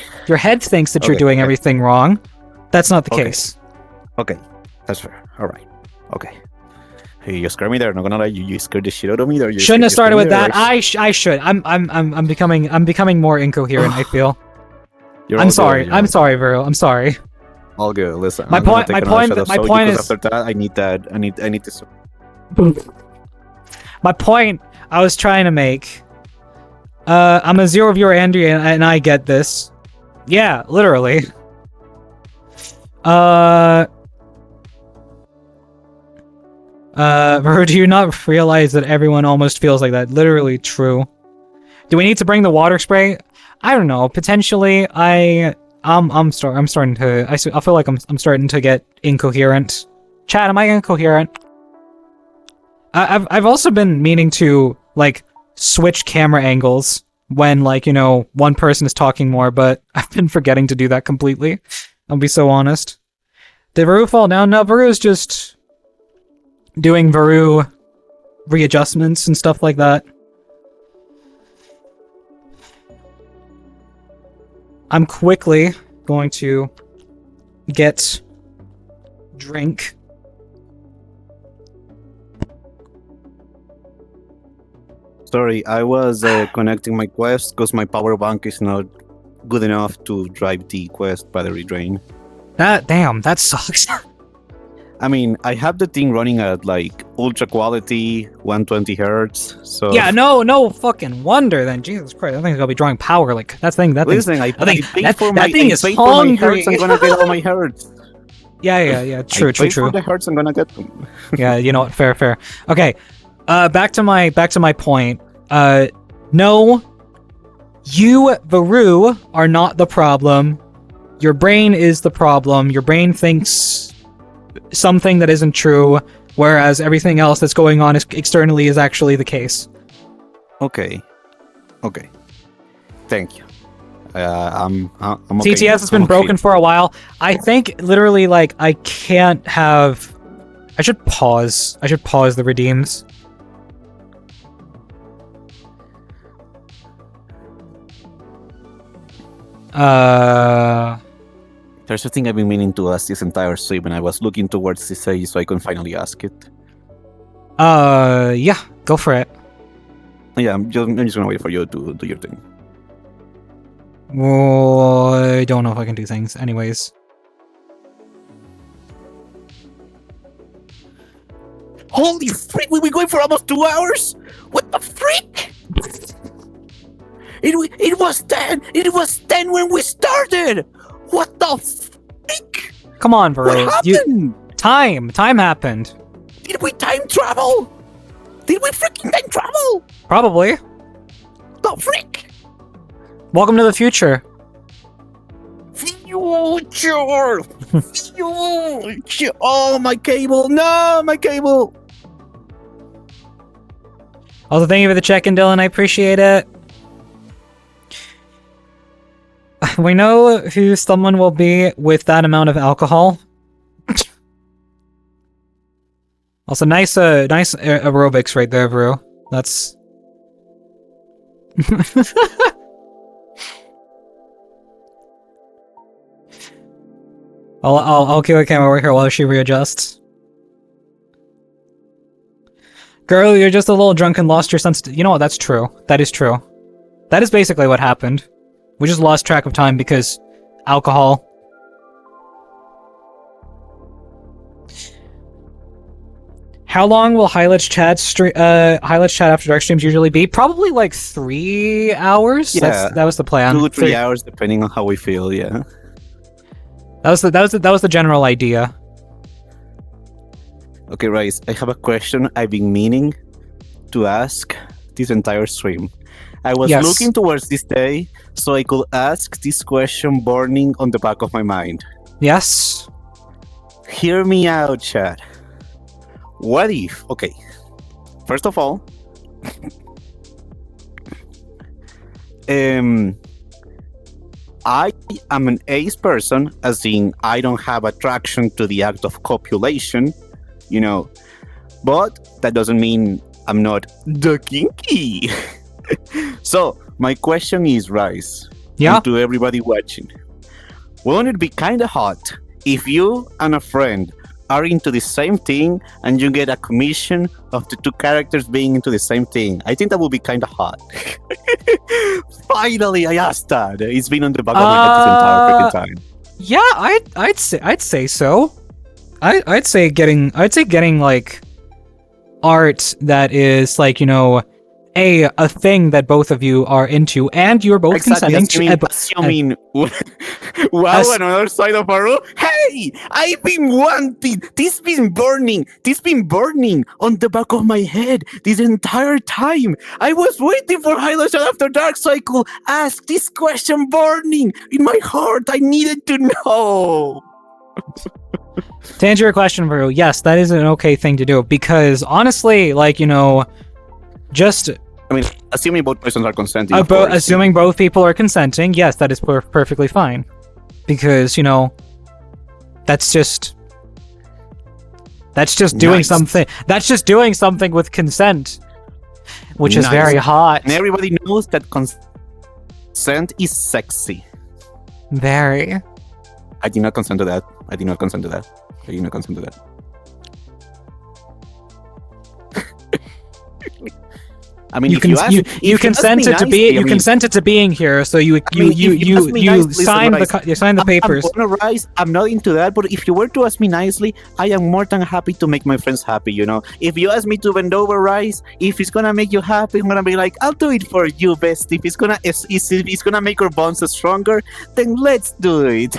that you're doing everything wrong. That's not the case. Okay, that's fair. All right. Okay. Hey, you scared me there. Not gonna lie, you scared the shit out of me there. Shouldn't have started with that. I should. I'm becoming more incoherent. I feel. I'm sorry. I'm sorry, Vero. I'm sorry. All good. Listen. My point is. After that, I need to. My point I was trying to make. I'm a zero viewer, Andrea, and I get this. Yeah, literally. Do you not realize that everyone almost feels like that? Literally true. Do we need to bring the water spray? I don't know. Potentially, I'm starting to. I feel like I'm starting to get incoherent. Chat, am I incoherent? I've also been meaning to like switch camera angles when like one person is talking more, but I've been forgetting to do that completely. I'll be so honest. Did Varu fall down? No, Varu's just doing Varu readjustments and stuff like that. I'm quickly going to get drink. Sorry, I was connecting my quest because my power bank is not good enough to drive the quest battery drain. Damn, that sucks. I mean, I have the thing running at like ultra quality, 120 hertz. So Yeah, no fucking wonder then. Jesus Christ, that thing's gonna be drawing power. Like that thing. listen, I paid for my is I paid for my hungry. hertz. I'm gonna get all my hertz. Yeah. True. I paid for the hertz. I'm gonna get them. Yeah, you know what? Fair. Okay, back to my point. No, you, Varu, are not the problem. Your brain is the problem. Your brain thinks something that isn't true, whereas everything else that's going on externally is actually the case. Okay. Thank you. I'm okay. TTS has been broken for a while. I think literally like I can't have. I should pause the redeems. There's a thing I've been meaning to ask this entire stream, and I was looking towards this age so I can finally ask it. Yeah, go for it. Yeah, I'm just gonna wait for you to do your thing. I don't know if I can do things. Anyways. Holy freak, we've been going for almost 2 hours? What the freak? It was 10! It was 10 when we started! What the freak? Come on, Varu. What happened? Time happened. Did we time travel? Did we freaking time travel? Probably. The freak? Welcome to the future. Future! Future! Oh, my cable! No, my cable! Also, thank you for the check-in, Dylan. I appreciate it. We know who someone will be with that amount of alcohol. Also, nice aerobics right there, bro. That's... I'll keep the camera over here while she readjusts. Girl, you're just a little drunk and lost your sense. You know what? That's true. That is true. That is basically what happened. We just lost track of time because alcohol. How long will Highlights Chat After Dark streams usually be? Probably like 3 hours. Yeah, that was the plan. 2-3 hours, depending on how we feel. Yeah. That was the general idea. Okay, Rice. I have a question I've been meaning to ask this entire stream. I was looking towards this day so I could ask this question burning on the back of my mind. Yes. Hear me out, chat. What if... Okay. First of all... I am an ace person, as in I don't have attraction to the act of copulation, but that doesn't mean I'm not the kinky. So, my question is, Rice, and to everybody watching, wouldn't it be kind of hot if you and a friend are into the same thing and you get a commission of the two characters being into the same thing? I think that would be kind of hot. Finally, I asked that. It's been on the back of my head this entire freaking time. Yeah, I'd say so. I'd say getting like art that is like a thing that both of you are into, and you're both consenting to. Assuming wow, another side of Haru. Hey, I've been wanting. This been burning on the back of my head this entire time. I was waiting for Highlights After Dark Cycle. Ask this question burning in my heart. I needed to know. To answer your question, Varu, yes, that is an okay thing to do, because honestly, like, you know, just... I mean, assuming both persons are consenting. Of course. Assuming both people are consenting, yes, that is perfectly fine. Because, you know, that's just doing something. That's just doing something with consent, which is very hot. And everybody knows that consent is sexy. Very. I did not consent to that. I did not consent to that. I mean, you consented to being here, so you signed the papers. I'm not into that, but if you were to ask me nicely, I am more than happy to make my friends happy. You know, if you ask me to bend over, Rice, if it's gonna make you happy, I'm gonna be like, I'll do it for you, best. If it's gonna make our bonds stronger, then let's do it.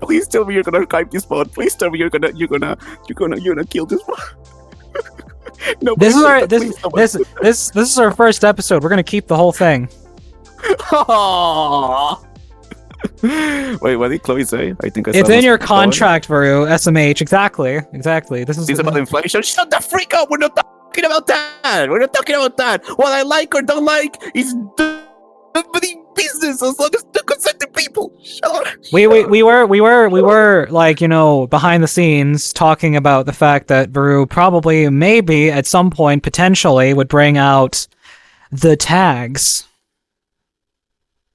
Please tell me you're gonna archive this pod. Please tell me you're gonna kill this pod. No, this is our first episode. We're gonna keep the whole thing. Wait, what did Chloe say? I think it's in your contract, Varu. SMH. Exactly. This is about inflation. Shut the freak up. We're not talking about that. What I like or don't like is nobody business as long as the consenting people. Shut up. We were like, you know, behind the scenes talking about the fact that Varu probably, maybe at some point, potentially would bring out the tags.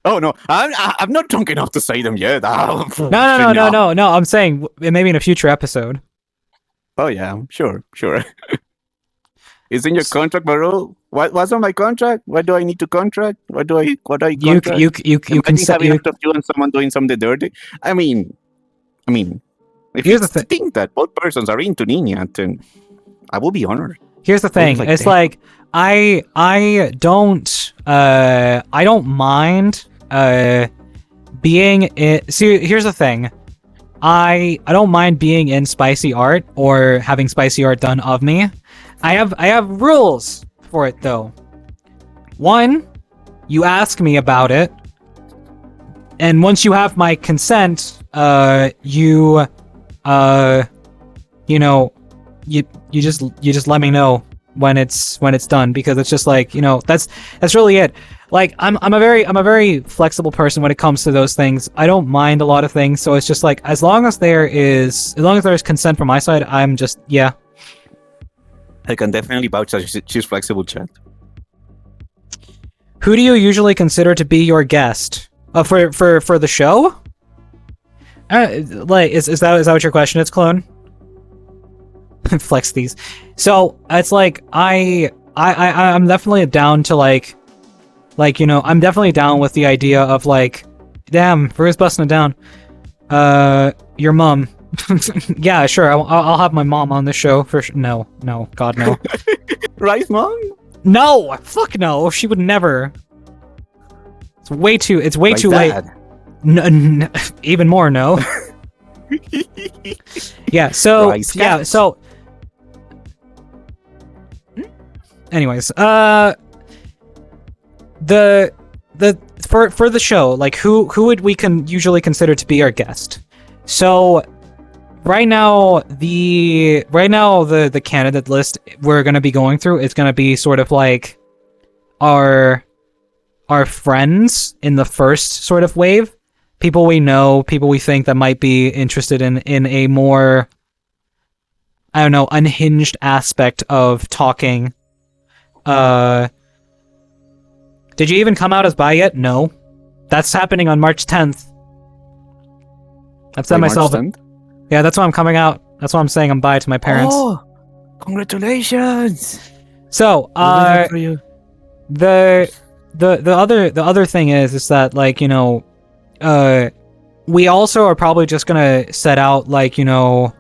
Oh no, I'm not drunk enough to say them yet. No. I'm saying maybe in a future episode. Oh yeah, sure. It's in your contract, Baru. What's on my contract? What do I need to contract? What do I contract? You can you and someone doing something dirty. I mean, if you think that both persons are into Nina, then I will be honored. Here's the thing. It's like I don't mind being in. See, here's the thing. I don't mind being in spicy art or having spicy art done of me. I have rules for it though. One, you ask me about it, and once you have my consent, you just let me know when it's done, because it's just like, you know, that's really it. Like I'm a very flexible person when it comes to those things. I don't mind a lot of things, so it's just like as long as there's consent from my side, I'm just yeah. I can definitely vouch that she's flexible, chat. Who do you usually consider to be your guest for the show? Like is that what your question is, Clone? Flex these. So it's like I'm definitely down to like you know, I'm definitely down with the idea of like, damn, Bruce busting it down. Your mom. Yeah, sure. I'll have my mom on the show for sure. No, God, no. Right, mom? No, fuck no. She would never. It's way too late. No, even more no. Yeah. So Rice yeah. cat. So. Anyways, for the show, like who would we usually consider to be our guest? So. Right now, the candidate list we're gonna be going through is gonna be sort of like our friends in the first sort of wave, people we know, people we think that might be interested in a more, I don't know, unhinged aspect of talking. Did you even come out as bi yet? No, that's happening on March 10th. I've said myself. March 10th? Yeah, that's why I'm coming out. That's why I'm saying I'm bi to my parents. Oh, congratulations! So, the other thing is that, like, you know, we also are probably just gonna set out, like, you know,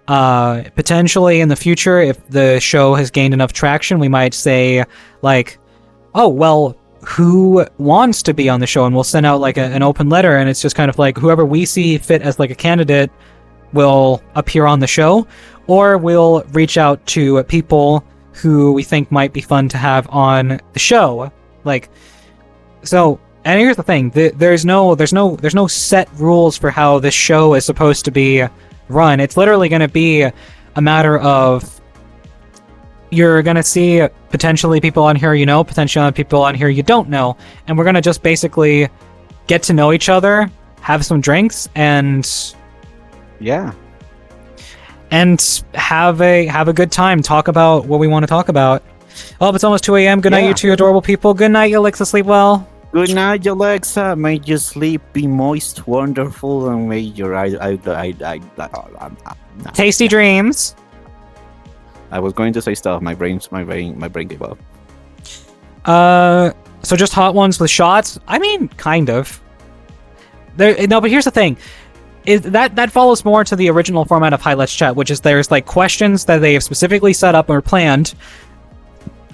Potentially in the future, if the show has gained enough traction, we might say, like, oh, well, who wants to be on the show? And we'll send out, like, an open letter, and it's just kind of like, whoever we see fit as, like, a candidate will appear on the show, or we'll reach out to people who we think might be fun to have on the show. Like, so, and here's the thing, there's no set rules for how this show is supposed to be run. It's literally going to be a matter of, you're going to see potentially people on here you know, potentially people on here you don't know, and we're going to just basically get to know each other, have some drinks, and Yeah. and have a good time, talk about what we want to talk about. Oh, it's almost 2 a.m. Good night, Yeah. you two adorable people. Good night, Alexa. Sleep well. Good night, Alexa. May your sleep be moist, wonderful, and may your Tasty dreams. I was going to say stuff. My brain gave up. So just hot ones with shots? I mean, kind of. No, but here's the thing. Is that follows more to the original format of Hi Let's Chat, which is there's like questions that they have specifically set up or planned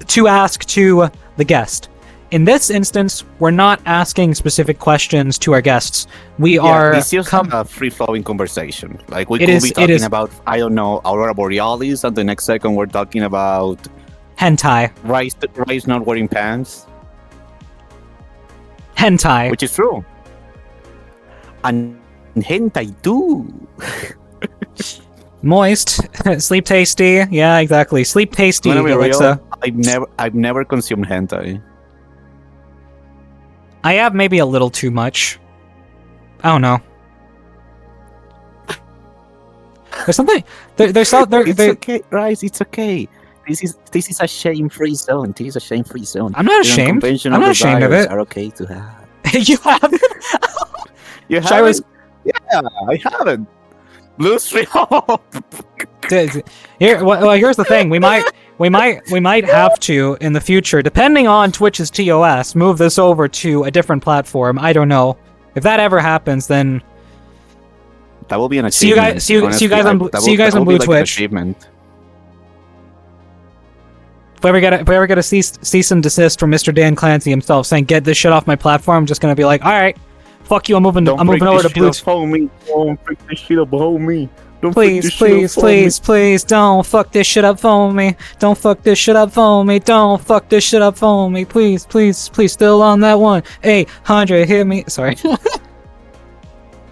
to ask to the guest. In this instance, we're not asking specific questions to our guests. We are It's just a free-flowing conversation. Like we It could is- be it talking is- about, I don't know, Aurora Borealis, and the next second we're talking about hentai. Rice not wearing pants, Hentai. which is true. And hentai too. Moist. Sleep tasty. Yeah, exactly. Sleep tasty, Wanna be Alexa. real? I've never consumed hentai. I have maybe a little too much. I don't know. There's something. There's It's okay, Rice. It's okay. This is a shame-free zone. This is a shame-free zone. I'm not ashamed. Unconventional I'm not ashamed of desires it. Are okay to have. You haven't. You Shira's- haven't? Yeah, I haven't. Lose free hope. Here's the thing. We might have to in the future, depending on Twitch's TOS, move this over to a different platform. I don't know. If that ever happens, then That will be an See you achievement. guys- see you honestly. guys on- That see you guys that on will be Blue like an Twitch. achievement. if we ever get a cease and desist from Mr. Dan Clancy himself saying get this shit off my platform, I'm just gonna be like, all right, fuck you. I'm moving over to Blue. Homie. Don't freak this shit up, homie. Don't Please, please, please, please, don't fuck this shit up for me. Don't fuck this shit up for me. Don't fuck this shit up for me. Please, please, please, still on that one. 800, hit me. Sorry.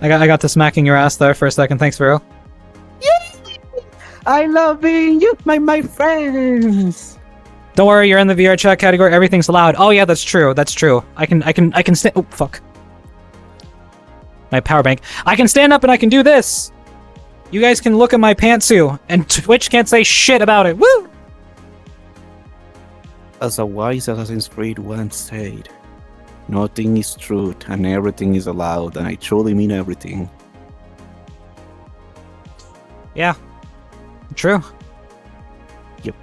I got to smacking your ass there for a second. Thanks, Vero. I love being you, my friends. Don't worry, you're in the VR chat category. Everything's allowed. Oh yeah, that's true. That's true. I can stand. Oh fuck. My power bank. I can stand up and I can do this. You guys can look at my pantsuit, and Twitch can't say shit about it. Woo! As a wise Assassin's Creed once said, nothing is truth and everything is allowed, and I truly mean everything. Yeah. True. Yep.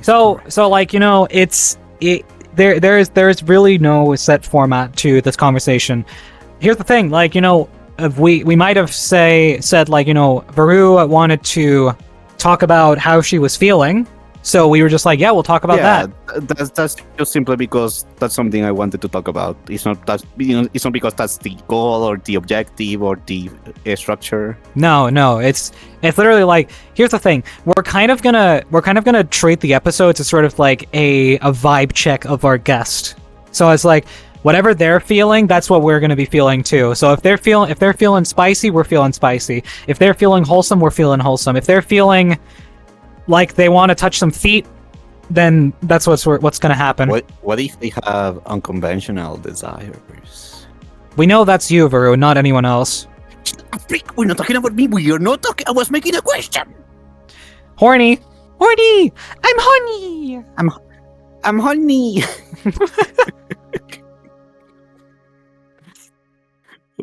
So like, you know, there's really no set format to this conversation. Here's the thing, like, you know, if we might have said like, you know, Varu wanted to talk about how she was feeling, so we were just like, yeah, we'll talk about that. That's just simply because that's something I wanted to talk about. It's not that, you know, it's not because that's the goal or the objective or the structure. No, it's literally like, here's the thing, we're kind of gonna treat the episodes as sort of like a vibe check of our guest. So it's like, whatever they're feeling, that's what we're gonna be feeling too. So if they're feeling spicy, we're feeling spicy. If they're feeling wholesome, we're feeling wholesome. If they're feeling like they want to touch some feet, then that's what's gonna happen. What if they have unconventional desires? We know that's you, Varu, not anyone else. Freak, we're not talking about me. We are not talking. I was making a question. Horny, I'm horny. I'm honey.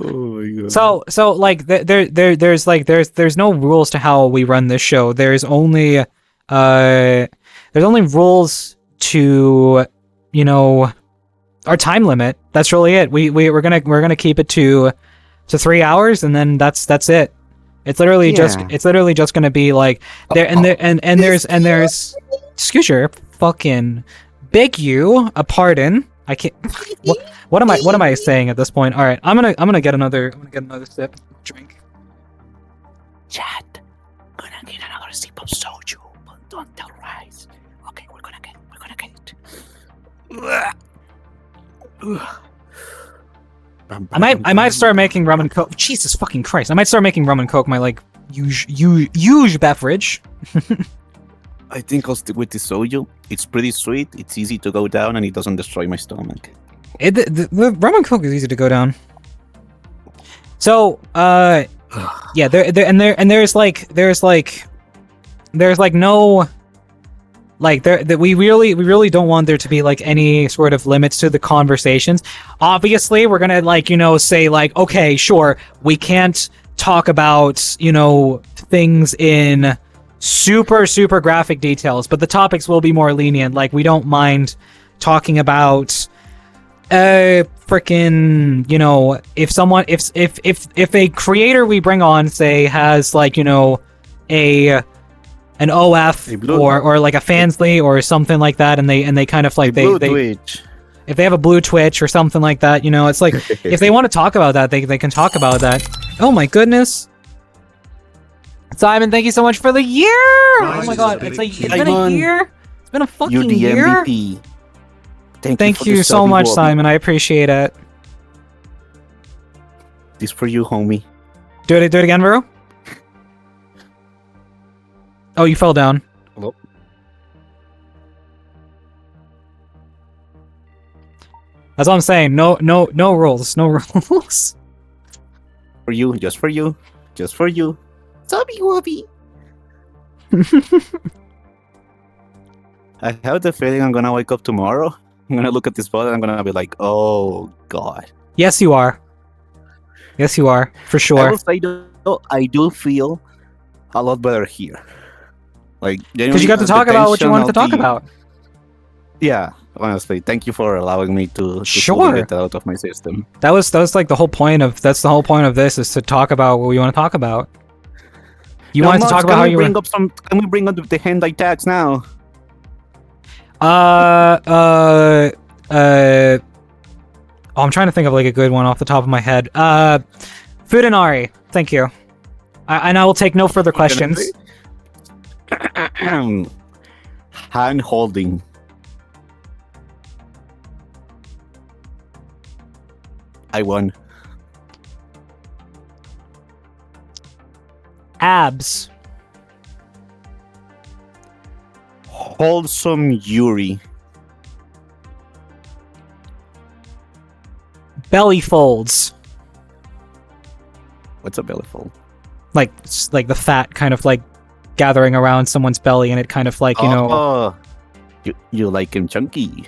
Oh my god. So like there's no rules to how we run this show. There's only rules to, you know, our time limit. That's really it. We're gonna keep it to 3 hours, and then that's it. It's literally Yeah. just gonna be like there's excuse your fucking beg you a pardon. I can't. What am I saying at this point? All right, I'm gonna get another sip drink. Chat, gonna get another sip of soju, but don't tell Rice. Okay, we're gonna get it. I might start making rum and coke. Jesus fucking Christ! I might start making rum and coke my like huge beverage. I think I'll stick with the soju. It's pretty sweet. It's easy to go down, and it doesn't destroy my stomach. The rum and coke is easy to go down. So, yeah, there's no, like we really don't want there to be like any sort of limits to the conversations. Obviously, we're gonna like say like, okay, sure, we can't talk about things in super graphic details, but the topics will be more lenient. Like, we don't mind talking about freaking if a creator we bring on, say, has like an OF or like a fansly or something like that, and they kind of like Twitch. if they have a blue Twitch or something like that, it's like if they want to talk about that, they can talk about that. Oh my goodness, Simon, thank you so much for the year. Oh my god, it's been a year. It's been a fucking year. You're the MVP. Thank you so much, Simon. I appreciate it. This for you, homie. Do it again, bro. Oh, you fell down. Hello? That's all I'm saying. No rules. No rules. For you, just for you, just for you. Zombie Wobby. I have the feeling I'm gonna wake up tomorrow. I'm gonna look at this ball and I'm gonna be like, oh god. Yes, you are. Yes, you are, for I sure. will say though, I do feel a lot better here. Like, Because you got to talk about what you wanted to talk about. Yeah, honestly, thank you for allowing me to Sure. get that out of my system. That was like the whole point of this is to talk about what we want to talk about. You wanted to talk about how you bring up some. Can we bring up the hentai tags now? Oh, I'm trying to think of like a good one off the top of my head. Fudanari, thank you. And I will take no further questions. Hand holding. I won. Abs. Wholesome Yuri. Belly folds. What's a belly fold? Like the fat kind of like gathering around someone's belly, and it kind of like you like him chunky.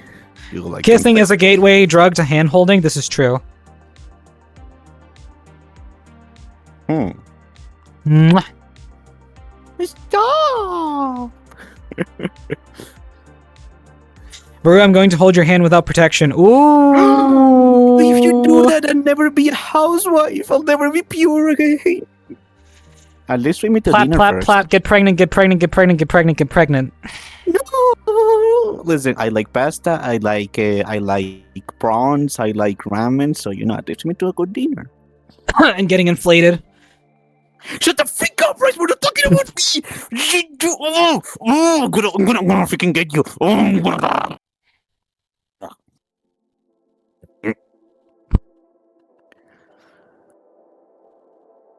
You like kissing him is a gateway drug to hand holding. This is true. Mwah. Stop. Baru, I'm going to hold your hand without protection. Ooh. If you do that, I'll never be a housewife. I'll never be pure again. At least treat me to Clap, dinner clap, first. clap. Get pregnant, get pregnant, get pregnant, get pregnant, get pregnant. No. Listen, I like pasta. I like prawns. I like ramen. So at least treat me to a good dinner. And getting inflated. Shut the freak up, Rice. We're not talking about me. I'm gonna freaking get you.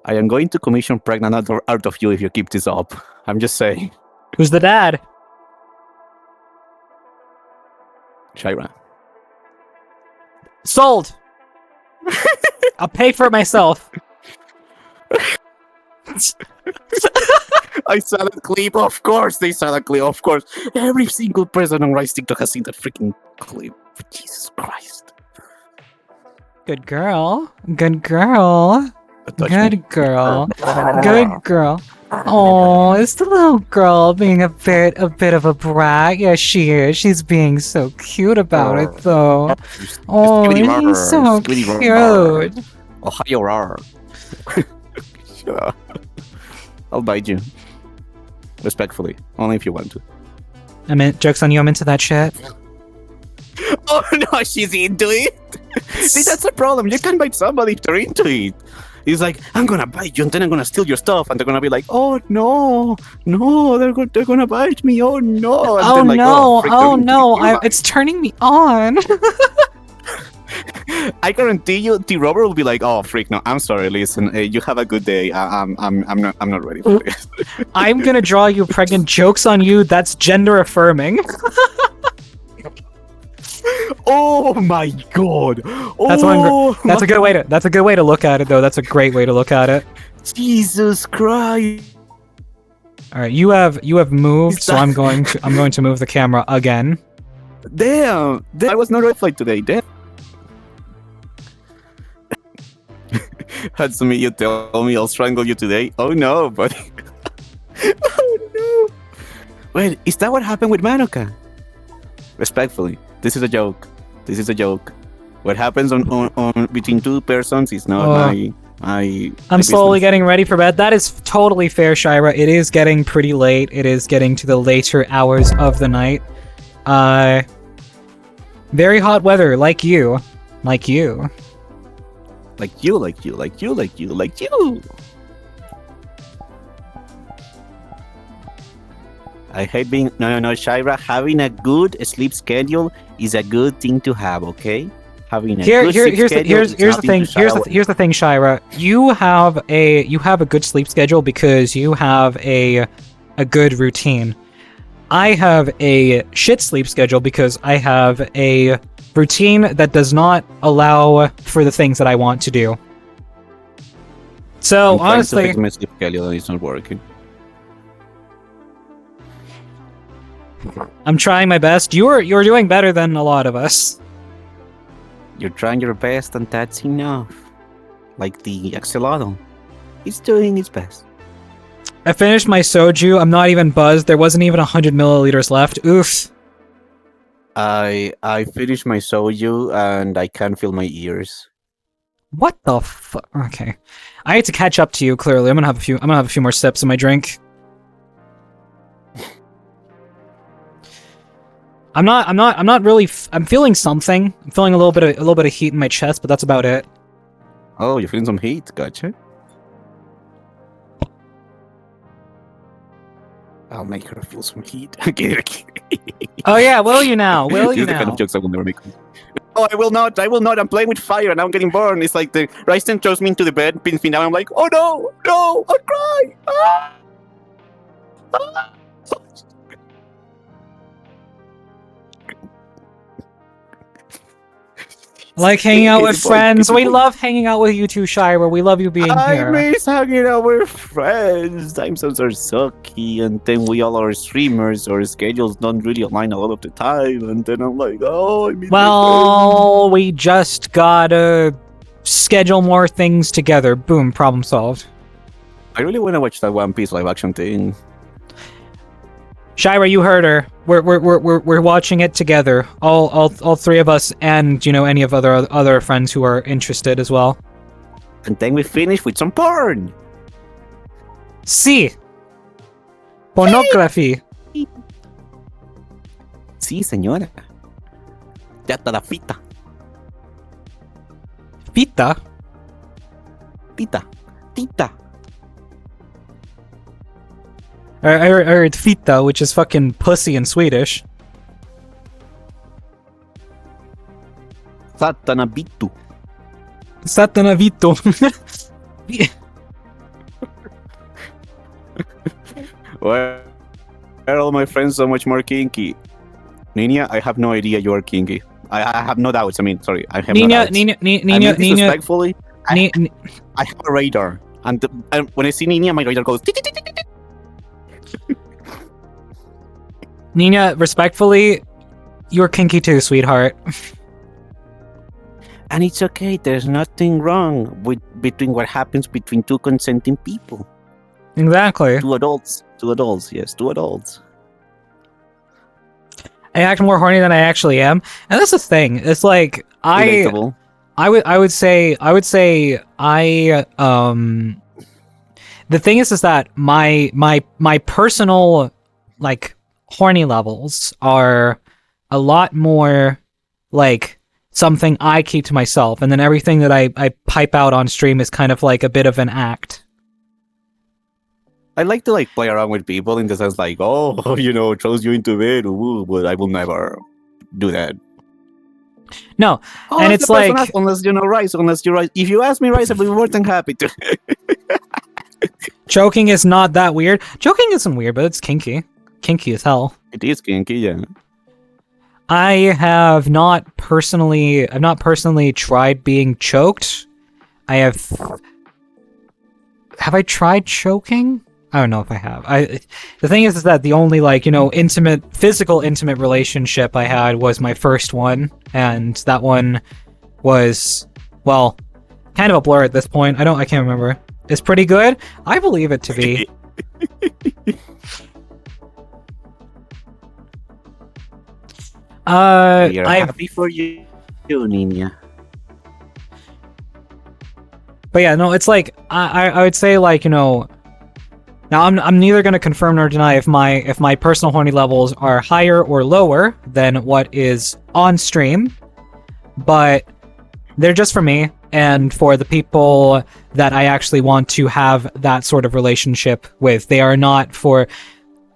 I am going to commission pregnant out of you if you keep this up. I'm just saying. Who's the dad? Shira. Sold. I'll pay for it myself. I saw that clip. Of course, they saw that clip. Of course, every single person on Rice TikTok has seen that freaking clip. Jesus Christ! Good girl. Good girl. Good girl. Good girl. Oh, it's the little girl being a bit of a brat. Yes, she is. She's being so cute about it, though. Oh, she's so cute. Ohio. I'll bite you. Respectfully. Only if you want to. I mean, joke's on you, I'm into that shit. Oh no, she's into it. See, that's the problem. You can't bite somebody if they're into it. It's like, I'm gonna bite you and then I'm gonna steal your stuff, and they're gonna be like, oh no, they're gonna bite me, oh no. And Oh then, like, no, frick, oh they're no, into it. it's turning me on. I guarantee you, T. Robert will be like, "Oh, freak! No, I'm sorry. Listen, you have a good day. I'm not ready for this." I'm gonna draw you pregnant. Joke's on you. That's gender affirming. Oh my god! That's that's a good way to. That's a good way to look at it, though. That's a great way to look at it. Jesus Christ! All right, you have moved, so I'm going to move the camera again. Damn! I was not ready for it today. Damn. Had some you tell me I'll strangle you today. Oh no, buddy. Oh no. Wait, is that what happened with Manuka? Respectfully, this is a joke. This is a joke. What happens on between two persons is not my I'm slowly getting ready for bed. That is totally fair, Shira. It is getting pretty late. It is getting to the later hours of the night. Very hot weather, like you. Like you. Like you, like you, like you, like you, like you. I hate being... No, Shira. Having a good sleep schedule is a good thing to have, okay? Having a good sleep schedule here's the thing, Shira. You have a good sleep schedule because you have a good routine. I have a shit sleep schedule because I have a routine that does not allow for the things that I want to do. So honestly, to fix my sleep schedule and it's not working. I'm trying my best. You're doing better than a lot of us. You're trying your best and that's enough. Like the Axolotl. It's doing its best. I finished my soju. I'm not even buzzed. There wasn't even 100 milliliters left. Oof. I finished my soju and I can't feel my ears. What the fuck? Okay, I need to catch up to you. Clearly, I'm gonna have a few more sips of my drink. I'm not really. I'm feeling something. I'm feeling a little bit of heat in my chest, but that's about it. Oh, you're feeling some heat. Gotcha. I'll make her feel some heat. Oh yeah, will you now? Will you These are the kind now? of jokes I will never make. Oh, I will not. I'm playing with fire and I'm getting burned. It's like the Ryzen throws me into the bed, pins me down. I'm like, oh no, I'll cry. Ah! Ah! Like hanging out with friends. We love hanging out with you too, Shira. We love you being I here. miss hanging out with friends. Time zones are sucky, and then we all are streamers. Our schedules don't really align a lot of the time, and then I'm like, oh, I miss my Well, we just gotta schedule more things together. Boom, problem solved. friends. I really want to watch that One Piece live action thing. Shira, you heard her. We're watching it together. All three of us, and any of other friends who are interested as well. And then we finish with some porn. Sí. Pornography. Sí, señora. Ya está la fita. Pita. Tita. Tita. I heard fitta, which is fucking pussy in Swedish. Satanabitu. Satanavito. Why are all my friends so much more kinky? Nina, I have no idea you are kinky. I have no doubts. I mean, sorry, I have no doubts. Nina. Respectfully, I have a radar, and when I see Nina, my radar goes. Nina, respectfully, you're kinky too, sweetheart. And it's okay. There's nothing wrong between what happens between two consenting people. Exactly. Two adults. Yes, two adults. I act more horny than I actually am, and that's the thing. It's like I would say the thing is that my personal like horny levels are a lot more like something I keep to myself, and then everything that I pipe out on stream is kind of like a bit of an act. I like to like play around with people in the sense like, oh, throws you into bed, ooh, but I will never do that. No, Oh, and that's it's the person like asked, unless you're right. If you ask me, Rice, I'll be more than happy to. joking is not that weird. Joking isn't weird, but it's kinky. Kinky as hell. It is kinky, yeah. I've not personally tried being choked. Have I tried choking? I don't know if I have. The thing is that the only like, physical intimate relationship I had was my first one, and that one was, well, kind of a blur at this point. I can't remember. It's pretty good. I believe it to be. We are happy for you, Nina. But yeah, no, it's like I would say like, now I'm neither gonna confirm nor deny if my personal horny levels are higher or lower than what is on stream, but they're just for me and for the people that I actually want to have that sort of relationship with. They are not for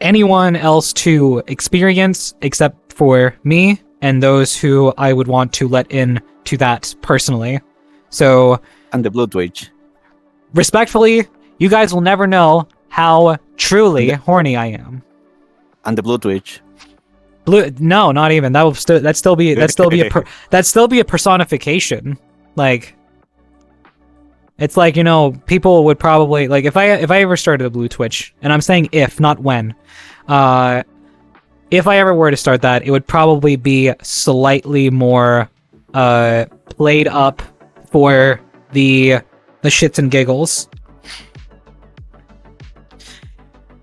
anyone else to experience except for me and those who I would want to let in to that personally. So, And the Blue Twitch. Respectfully, you guys will never know how truly horny I am. And the Blue Twitch. No, not even. That'd still be a personification. Like, it's like, people would probably like if I ever started a Blue Twitch, and I'm saying if, not when. If I ever were to start that, it would probably be slightly more played up for the shits and giggles.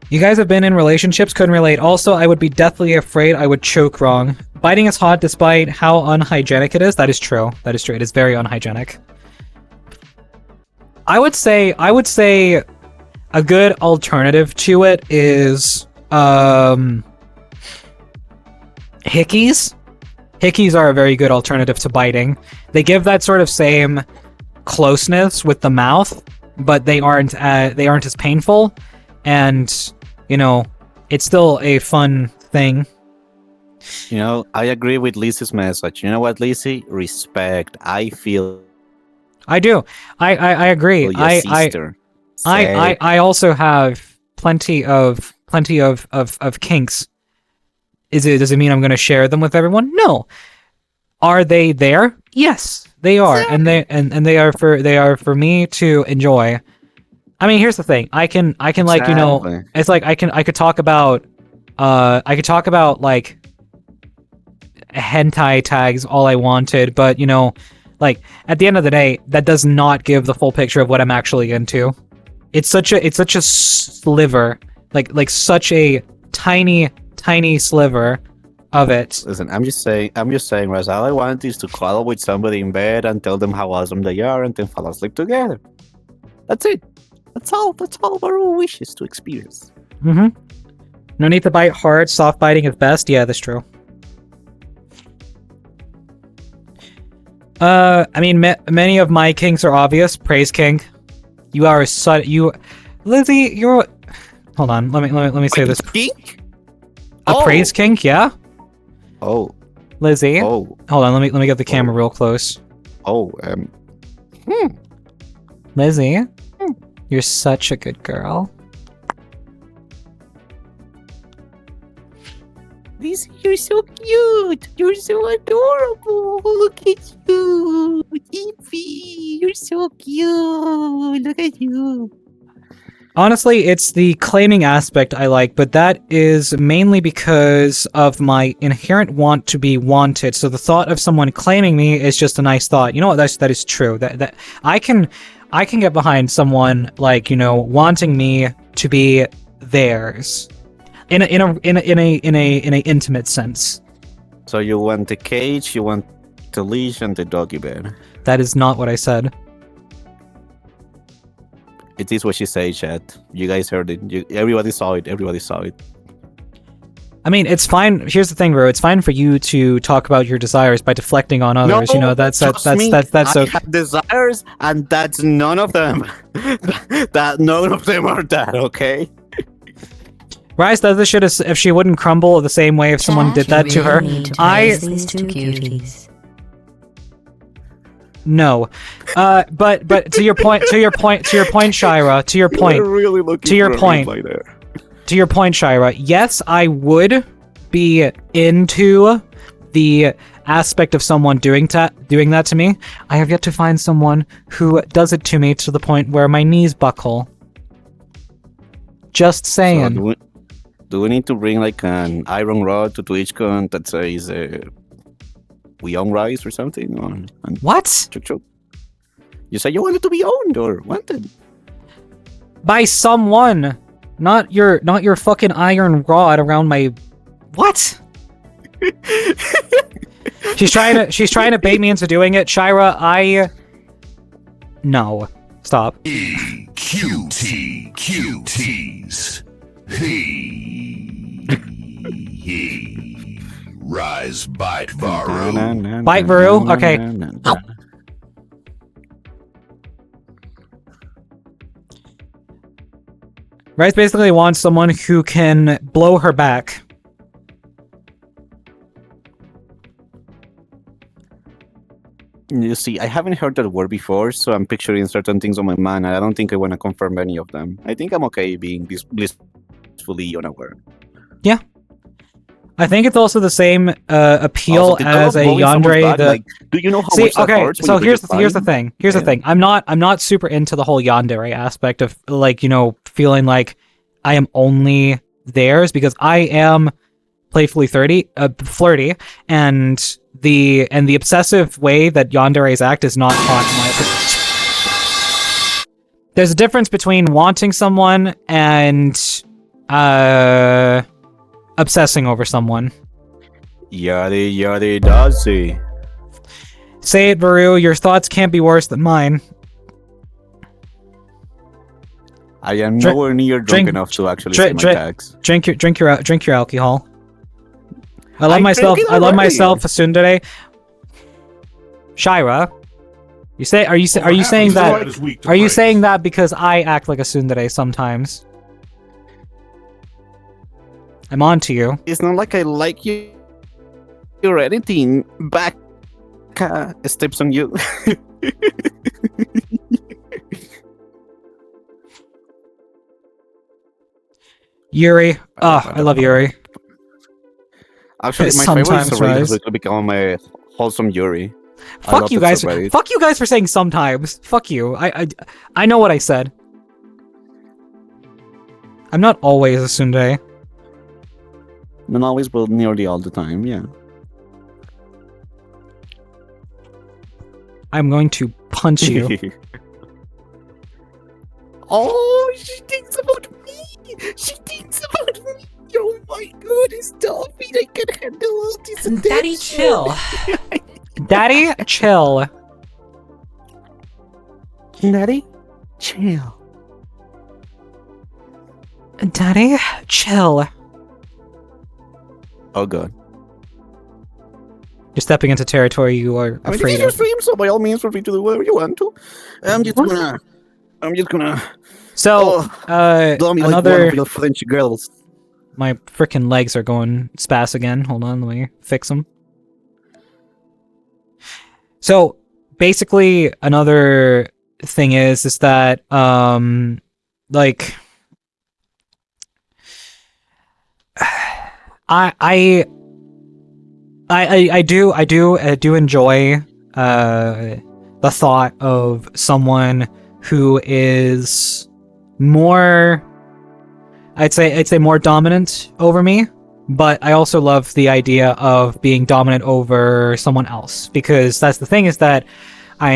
You guys have been in relationships, couldn't relate. Also, I would be deathly afraid I would choke wrong. Biting is hot despite how unhygienic it is. That is true. That is true. It is very unhygienic. I would say a good alternative to it is hickeys. Hickeys are a very good alternative to biting. They give that sort of same closeness with the mouth, but they aren't as painful, and it's still a fun thing. I agree with Lizzie's message. You know what, Lizzie? Respect. I feel. I do. I agree. I also have plenty of kinks. Does it mean I'm going to share them with everyone? No. Are they there? Yes, they are, and they are for me to enjoy. I mean, here's the thing. I can like, it's like I could talk about like hentai tags all I wanted, but like at the end of the day, that does not give the full picture of what I'm actually into. It's such a sliver, like such a tiny sliver of it. Listen, I'm just saying, Raz, all I want is to cuddle with somebody in bed and tell them how awesome they are and then fall asleep together. That's it. That's all Baru wishes to experience. Mm-hmm. No need to bite hard. Soft biting is best. Yeah, that's true. I mean, many of my kinks are obvious. Praise kink. You are Lizzie. You're. Hold on. Let me say this. Kink? Praise kink. Yeah. Oh. Lizzie. Oh. Hold on. Let me get the camera real close. Oh. Lizzie. You're such a good girl. Lizzie, you're so cute. You're so adorable. Look at you. Evie, you're so cute. Look at you. Honestly, it's the claiming aspect I like, but that is mainly because of my inherent want to be wanted. So the thought of someone claiming me is just a nice thought. You know what? That is true. That I can get behind someone like, wanting me to be theirs in a intimate sense. So you want the cage, you want the leash, and the doggy bed. That is not what I said. It is what she said, chat. You guys heard it. Everybody saw it. Everybody saw it. I mean, it's fine. Here's the thing, bro. It's fine for you to talk about your desires by deflecting on others. No, you know, that's trust that's me, that's I okay. have desires, and that's none of them. That none of them are that. Okay. Rise does this shit if she wouldn't crumble the same way if someone did that to her. These two cuties. No, but to your point, Shira. To your point, You're really looking to your for a point. reply there. To your point, Shira, yes, I would be into the aspect of someone doing that to me. I have yet to find someone who does it to me to the point where my knees buckle. Just saying. So do we need to bring like an iron rod to TwitchCon that says we own Rise or something? What? You said you wanted to be owned or wanted. By someone. Not your fucking iron rod around my what? She's trying to bait me into doing it. Shira, no. Stop. QTs. He. Rise, bite, Varu. Bite Varu? Okay. Rise basically wants someone who can blow her back. You see, I haven't heard that word before, so I'm picturing certain things on my mind, and I don't think I want to confirm any of them. I think I'm okay being blissfully unaware. Yeah. I think it's also the same appeal Also, the thought as of a blowing someone's yandere. back, like, do you know how See, much that okay, hurts when so you here's break the your thing. spine? The thing. I'm not super into the whole yandere aspect of like, you know, feeling like I am only theirs because I am playfully flirty, and the obsessive way that yanderes act is not hot in my opinion. There's a difference between wanting someone and obsessing over someone. Yada does see. Say it, Varu. Your thoughts can't be worse than mine. I am nowhere near drunk enough to actually say my tags. Drink your alcohol. I love I myself. drink it I love already. myself a tsundere. Shira, are you saying that? Are you saying that because I act like a tsundere sometimes? I'm on to you. It's not like I like you or anything. Back steps on you. Yuri. I love Yuri. Actually, my favorite Sometimes, is already Rise. to become a wholesome Yuri. I Fuck love you that guys. subreddit. Fuck you guys for saying sometimes. Fuck you. I know what I said. I'm not always a tsundere. Not always, but nearly all the time. Yeah. I'm going to punch you. Oh, she thinks about me. She thinks about me. Oh my god, stop it. I can handle all this attention. Daddy, chill. Daddy, chill. Daddy, chill. Daddy, chill. Oh god. You're stepping into territory you are I mean, this afraid is your of. stream, so by all means, feel free to do whatever you want to. I'm just gonna. So, Dumb like one another. of your French girls. My freaking legs are going spas again. Hold on, let me fix them. So, basically, another thing is that, like, I do enjoy the thought of someone who is more, I'd say more dominant over me, but I also love the idea of being dominant over someone else, because that's the thing, is that I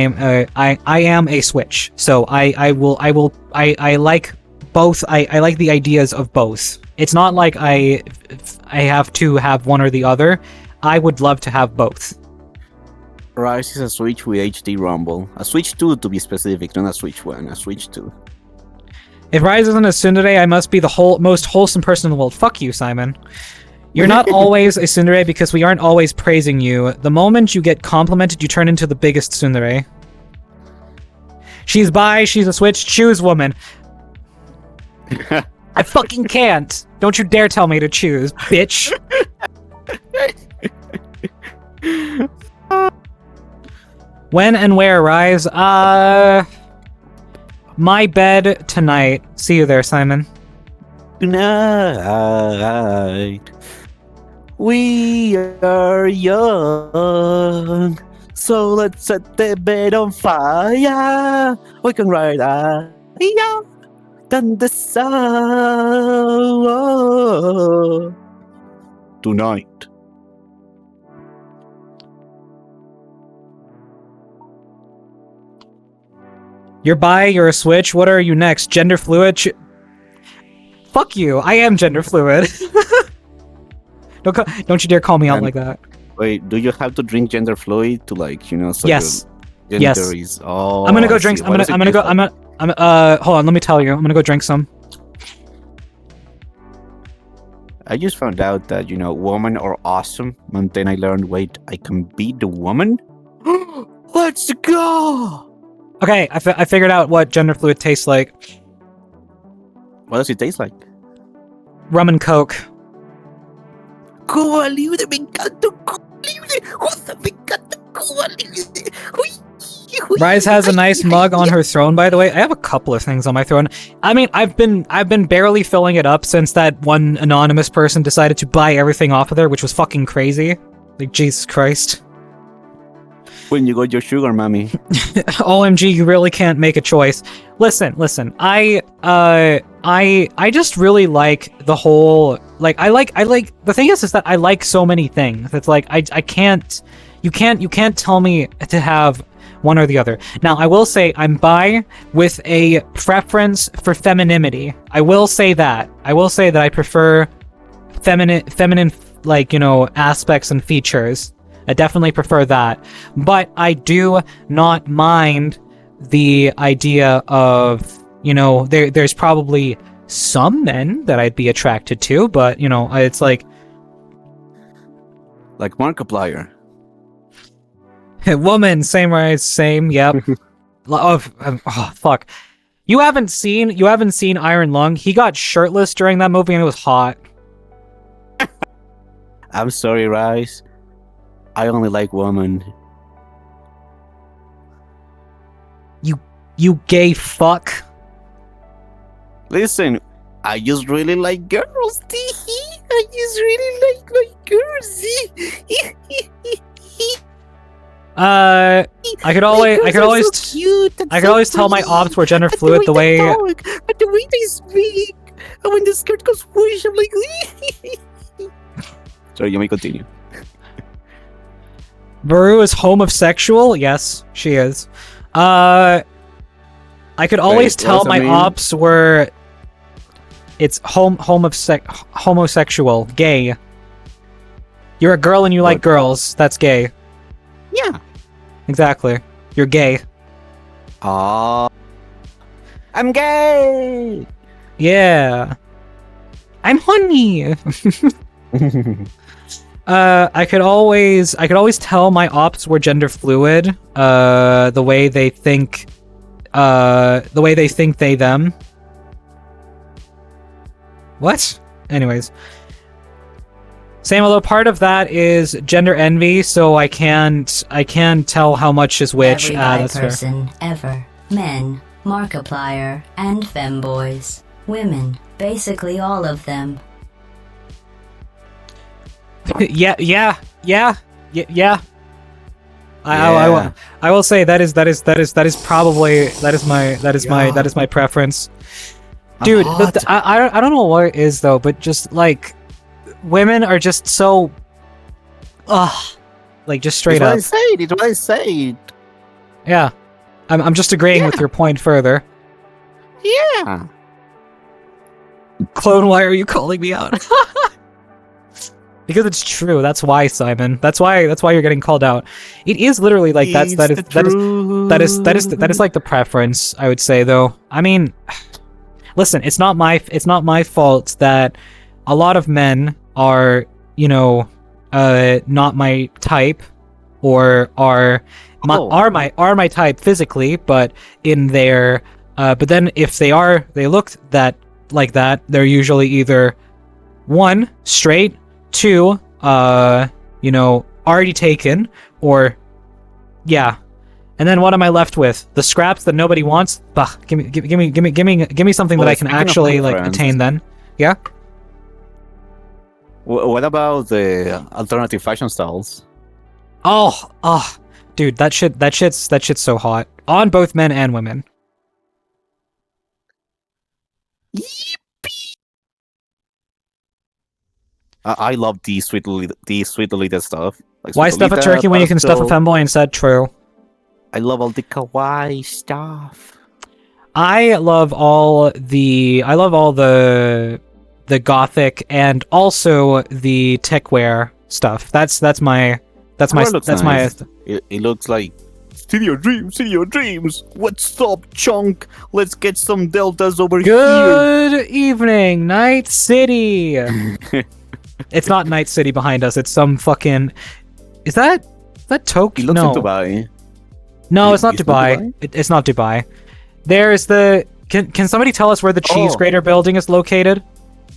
am a switch. So I like both. I like the ideas of both. It's not like I have to have one or the other. I would love to have both. Rise is a Switch with HD Rumble. A Switch 2 to be specific, not a Switch 1, a Switch 2. If Rise isn't a tsundere, I must be the most wholesome person in the world. Fuck you, Simon. You're not always a tsundere because we aren't always praising you. The moment you get complimented, you turn into the biggest tsundere. She's bi, she's a switch, choose woman. I fucking can't. Don't you dare tell me to choose, bitch. When and where, Rise? My bed tonight. See you there, Simon. Tonight, we are young, so let's set the bed on fire. We can ride higher than the sun. Tonight. You're bi, you're a switch. What are you next? Gender fluid? Fuck you. I am gender fluid. Don't you dare call me out like that. Wait, do you have to drink gender fluid to like, you know, so yes. your gender is... Oh, I'm gonna go I drink. see. I'm gonna go. Hold on. Let me tell you. I'm gonna go drink some. I just found out that, you know, women are awesome, and then I learned, wait, I can be the woman? Let's go! Okay, I figured out what gender fluid tastes like. What does it taste like? Rum and Coke. Cuba Libre, me encanta Cuba Libre. Me encanta Cuba Libre. Rise has a nice mug on her throne, by the way. I have a couple of things on my throne. I mean, I've been barely filling it up since that one anonymous person decided to buy everything off of there, which was fucking crazy. Like, Jesus Christ. When you got your sugar, mommy. OMG, you really can't make a choice. Listen. I just really like the whole, like, I like, the thing is that I like so many things. It's like, you can't tell me to have one or the other. Now, I will say I'm bi with a preference for femininity. I will say that I prefer feminine, like, you know, aspects and features. I definitely prefer that. But I do not mind the idea of, you know, there's probably some men that I'd be attracted to, but, you know, it's like... Like Markiplier. Woman, same rise, same, yep. Oh, fuck. You haven't seen Iron Lung? He got shirtless during that movie and it was hot. I'm sorry, Rice. I only like women. You gay fuck. Listen, I just really like girls. I just really like my girls. I could always tell my ops were gender fluid the way they speak, and when the skirt goes whoosh, I'm like. Sorry, you may continue. Baru is homosexual. Yes, she is. I could always tell my ops were. It's homosexual, gay. You're a girl and you like girls. That's gay. Yeah. Exactly. You're gay. I'm gay. Yeah. I'm honey. I could always tell my ops were gender fluid. The way they think they them. What? Anyways. Same, although part of that is gender envy, so I can't tell how much is which. Every bi person ever. Men, Markiplier, and femboys. Women, basically all of them. Yeah. I will say that is probably my preference. Dude, I don't know what it is though, but just like women are just so like just straight up. It's what I said. Yeah. I'm just agreeing with your point further. Yeah. Clone, why are you calling me out? Because it's true. That's why, Simon. That's why you're getting called out. It is literally like that is like the preference, I would say though. I mean, listen, it's not my fault that a lot of men are, not my type, or are my type physically, but in their but then if they look like that, they're usually either 1, straight, 2, already taken, or yeah. And then what am I left with? The scraps that nobody wants? Bah, give me something that I can actually attain then. Yeah? What about the alternative fashion styles? Oh, dude, that shit's so hot. On both men and women. I love the sweet Lolita stuff. Like Why Sweet stuff a Lolita, turkey when you can stuff a pastel. femboy instead? True. I love all the kawaii stuff. I love all the gothic and also the techwear stuff. That's my Nice. It looks like city of dreams. What's up, chunk? Let's get some deltas over Good evening, Night City. It's not Night City behind us. It's some fucking. Is that Tokyo? It looks No, in Dubai. no, it's not It's not Dubai. Dubai? It's not Dubai. There's the. Can somebody tell us where the cheese Oh. grater building is located?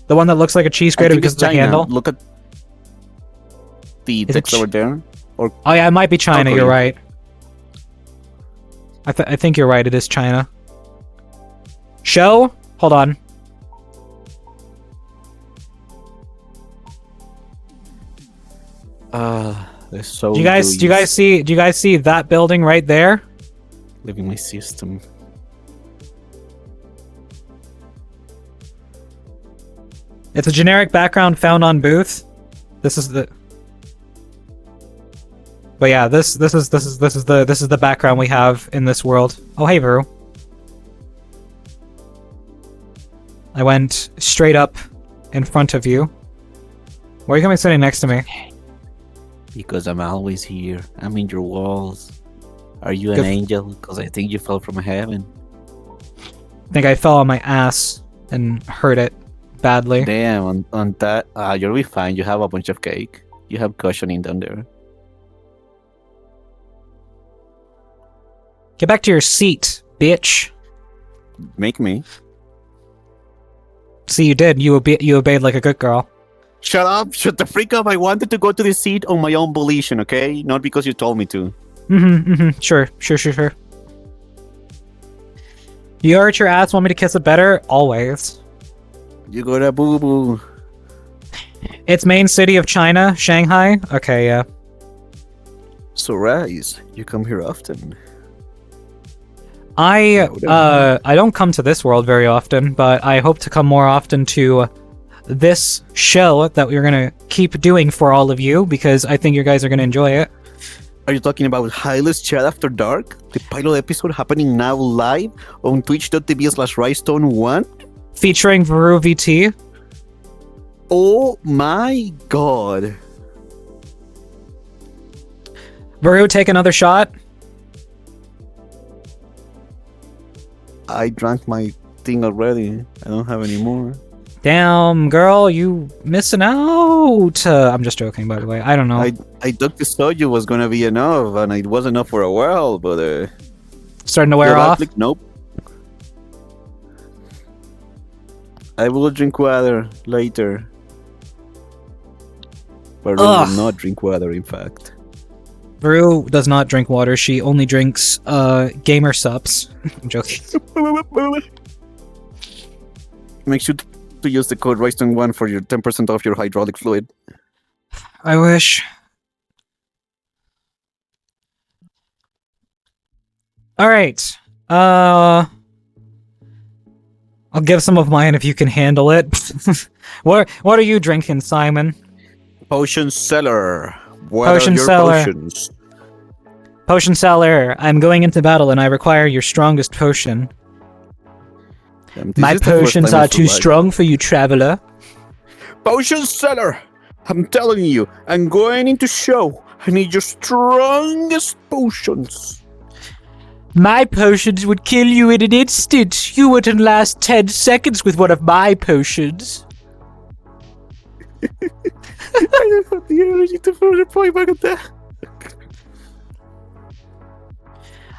The one that looks like a cheese I grater think because it's of the China. handle. Look at the Is it text over there. Or Oh yeah, it might be China. You're Korea. right. I think you're right. It is China. Show? Hold on. they're so. Do you guys see that building right there? Living my system. It's a generic background found on Booth. This is the. But yeah, this is the background we have in this world. Oh hey, Veru. I went straight up in front of you. Why are you coming sitting next to me? Because I'm always here. I'm in your walls. Are you Good. an angel? Because I think you fell from heaven. I think I fell on my ass and hurt it badly. Damn, on that, you'll be fine. You have a bunch of cake. You have cushioning down there. Get back to your seat, bitch. Make me. See, you did. You obeyed like a good girl. Shut up! Shut the freak up! I wanted to go to the seat on my own volition, okay? Not because you told me to. Sure. You hurt your ass, want me to kiss it better? Always. You got a boo boo. It's main city of China, Shanghai? Okay, yeah. So, Rise, you come here often. I don't come to this world very often, but I hope to come more often to this show that we're gonna keep doing for all of you, because I think you guys are gonna enjoy it. Are you talking about Hylas Chat After Dark? The pilot episode happening now live on twitch.tv/Rystone1? Featuring Veru VT. Oh my god. Veru, take another shot. I drank my thing already. I don't have any more. Damn, girl, you missing out. I'm just joking, by the way. I don't know. I thought the soju was gonna be enough, and it was enough for a while, but Starting to wear yeah, off. nope. I will drink water later. But I will not drink water, in fact. Veru does not drink water. She only drinks gamer subs. I'm joking. Make sure to use the code Rystone1 for your 10% off your hydraulic fluid. I wish. Alright. I'll give some of mine if you can handle it. What are you drinking, Simon? Potion seller. What Potion are your seller. potions? Potion seller, I'm going into battle and I require your strongest potion. This My is the first potions time I are too survived. strong for you, traveler. Potion seller! I'm telling you, I'm going into show. I need your strongest potions. My potions would kill you in an instant. You wouldn't last 10 seconds with one of my potions. I don't have the energy to further point back at that.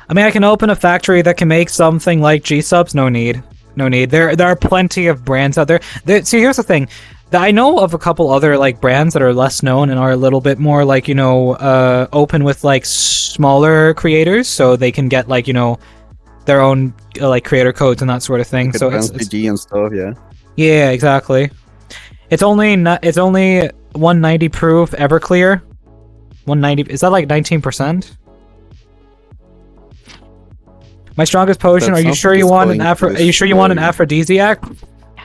I mean, I can open a factory that can make something like G-subs. No need. No need. There are plenty of brands out there. See, here's the thing. I know of a couple other like brands that are less known and are a little bit more like, you know, open with like smaller creators, so they can get like, you know, their own like creator codes and that sort of thing. Like so it's PG and stuff, yeah. Yeah, exactly. It's only 190 proof Everclear. 190, is that like 19%? My strongest potion. Are you sure you want an Are you sure you want an aphrodisiac?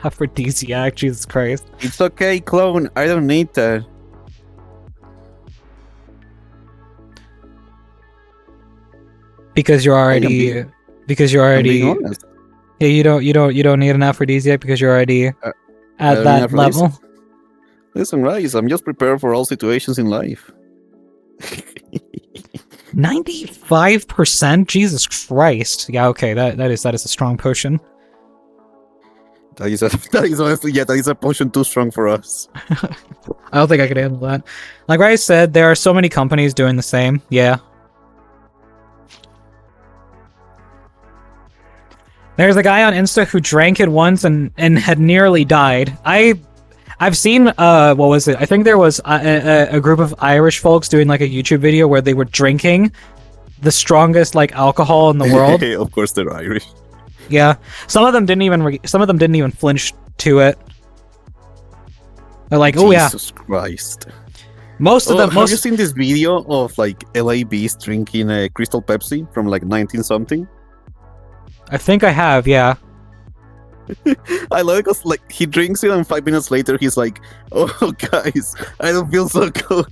Aphrodisiac, Jesus Christ. It's okay, clone. I don't need that. Because you're already. Yeah, you don't need an aphrodisiac because you're already at that level. Listen, Rise, I'm just prepared for all situations in life. 95%? Jesus Christ. Yeah, okay, that is a strong potion. That is honestly, yeah, that is a potion too strong for us. I don't think I could handle that. Like I said, there are so many companies doing the same. Yeah. There's a guy on Insta who drank it once and had nearly died. I've seen, what was it? I think there was a group of Irish folks doing like a YouTube video where they were drinking the strongest like alcohol in the world. Of course they're Irish. Yeah, some of them didn't even flinch to it. They're like, oh yeah. Jesus Christ. Most of them. Have you seen this video of like LABs drinking a Crystal Pepsi from like 19 something? I think I have, yeah. I like because like he drinks it and 5 minutes later he's like, "Oh guys, I don't feel so good."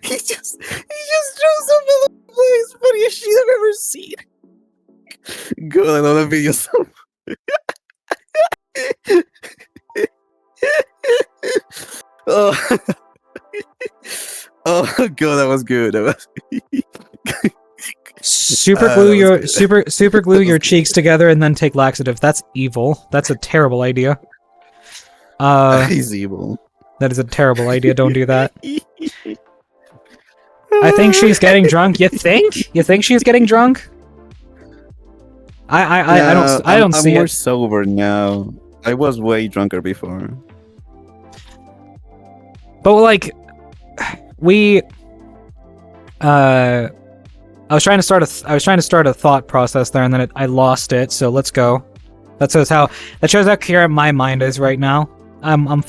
he just throws up all the place. Funniest shit I've ever seen. Good, I love that video so much. Oh. Oh god, that was good. That was super glue your cheeks together and then take laxative. That's evil. That's a terrible idea. He's evil. That is a terrible idea. Don't do that. I think she's getting drunk. You think? You think she's getting drunk? I don't see it. I'm more sober now. I was way drunker before. But like, I was trying to start a thought process there, and then I lost it. So let's go. That shows how coherent my mind is right now. I'm not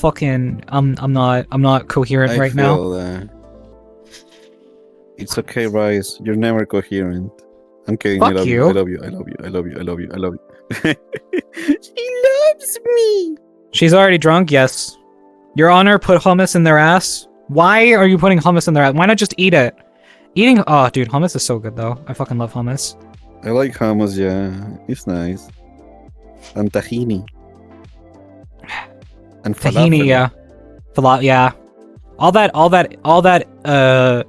coherent right now. It's okay, Rise. You're never coherent. I'm kidding. Fuck I love you. I love you. I love you. I love you. I love you. I love you. She loves me. She's already drunk. Yes. Your Honor, put hummus in their ass. Why are you putting hummus in their ass? Why not just eat it? Oh, dude, hummus is so good though. I fucking love hummus. I like hummus. Yeah, it's nice. And tahini. And Tahini, yeah. Yeah. All that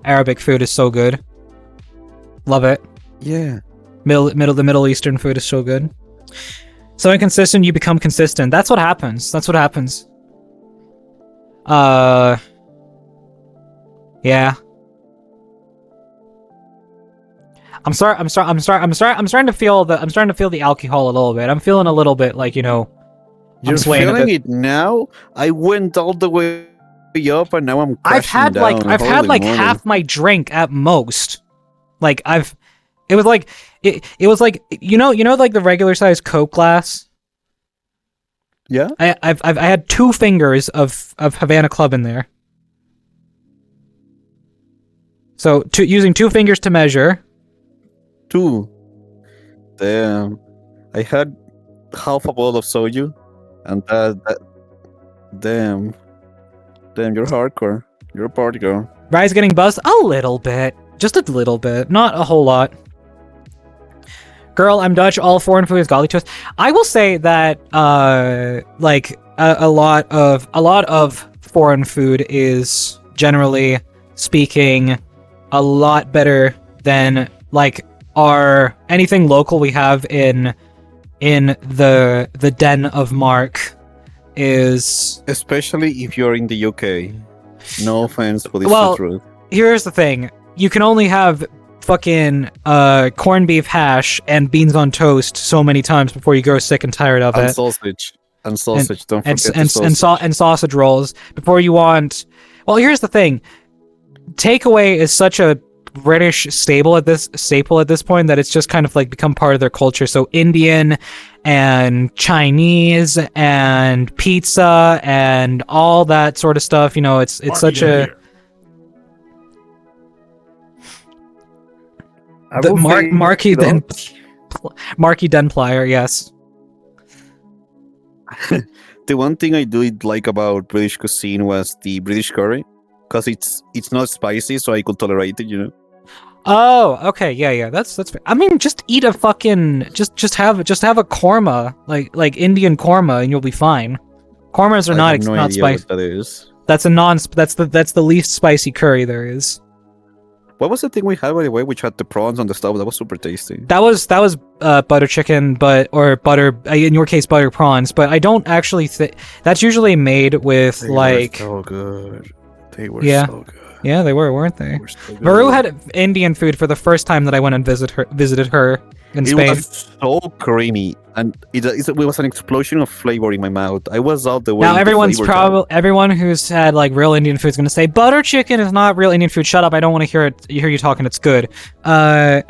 Arabic food is so good. Love it. Yeah. The Middle Eastern food is so good. So inconsistent, you become consistent. That's what happens. Yeah. I'm starting to feel the alcohol a little bit. I'm feeling a little bit like, you know, You're feeling it now? I went all the way up and now I'm crashing down. I've had like half my drink at most. Like it was like you know like the regular size Coke glass? Yeah? I had 2 fingers of Havana Club in there. So using 2 fingers to measure. 2. Damn. I had half a bottle of soju and that damn, you're hardcore. You're a party girl. Rise getting buzzed a little bit. Just a little bit. Not a whole lot. Girl, I'm Dutch. All foreign food is godly to us. I will say that like a lot of foreign food is generally speaking a lot better than like our anything local we have in the den of Mark is, especially if you're in the UK. No offense, but it's well, the truth. Here's the thing. You can only have fucking corned beef hash and beans on toast so many times before you grow sick and tired of And it. sausage. And sausage, don't and, forget and, the sausage. and sausage rolls before you want. Well, here's the thing. Takeaway is such a British staple at this point that it's just kind of like become part of their culture. So Indian and Chinese and pizza and all that sort of stuff. You know, it's such a Marky Denplier, yes. The one thing I do like about British cuisine was the British curry, because it's not spicy, so I could tolerate it, you know. Oh, okay, yeah, that's fair. I mean, just eat a fucking just have a korma, like Indian korma, and you'll be fine. Kormas are not spicy. What that is. That's the least spicy curry there is. What was the thing we had, by the way, which had the prawns on the stove? That was super tasty. That was butter chicken, or butter, in your case, butter prawns. But I don't actually think that's usually made with They like. were so good. They were so good. Yeah, they were, weren't they? They were so good. Varu had Indian food for the first time that I went and visited her in Spain. It was so creamy, and it was an explosion of flavor in my mouth. I was all the way. Now everyone who's had like real Indian food is gonna say butter chicken is not real Indian food. Shut up! I don't want to hear you talking. It's good. I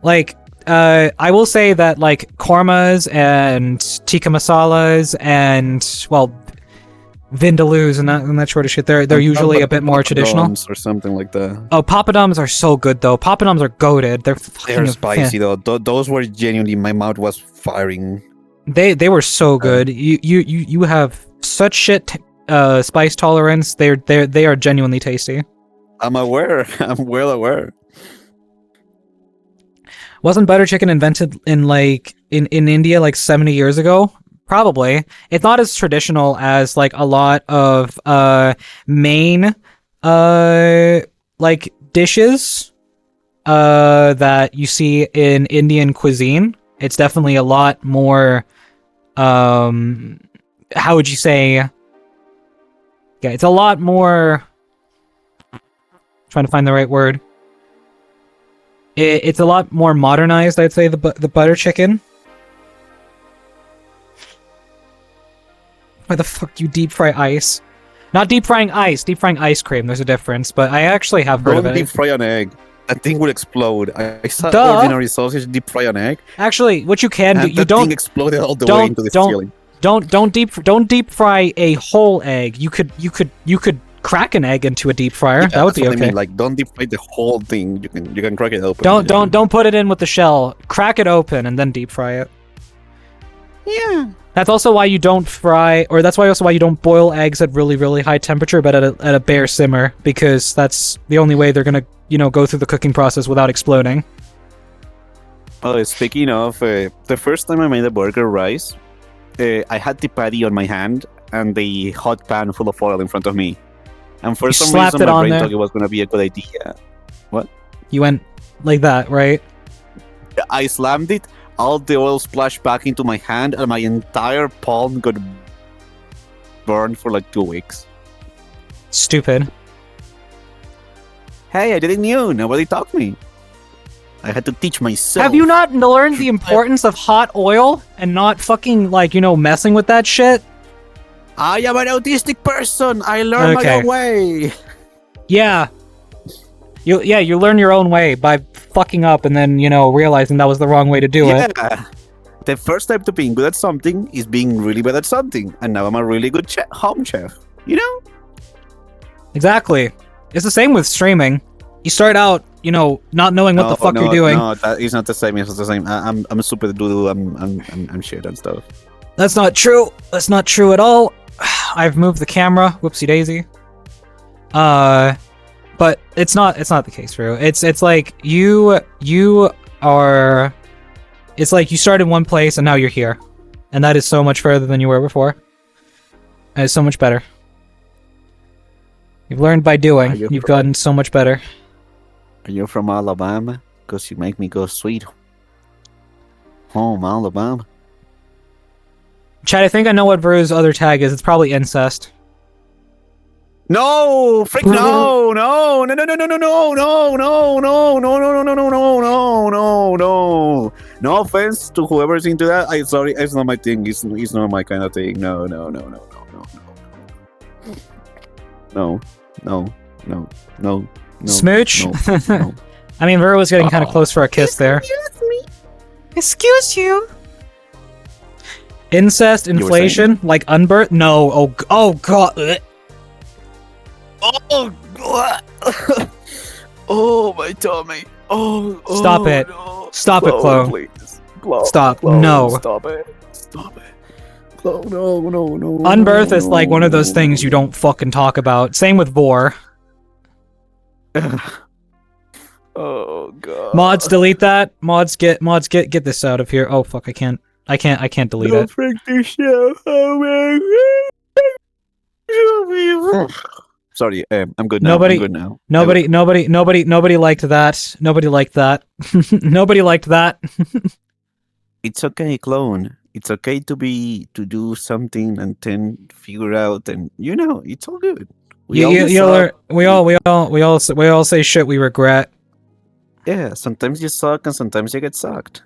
will say that like kormas and tikka masalas and vindaloos and that sort of shit. They're usually a bit more traditional or something like that. Oh, papadums are so good though. Papadums are goated. They're spicy though. Those were genuinely, my mouth was firing. They were so good. You have such shit spice tolerance. They are genuinely tasty. I'm aware. I'm well aware. Wasn't butter chicken invented in India like 70 years ago? Probably. It's not as traditional as like a lot of main like dishes that you see in Indian cuisine. It's definitely a lot more how would you say? Yeah, it's a lot more, trying to find the right word. It's a lot more modernized, I'd say, the butter chicken. Why the fuck do you deep fry ice? Not deep frying ice, deep frying ice cream. There's a difference, but I actually have heard of it. Don't deep fry an egg. That thing would explode. I saw Duh. ordinary sausage deep fry an egg. Actually, what you can do, you don't thing exploded all the way into the ceiling. Don't deep fry a whole egg. You could crack an egg into a deep fryer. Yeah, that would be okay. I mean. Like, don't deep fry the whole thing. You can crack it open. Don't put it in with the shell. Crack it open and then deep fry it. Yeah. That's also why you don't fry, or that's why you don't boil eggs at really, really high temperature, but at a bare simmer, because that's the only way they're gonna, go through the cooking process without exploding. Oh, speaking of, the first time I made a burger rice, I had the patty on my hand and the hot pan full of oil in front of me, and for some reason my brain thought it was gonna be a good idea. What? You went like that, right? I slammed it. All the oil splashed back into my hand, and my entire palm got burned for like 2 weeks. Stupid. Hey, I didn't know. Nobody taught me. I had to teach myself. Have you not learned the importance of hot oil and not fucking, messing with that shit? I am an autistic person. I learn my own way. Yeah. You learn your own way by fucking up and then, realizing that was the wrong way to do it. Yeah. The first step to being good at something is being really bad at something. And now I'm a really good home chef. Exactly. It's the same with streaming. You start out, not knowing what the fuck you're doing. No, that is not the same. It's not the same. I'm super doo-doo. I'm shit and stuff. That's not true. That's not true at all. I've moved the camera. Whoopsie daisy. But it's not the case, Rue. It's like you are It's like you started one place and now you're here. And that is so much further than you were before. And it's so much better. You've learned by doing. You've gotten so much better. Are you from Alabama? Because you make me go sweet home, Alabama. Chad, I think I know what Veru's other tag is. It's probably incest. No, freak! No, no, no, no, no, no, no, no, no, no, no, no, no, no, no, no, no, no, no. No offense to whoever's into that. I'm sorry, it's not my thing. It's not my kind of thing. No, no, no, no, no, no, no, no, no, no. Smooch? No. I mean, Veru was getting kind of close for a kiss there. Excuse me. Excuse you. Incest, inflation, like unbirth? No. Oh god. Oh, oh, my tummy. Oh, Stop it. No. Stop it, Chloe. Please. Chloe, Stop. Chloe, No. Stop it. Stop it. Chloe, no. Unbirth is like one of those things you don't fucking talk about. Same with Vor. Oh god. Mods, delete that. Mods, get this out of here. Oh fuck, I can't delete it. Freak the show. Sorry, I'm good now. Nobody- I'm good now. Nobody liked that. Nobody liked that. Nobody liked that. It's okay, clone. It's okay to do something and then figure out, and it's all good. We all say shit we regret. Yeah, sometimes you suck and sometimes you get sucked.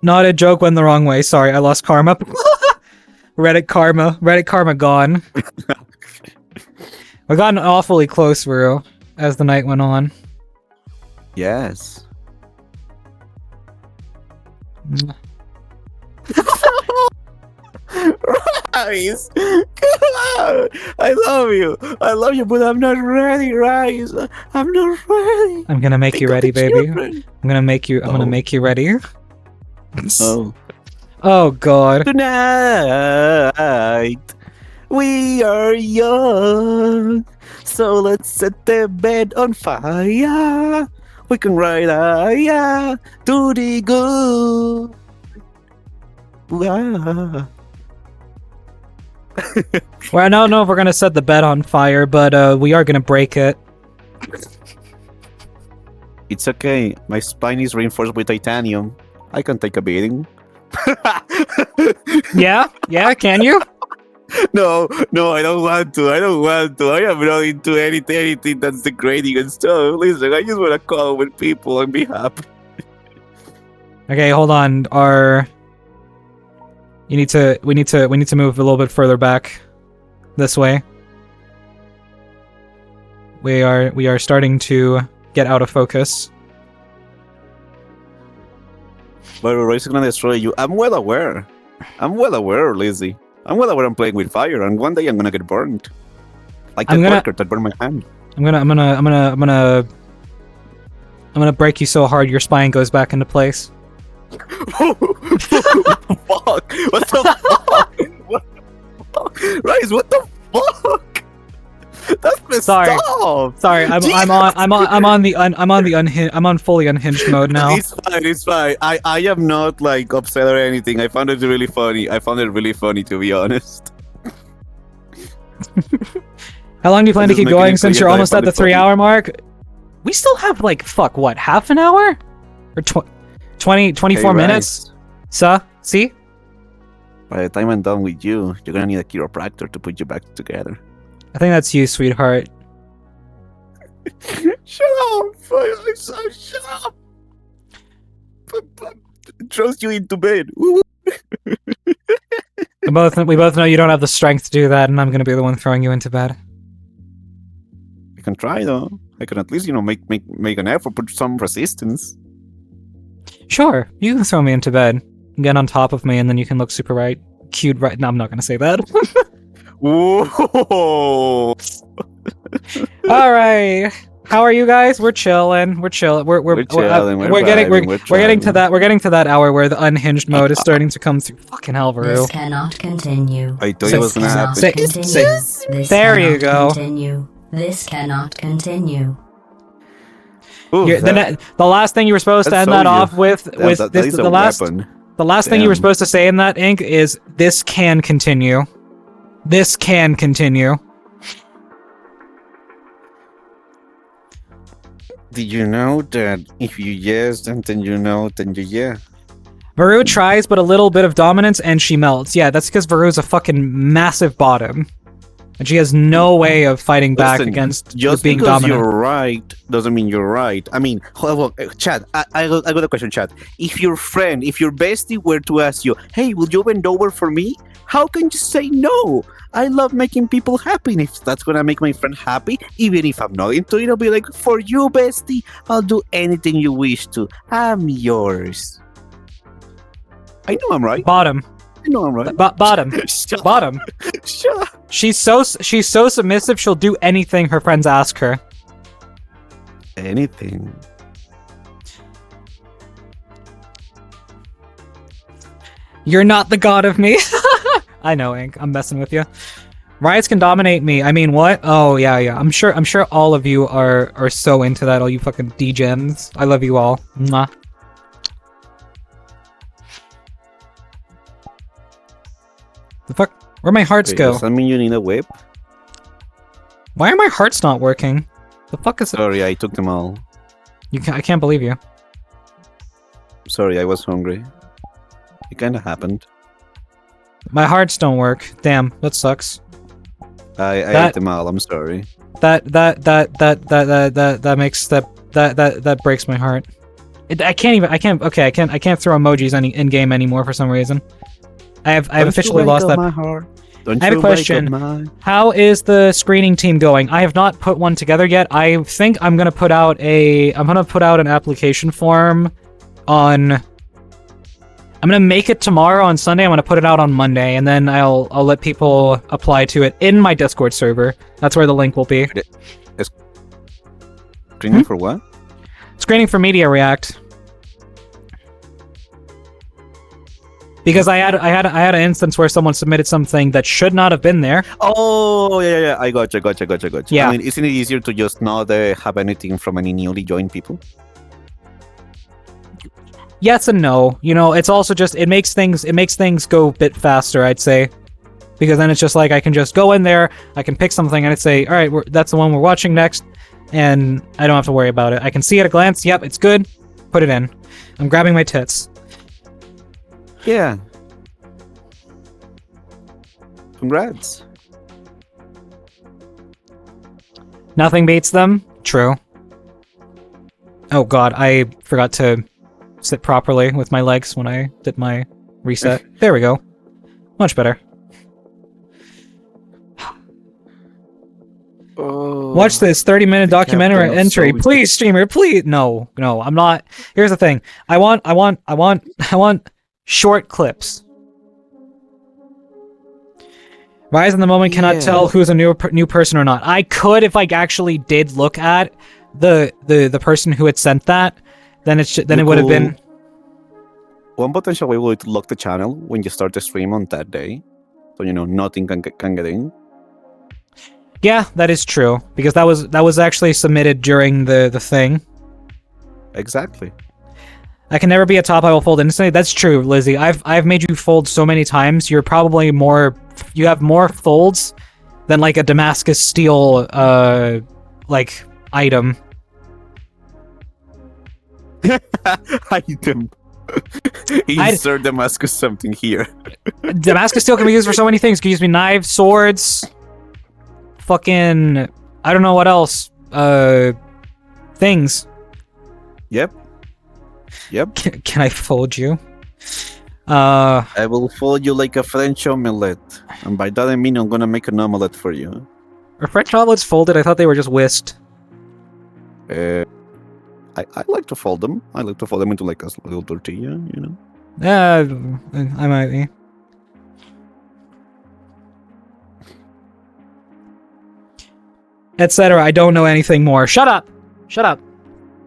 Not a joke went the wrong way. Sorry, I lost karma. Reddit karma gone. We got awfully close, Veru, as the night went on. Yes. Rise! I love you, but I'm not ready, Rise. I'm not ready. I'm gonna make you ready, baby. I'm gonna make you ready. Oh. Oh god. Tonight, we are young, so let's set the bed on fire. We can ride to the good. Well, I don't know if we're gonna set the bed on fire, but we are gonna break it. It's okay. My spine is reinforced with titanium. I can take a beating. Yeah, can you? No, I don't want to. I am not into anything that's degrading and stuff. Listen, I just want to call with people and be happy. Okay, hold on. We need to move a little bit further back. This way. We are starting to get out of focus. But Roy's gonna destroy you. I'm well aware, Lizzie. I'm well aware I'm playing with fire, and one day I'm gonna get burned. Like that worker that burned my hand. I'm gonna break you so hard your spine goes back into place. Fuck! What the fuck? What the fuck? Rise, what the fuck? That's messed up. Sorry, I'm on fully unhinged mode now. It's fine. I am not like upset or anything. I found it really funny. To be honest. How long do you plan to keep going since you're almost at the 3-hour mark? We still have like half an hour? Or 24 minutes? See? By the time I'm done with you, you're gonna need a chiropractor to put you back together. I think that's you, sweetheart. Shut up! Shut up! Trust you into bed. We both know you don't have the strength to do that, and I'm gonna be the one throwing you into bed. I can try though. I can at least, make an effort, put some resistance. Sure, you can throw me into bed, get on top of me, and then you can look super cute. Right? No, I'm not gonna say that. Whoa! All right. How are you guys? We're chilling. We're chilling. We're getting to that hour where the unhinged mode is starting to come through. Fucking hell, Veru. This cannot continue. I thought it was gonna happen. There you go. Continue. This cannot continue. Ooh, The last thing you were supposed to that's end that so off with was that this. is The a last weapon. the last thing you were Damn. supposed to say in that ink is this can continue. This can continue. Did you know that if you yes, then you know, then you yeah? Varu tries, but a little bit of dominance and she melts. Yeah, that's because Varu's a fucking massive bottom. And she has no way of fighting back Listen, against just being because dominant. you're right doesn't mean you're right. I mean, hold on, Chad. I got a question, Chad. If your friend, if your bestie were to ask you, "Hey, will you bend over for me?" How can you say no? I love making people happy, and if that's gonna make my friend happy, even if I'm not into it, I'll be like, "For you, bestie, I'll do anything you wish to. I'm yours." I know I'm right. Bottom. I know I'm right. Bottom. Shut Bottom. Shut up. She's so submissive, she'll do anything her friends ask her. Anything. You're not the god of me. I know, Ink. I'm messing with you. Riots can dominate me. I mean, what? Oh, yeah. I'm sure all of you are so into that, all you fucking degens. I love you all. Mwah. The fuck? Where'd my hearts Wait, go? does that mean you need a whip? Why are my hearts not working? The fuck is it? Sorry, I took them all. I can't believe you. Sorry, I was hungry. It kind of happened. My hearts don't work. Damn, that sucks. I That- ate them all. I'm sorry. That makes that breaks my heart. I can't throw emojis in game anymore for some reason. I've officially lost that. My heart. Don't I have a you break up question. mine. How is the screening team going? I have not put one together yet. I think I'm gonna put out an application form on. I'm gonna make it tomorrow on Sunday. I'm gonna put it out on Monday, and then I'll let people apply to it in my Discord server. That's where the link will be. Screening for what? Screening for Media React. Because I had an instance where someone submitted something that should not have been there. Oh, yeah. I gotcha. Yeah. I mean, isn't it easier to just not have anything from any newly joined people? Yes and no. You know, it's also just it makes things go a bit faster, I'd say. Because then it's just like I can just go in there, I can pick something and I'd say, all right, that's the one we're watching next, and I don't have to worry about it. I can see at a glance, yep, it's good, put it in. I'm grabbing my tits. Yeah. Congrats. Nothing beats them? True. Oh god, I forgot to sit properly with my legs when I did my reset. There we go. Much better. Oh, Watch this 30-minute documentary Captain of entry. Soul. Please, streamer, please. No, I'm not. Here's the thing. I want short clips. Rise in the moment cannot Yeah. tell who's a new person or not. I could if I actually did look at the person who had sent that. Then it would have been. One potential way would be to lock the channel when you start the stream on that day, so nothing can get in. Yeah, that is true because that was actually submitted during the thing. Exactly. I can never be a top. I will fold instantly. That's true, Lizzie. I've made you fold so many times. You're probably you have more folds than like a Damascus steel like item. Item. Insert Damascus something here. Damascus steel can be used for so many things. Can use me knives, swords, fucking I don't know what else. Things. Yep. Can I fold you? I will fold you like a French omelette, and by that I mean I'm gonna make an omelette for you. Are French omelets folded? I thought they were just whisked. I like to fold them. I like to fold them into like a little tortilla, I might be. Etc. I don't know anything more. Shut up!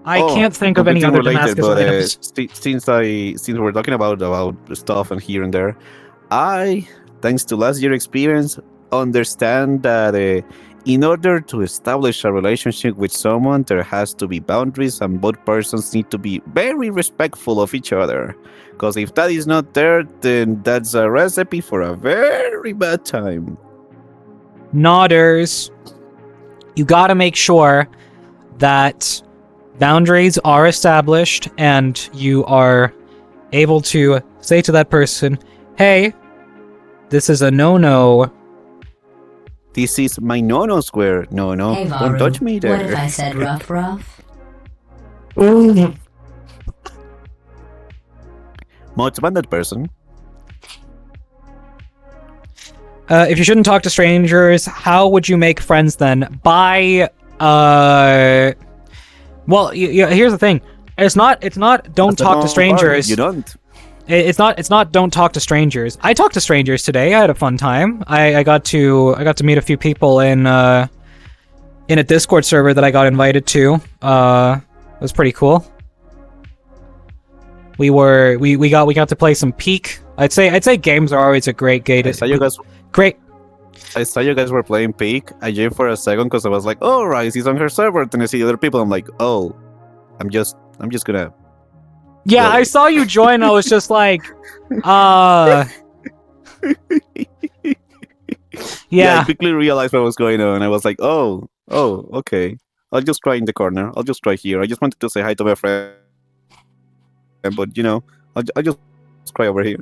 I can't think of any other completely Damascus items. Since we're talking about stuff and here and there, I, thanks to last year's experience, understand that in order to establish a relationship with someone, there has to be boundaries, and both persons need to be very respectful of each other. Because if that is not there, then that's a recipe for a very bad time. Nodders. You gotta make sure that boundaries are established and you are able to say to that person, hey, this is a no-no. This is my no-no square. No, Hey, don't Varu, touch me there. what if I said rough? Most banded person. If you shouldn't talk to strangers, how would you make friends then? By, well, here's the thing. It's not don't talk to strangers. You don't. It's not don't talk to strangers. I talked to strangers today. I had a fun time. I got to meet a few people in a Discord server that I got invited to. It was pretty cool. We got to play some Peak. I'd say games are always a great gate. I saw you guys were playing Peak. I joined for a second because I was like, oh, Rise is on her server. Then I see other people. I'm like, oh, I'm just gonna. Yeah, I saw you join. I was just like, yeah. I quickly realized what was going on. I was like, oh, okay. I'll just cry in the corner. I'll just cry here. I just wanted to say hi to my friend, but I'll just cry over here.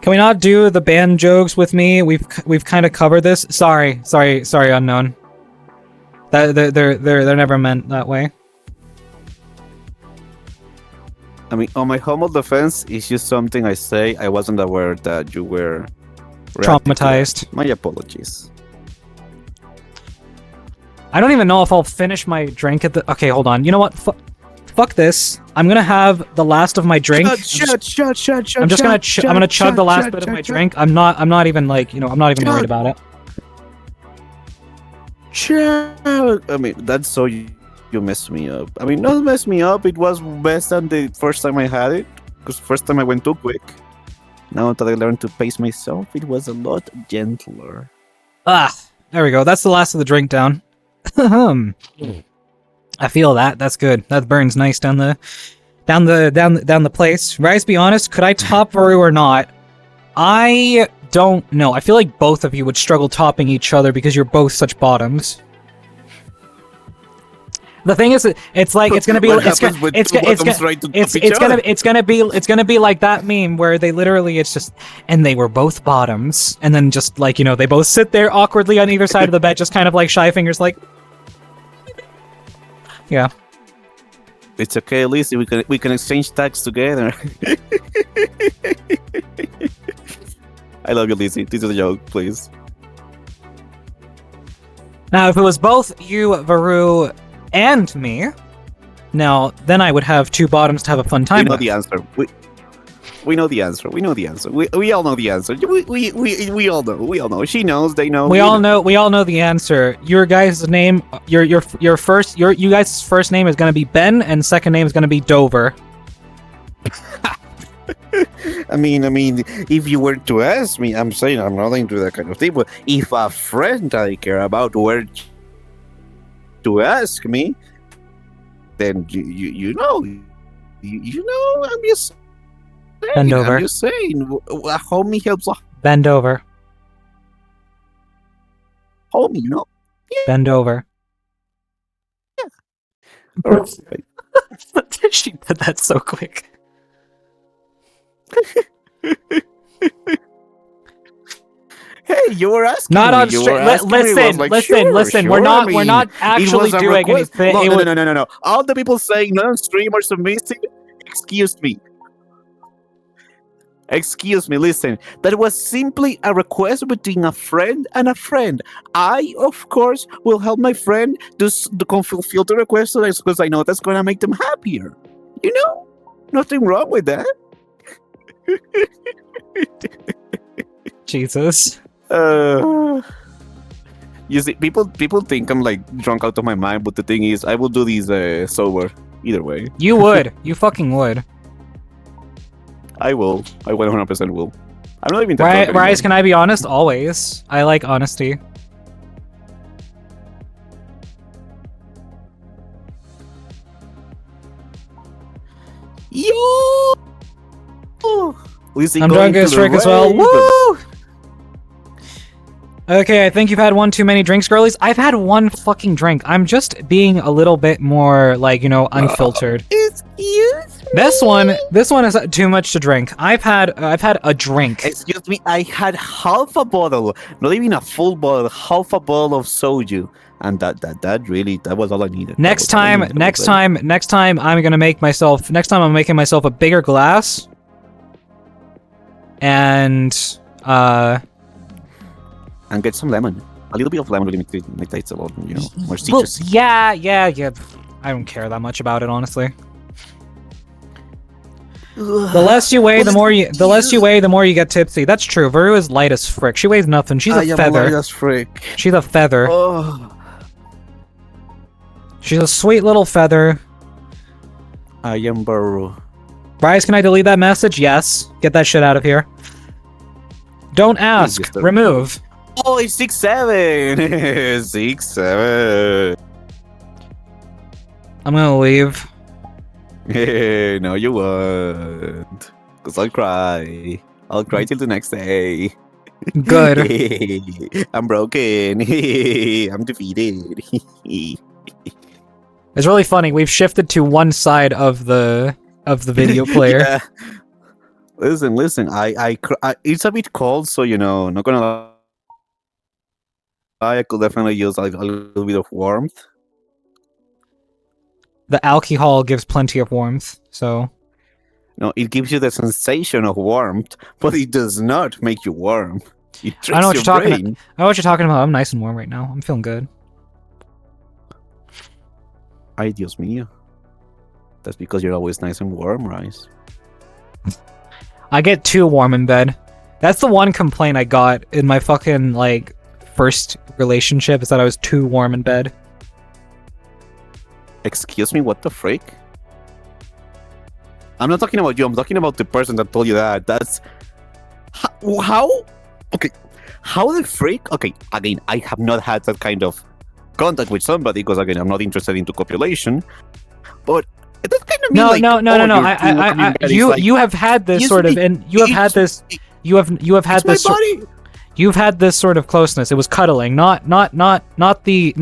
Can we not do the band jokes with me? We've kind of covered this. Sorry, unknown. They're never meant that way. I mean, on my humble defense, it's just something I say. I wasn't aware that you were Traumatized. My apologies. I don't even know if I'll finish my drink at the... Okay, hold on. You know what? Fuck this. I'm gonna have the last of my drink. Shut. I'm gonna chug the last bit of my drink. I'm not even like, I'm not even worried about it. I mean, that's so you messed me up. I mean, not mess me up. It was best than the first time I had it. Because first time I went too quick. Now that I learned to pace myself, it was a lot gentler. There we go. That's the last of the drink down. I feel that. That's good. That burns nice down the place. Rise, be honest. Could I top Varu or not? I don't know. I feel like both of you would struggle topping each other because you're both such bottoms. The thing is, it's like it's gonna be like that meme where they literally and they were both bottoms, and then just like they both sit there awkwardly on either side of the bed, just kind of like shy fingers, like yeah. It's okay, at least we can exchange tags together. I love you, Lizzie. This is a joke, please. Now, if it was both you, Varu, and me, now then I would have two bottoms to have a fun time. We know the answer. We know the answer. We know the answer. We all know the answer. We all know. We all know. She knows. They know. We all know the answer. Your guys' name. You guys' first name is gonna be Ben, and second name is gonna be Dover. I mean, if you were to ask me, I'm saying I'm not into that kind of thing. But if a friend I care about were to ask me, then you know, I'm just saying. Bend over. I'm just saying. A homie helps a Bend over. homie, you know. Bend over. Right. She did that so quick. Hey, you were asking. Not me. on stream. Listen. We're not actually doing anything. No. All the people saying non-stream are submissive. Excuse me. Listen. That was simply a request between a friend and a friend. I, of course, will help my friend to fulfill the request because I know that's gonna make them happier. Nothing wrong with that. Jesus. You see, people think I'm like drunk out of my mind, but the thing is, I will do these sober either way. You would. You fucking would. I will. I 100% will. I'm not even Rise, can I be honest? Always. I like honesty. Yo! I'm drunk as frick as well. Woo! Okay, I think you've had one too many drinks, girlies. I've had one fucking drink. I'm just being a little bit more, like, you know, unfiltered. Excuse me. This one is too much to drink. I've had a drink. Excuse me, I had half a bottle, not even a full bottle, half a bottle of soju, and that was all I needed. Next time, I'm making myself a bigger glass, and get some lemon. A little bit of lemon really makes it a lot, you know, more well, citrusy. yeah. I don't care that much about it, honestly. The less you weigh, the more you get tipsy. That's true. Varu is light as frick. She weighs nothing. She's a feather. Light as frick. She's a feather. Oh. She's a sweet little feather. I am Baru. Bryce, can I delete that message? Yes. Get that shit out of here. Don't ask. Remove. Oh, it's 6'7". 6'7". I'm gonna leave. No, you won't. Because I'll cry. I'll cry till the next day. Good. I'm broken. I'm defeated. It's really funny. We've shifted to one side of the video player. Yeah. Listen. I it's a bit cold, so you know, not gonna lie. I could definitely use like a little bit of warmth. The alcohol gives plenty of warmth, so... No, it gives you the sensation of warmth, but it does not make you warm. It tricks I know what your you're talking brain. about. I know what you're talking about. I'm nice and warm right now. I'm feeling good. Ay, Dios mío. That's because you're always nice and warm, Rice. I get too warm in bed. That's the one complaint I got in my fucking, like, first relationship, is that I was too warm in bed. Excuse me, what the frick? I'm not talking about you, I'm talking about the person that told you that. That's... How? Okay, how the frick? Okay, again, I have not had that kind of contact with somebody, because again, I'm not interested into copulation, but it does kind of mean No. You have had this sort of, and you have had this, you have had this. You've had this sort of closeness. It was cuddling, not the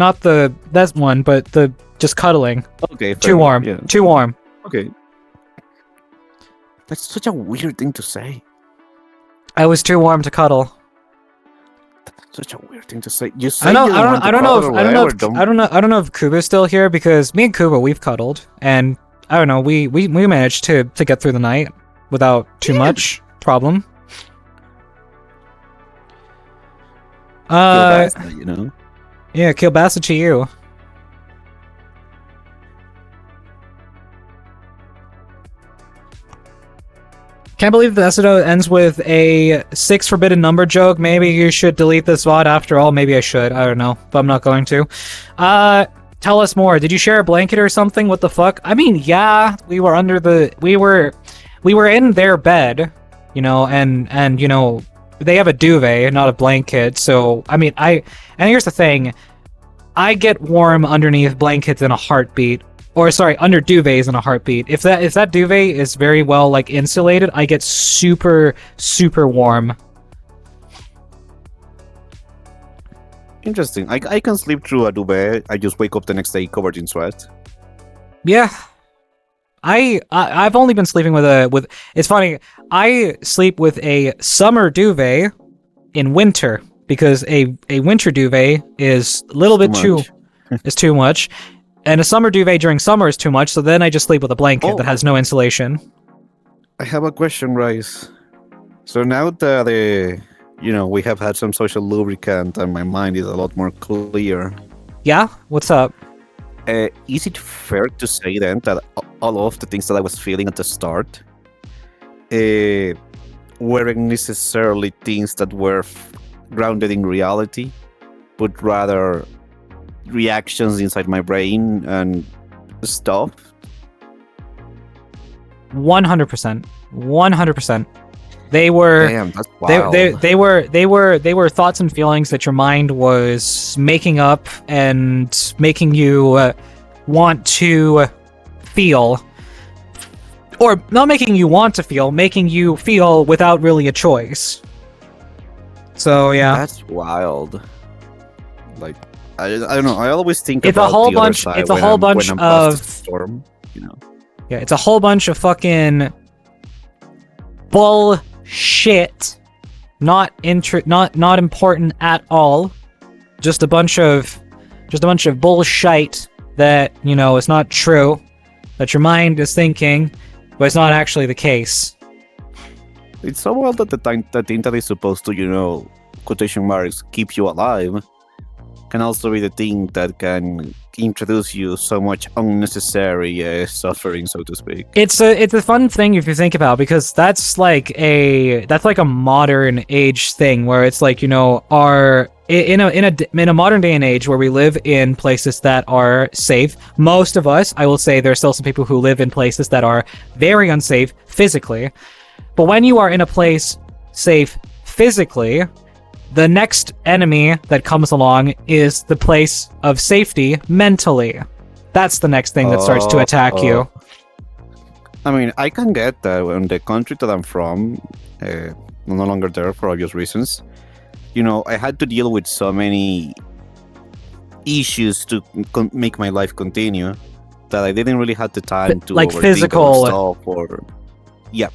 that one, but the just cuddling. Okay. Too warm. Yeah. Too warm. Okay. That's such a weird thing to say. I was too warm to cuddle. Such a weird thing to say. You say I don't know if Kuba's still here, because me and Kuba, we've cuddled, and I don't know, we managed to get through the night without too much problem. You know. Yeah, kielbasa to you. Can't believe the episode ends with a 6 forbidden number joke. Maybe you should delete this VOD after all. Maybe I should. I don't know, but I'm not going to. Tell us more. Did you share a blanket or something? What the fuck? I mean, yeah, we were under the... We were in their bed, you know, and you know, they have a duvet, not a blanket, so, I mean, and here's the thing, I get warm underneath blankets in a heartbeat, or sorry, under duvets in a heartbeat. If that duvet is very well, like, insulated, I get super, super warm. Interesting. I can sleep through a duvet. I just wake up the next day covered in sweat. Yeah. I've only been sleeping with it's funny, I sleep with a summer duvet in winter, because a winter duvet is a little bit too much, and a summer duvet during summer is too much, so then I just sleep with a blanket that has no insulation. I have a question, Rice. So now that you know, we have had some social lubricant and my mind is a lot more clear. Yeah? What's up? Is it fair to say then that all of the things that I was feeling at the start weren't necessarily things that were grounded in reality, but rather reactions inside my brain and stuff? 100%. 100%. They were Damn, that's wild. they were thoughts and feelings that your mind was making up and making you want to feel, or not making you want to feel, making you feel without really a choice. So yeah, That's wild. Like, I don't know. I always think It's a about whole the other bunch- side it's a when whole I'm- bunch when I'm past of- the storm, you know. yeah, it's a whole bunch of fucking bullshit. Not important at all. Just a bunch of bullshit that, you know, is not true. That your mind is thinking, but it's not actually the case. It's so wild that the thing that is supposed to, you know, quotation marks, keep you alive, can also be the thing that can introduce you so much unnecessary suffering, so to speak. It's a fun thing if you think about, because that's like a modern age thing where it's like, you know, in a modern day and age where we live in places that are safe. Most of us, I will say, there are still some people who live in places that are very unsafe physically. But when you are in a place safe physically, the next enemy that comes along is the place of safety mentally. That's the next thing that starts to attack you. I mean, I can get that when the country that I'm from, no longer there for obvious reasons. You know, I had to deal with so many issues to make my life continue that I didn't really have the time to Like overthink physical- about stuff or yeah.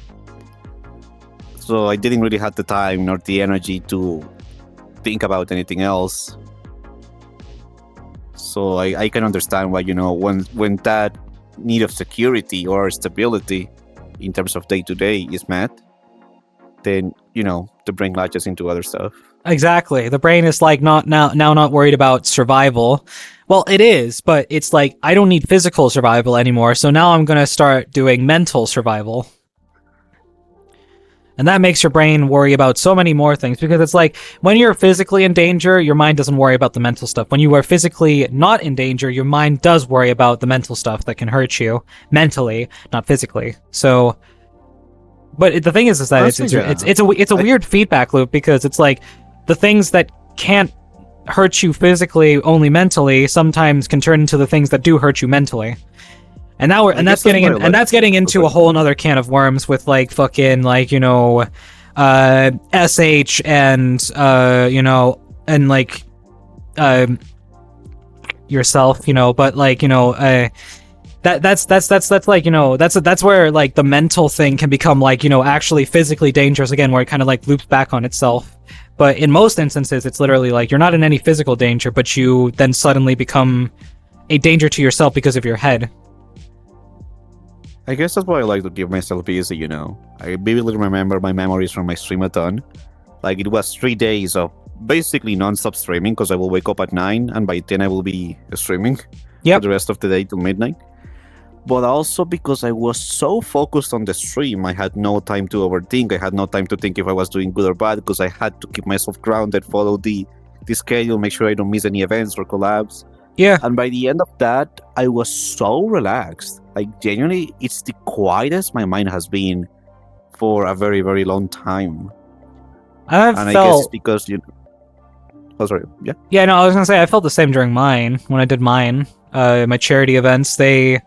So I didn't really have the time nor the energy to think about anything else. So I can understand why, you know, when that need of security or stability in terms of day to day is met, then, you know, the brain latches into other stuff. Exactly. The brain is like not worried about survival. Well, it is, but it's like I don't need physical survival anymore, so now I'm going to start doing mental survival. And that makes your brain worry about so many more things, because it's like when you're physically in danger, your mind doesn't worry about the mental stuff. When you are physically not in danger, your mind does worry about the mental stuff that can hurt you mentally, not physically. So, but the thing is that it's a weird feedback loop, because it's like the things that can't hurt you physically only mentally sometimes can turn into the things that do hurt you mentally. And now that's getting into a whole another can of worms with like fucking like, you know, SH and you know, and like yourself, you know, but like, you know, that's like, you know, that's where like the mental thing can become like, you know, actually physically dangerous again, where it kind of like loops back on itself. But in most instances, it's literally like you're not in any physical danger, but you then suddenly become a danger to yourself because of your head. I guess that's why I like to give myself easy, you know. I vividly remember my memories from my streamathon. Like, it was 3 days of basically non-stop streaming, because I will wake up at 9, and by 10 I will be streaming for the rest of the day till midnight. But also because I was so focused on the stream, I had no time to overthink. I had no time to think if I was doing good or bad, because I had to keep myself grounded, follow the schedule, make sure I don't miss any events or collabs. Yeah. And by the end of that, I was so relaxed. Like, genuinely, it's the quietest my mind has been for a very, very long time. I guess it's because you... Oh, sorry. Yeah? Yeah, no, I was going to say, I felt the same during mine, when I did mine. My charity events, they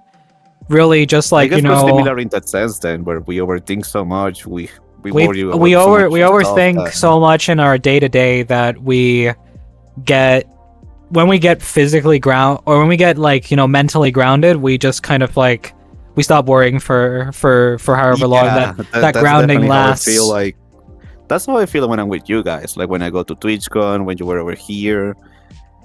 really just like, I guess you know... we're similar in that sense then, where we overthink so much, we overthink so much in our day-to-day that we get... When we get physically when we get like, you know, mentally grounded, we just kind of like, we stop worrying for however long that grounding lasts. I feel like that's how I feel when I'm with you guys. Like when I go to TwitchCon, when you were over here,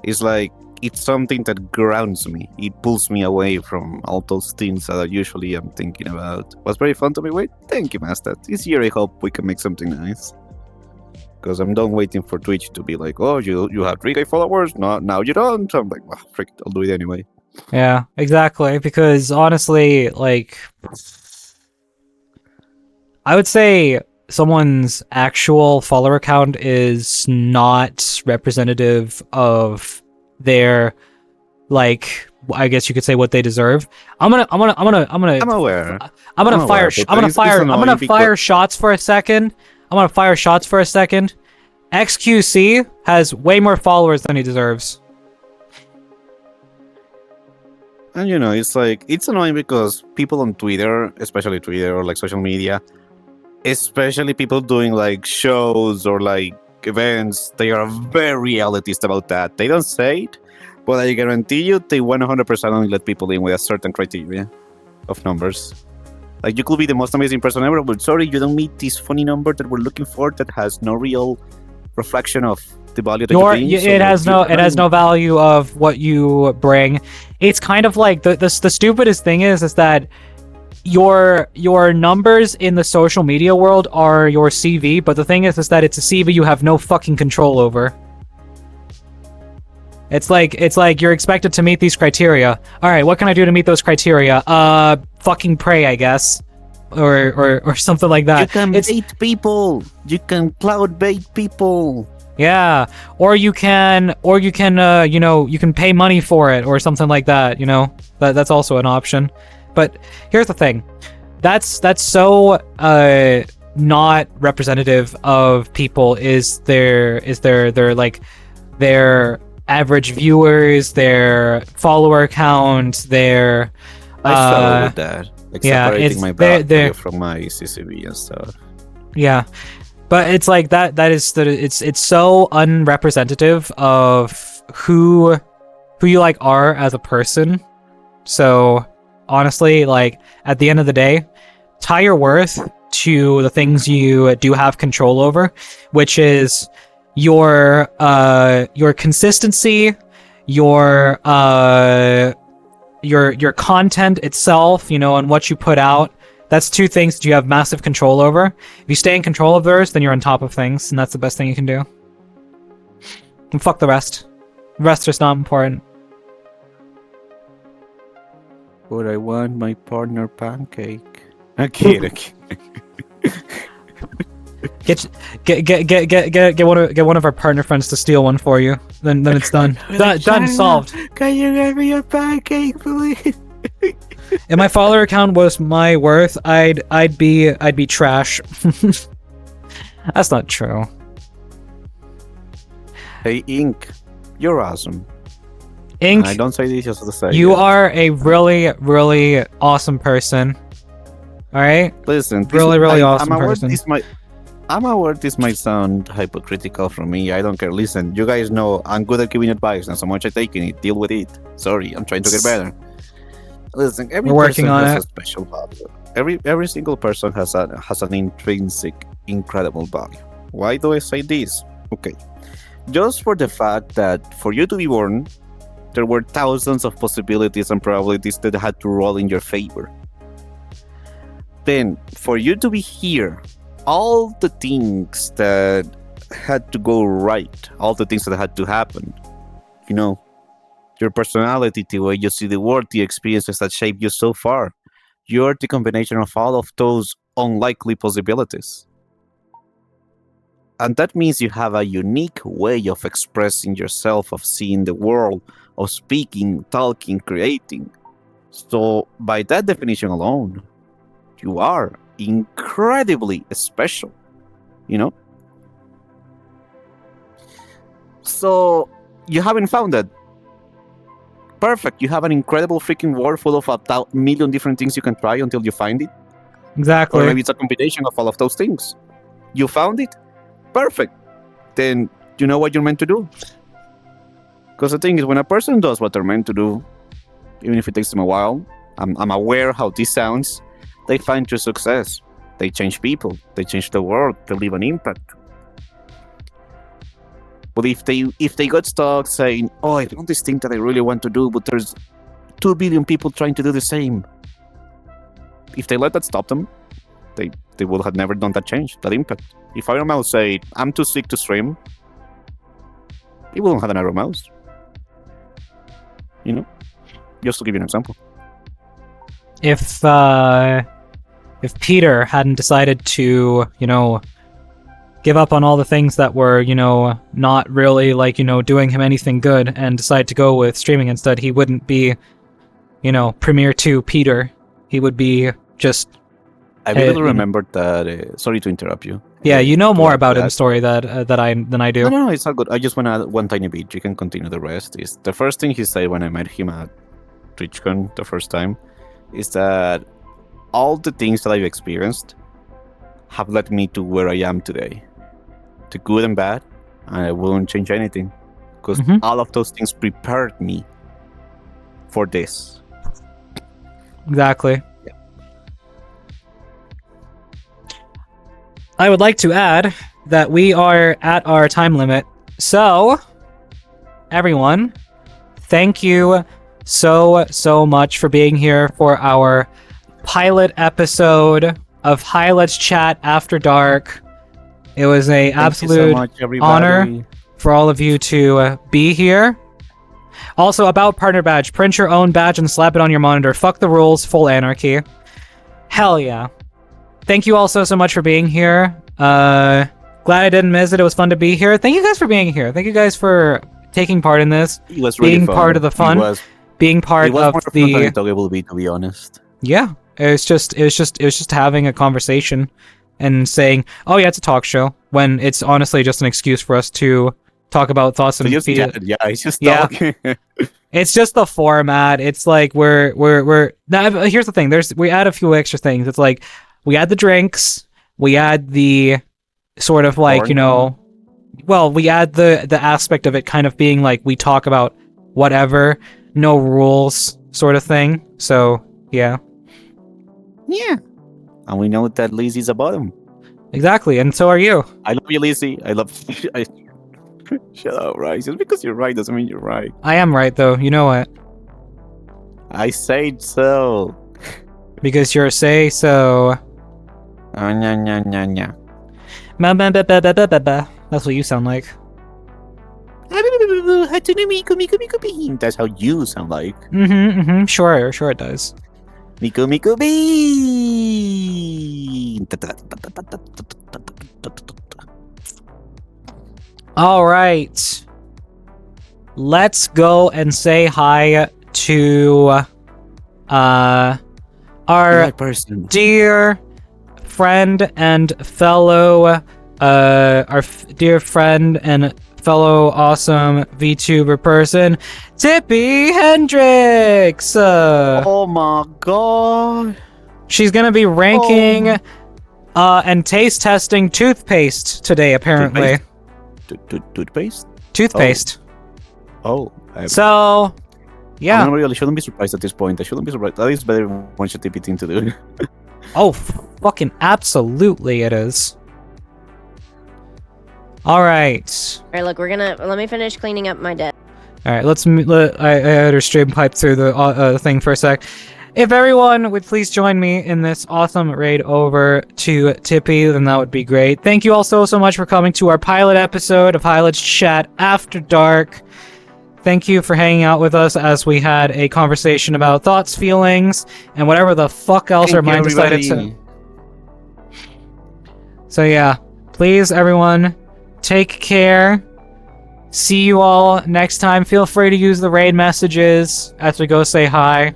it's like it's something that grounds me. It pulls me away from all those things that I usually am thinking about. It was very fun to be with. Thank you, Master. This year I hope we can make something nice. Because I'm done waiting for Twitch to be like, oh, you have 3K followers, no, now you don't. So I'm like, well, frick it, I'll do it anyway. Yeah, exactly. Because honestly, like, I would say someone's actual follower count is not representative of their, like, I guess you could say what they deserve. I'm aware. I'm gonna fire shots for a second. to fire shots for a second. XQC has way more followers than he deserves. And you know, it's annoying because people on Twitter, especially Twitter or like social media, especially people doing like shows or like events, they are very elitist about that. They don't say it, but I guarantee you they 100% only let people in with a certain criteria of numbers. Like, you could be the most amazing person ever, but sorry, you don't meet this funny number that we're looking for that has no real reflection of the value that you bring. It has no value of what you bring. It's kind of like the stupidest thing is that your numbers in the social media world are your CV, but the thing is that it's a CV you have no fucking control over. It's like you're expected to meet these criteria. All right, what can I do to meet those criteria? Fucking pray, I guess, or something like that. You can bait people. You can cloud bait people. Yeah, or you can you can pay money for it or something like that. You know, that's also an option. But here's the thing, that's so not representative of people. Is their average viewers, their follower count, their I struggle with that. Like, yeah, separating my value from my CCV and stuff. Yeah, but it's like it's so unrepresentative of who you like are as a person. So honestly, like, at the end of the day, tie your worth to the things you do have control over, which is your consistency, your content itself, you know, and what you put out. That's two things that you have massive control over. If you stay in control of those, then you're on top of things, and that's the best thing you can do. And fuck the rest. The rest is not important. But I want my partner pancake. Okay. Get one of our partner friends to steal one for you. Then it's done. Done. Solved. Can you give me a pancake, please? If my follower count was my worth, I'd be trash. That's not true. Hey, Ink, you're awesome. Ink, And I don't say this just to say you it. are a really, really awesome person. All right. Listen, Really awesome person. I'm aware this might sound hypocritical from me. I don't care. Listen, you guys know I'm good at giving advice, and so much I take in it. Deal with it. Sorry, I'm trying to get better. Listen, every We're working person on has it. a special value. Every single person has an intrinsic, incredible value. Why do I say this? Okay, just for the fact that for you to be born, there were thousands of possibilities and probabilities that had to roll in your favor. Then, for you to be here, all the things that had to go right, all the things that had to happen, you know, your personality, the way you see the world, the experiences that shape you so far, you're the combination of all of those unlikely possibilities. And that means you have a unique way of expressing yourself, of seeing the world, of speaking, talking, creating. So, by that definition alone, you are incredibly special, you know? So, you haven't found that. Perfect. You have an incredible freaking world full of a million different things you can try until you find it. Exactly. Or maybe it's a combination of all of those things. You found it? Perfect. Then you know what you're meant to do. Because the thing is, when a person does what they're meant to do, even if it takes them a while, I'm aware how this sounds, they find true success. They change people. They change the world. They leave an impact. But if they got stuck saying, "Oh, I found this thing that I really want to do, but there's 2 billion people trying to do the same," if they let that stop them, they would have never done that change, that impact. If Iron Mouse said, "I'm too sick to stream," he wouldn't have an Iron Mouse. You know, just to give you an example. If Peter hadn't decided to, you know, give up on all the things that were, you know, not really, like, you know, doing him anything good, and decide to go with streaming instead, he wouldn't be, you know, Premiere 2 Peter. He would be just... I really remembered that... sorry to interrupt you. Yeah, you know to more add to about that. his story than I do. No, it's all good. I just want to add one tiny bit. You can continue the rest. Is the first thing he said when I met him at TwitchCon the first time is that all the things that I've experienced have led me to where I am today, to good and bad, and I won't change anything because Mhm. all of those things prepared me for this. Exactly. I would like to add that we are at our time limit. So, everyone, thank you so much for being here for our pilot episode of Hi Let's Chat After Dark. It was a Thank you so absolute much, everybody. honor for all of you to be here. Also, about partner badge, print your own badge and slap it on your monitor. Fuck the rules, full anarchy. Hell yeah. Thank you all so much for being here. Glad I didn't miss it. It was fun to be here. Thank you guys for being here. Thank you guys for taking part in this. It was really being fun. part of the fun. Being part It was of more fun than I the thought it will be, to be honest. yeah. It was just having a conversation and saying, "Oh yeah, it's a talk show," when it's honestly just an excuse for us to talk about thoughts and Just, feel. yeah, it's just Yeah. talking. It's just the format. It's like we're now. Here's the thing. We add a few extra things. It's like we add the drinks. We add the sort of like Porn. we add the aspect of it kind of being like we talk about whatever, no rules sort of thing. So yeah, Yeah. And we know that Lizzie's a bottom. exactly. And so are you. I love you, Lizzie. I love. Shut up, right? Just because you're right doesn't mean you're right. I am right though. You know what? I said so. Because you're say so. Oh, nya, nya, nya, nya. That's what you sound like. That's how you sound like. Sure it does. Miku Miku Bee. All right. Let's go and say hi to our person. dear friend and fellow dear friend and fellow awesome VTuber person, Tippy Hendricks. Oh my god. She's gonna be ranking and taste testing toothpaste today, apparently. Toothpaste? Toothpaste. Oh. So, yeah. I really shouldn't be surprised at this point. I shouldn't be surprised. That is better one should TP thing to do. Oh, fucking absolutely it is. All right. Alright, look, let me finish cleaning up my desk. All right, I had her stream pipe through the thing for a sec. If everyone would please join me in this awesome raid over to Tippy, then that would be great. Thank you all so much for coming to our pilot episode of Hi Let's Chat After Dark. Thank you for hanging out with us as we had a conversation about thoughts, feelings, and whatever the fuck else our mind decided to. So yeah, please everyone, take care. See you all next time. Feel free to use the raid messages as we go say hi.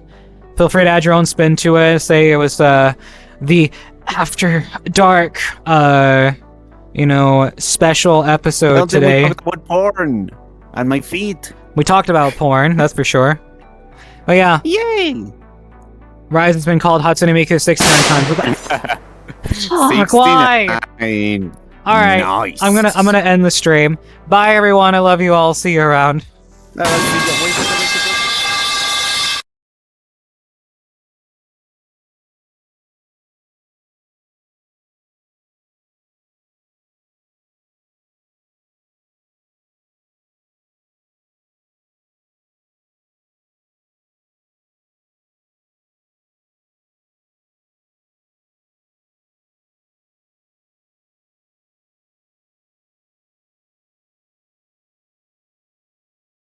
Feel free to add your own spin to it. Say it was the After Dark, special episode today. We talked about porn and my feet. We talked about porn, that's for sure. But yeah, Yay! Rise has been called Hatsune Miku 69 times. Fuck, why? 69. All right, Nice. I'm gonna end the stream. Bye everyone. I love you all. See you around. See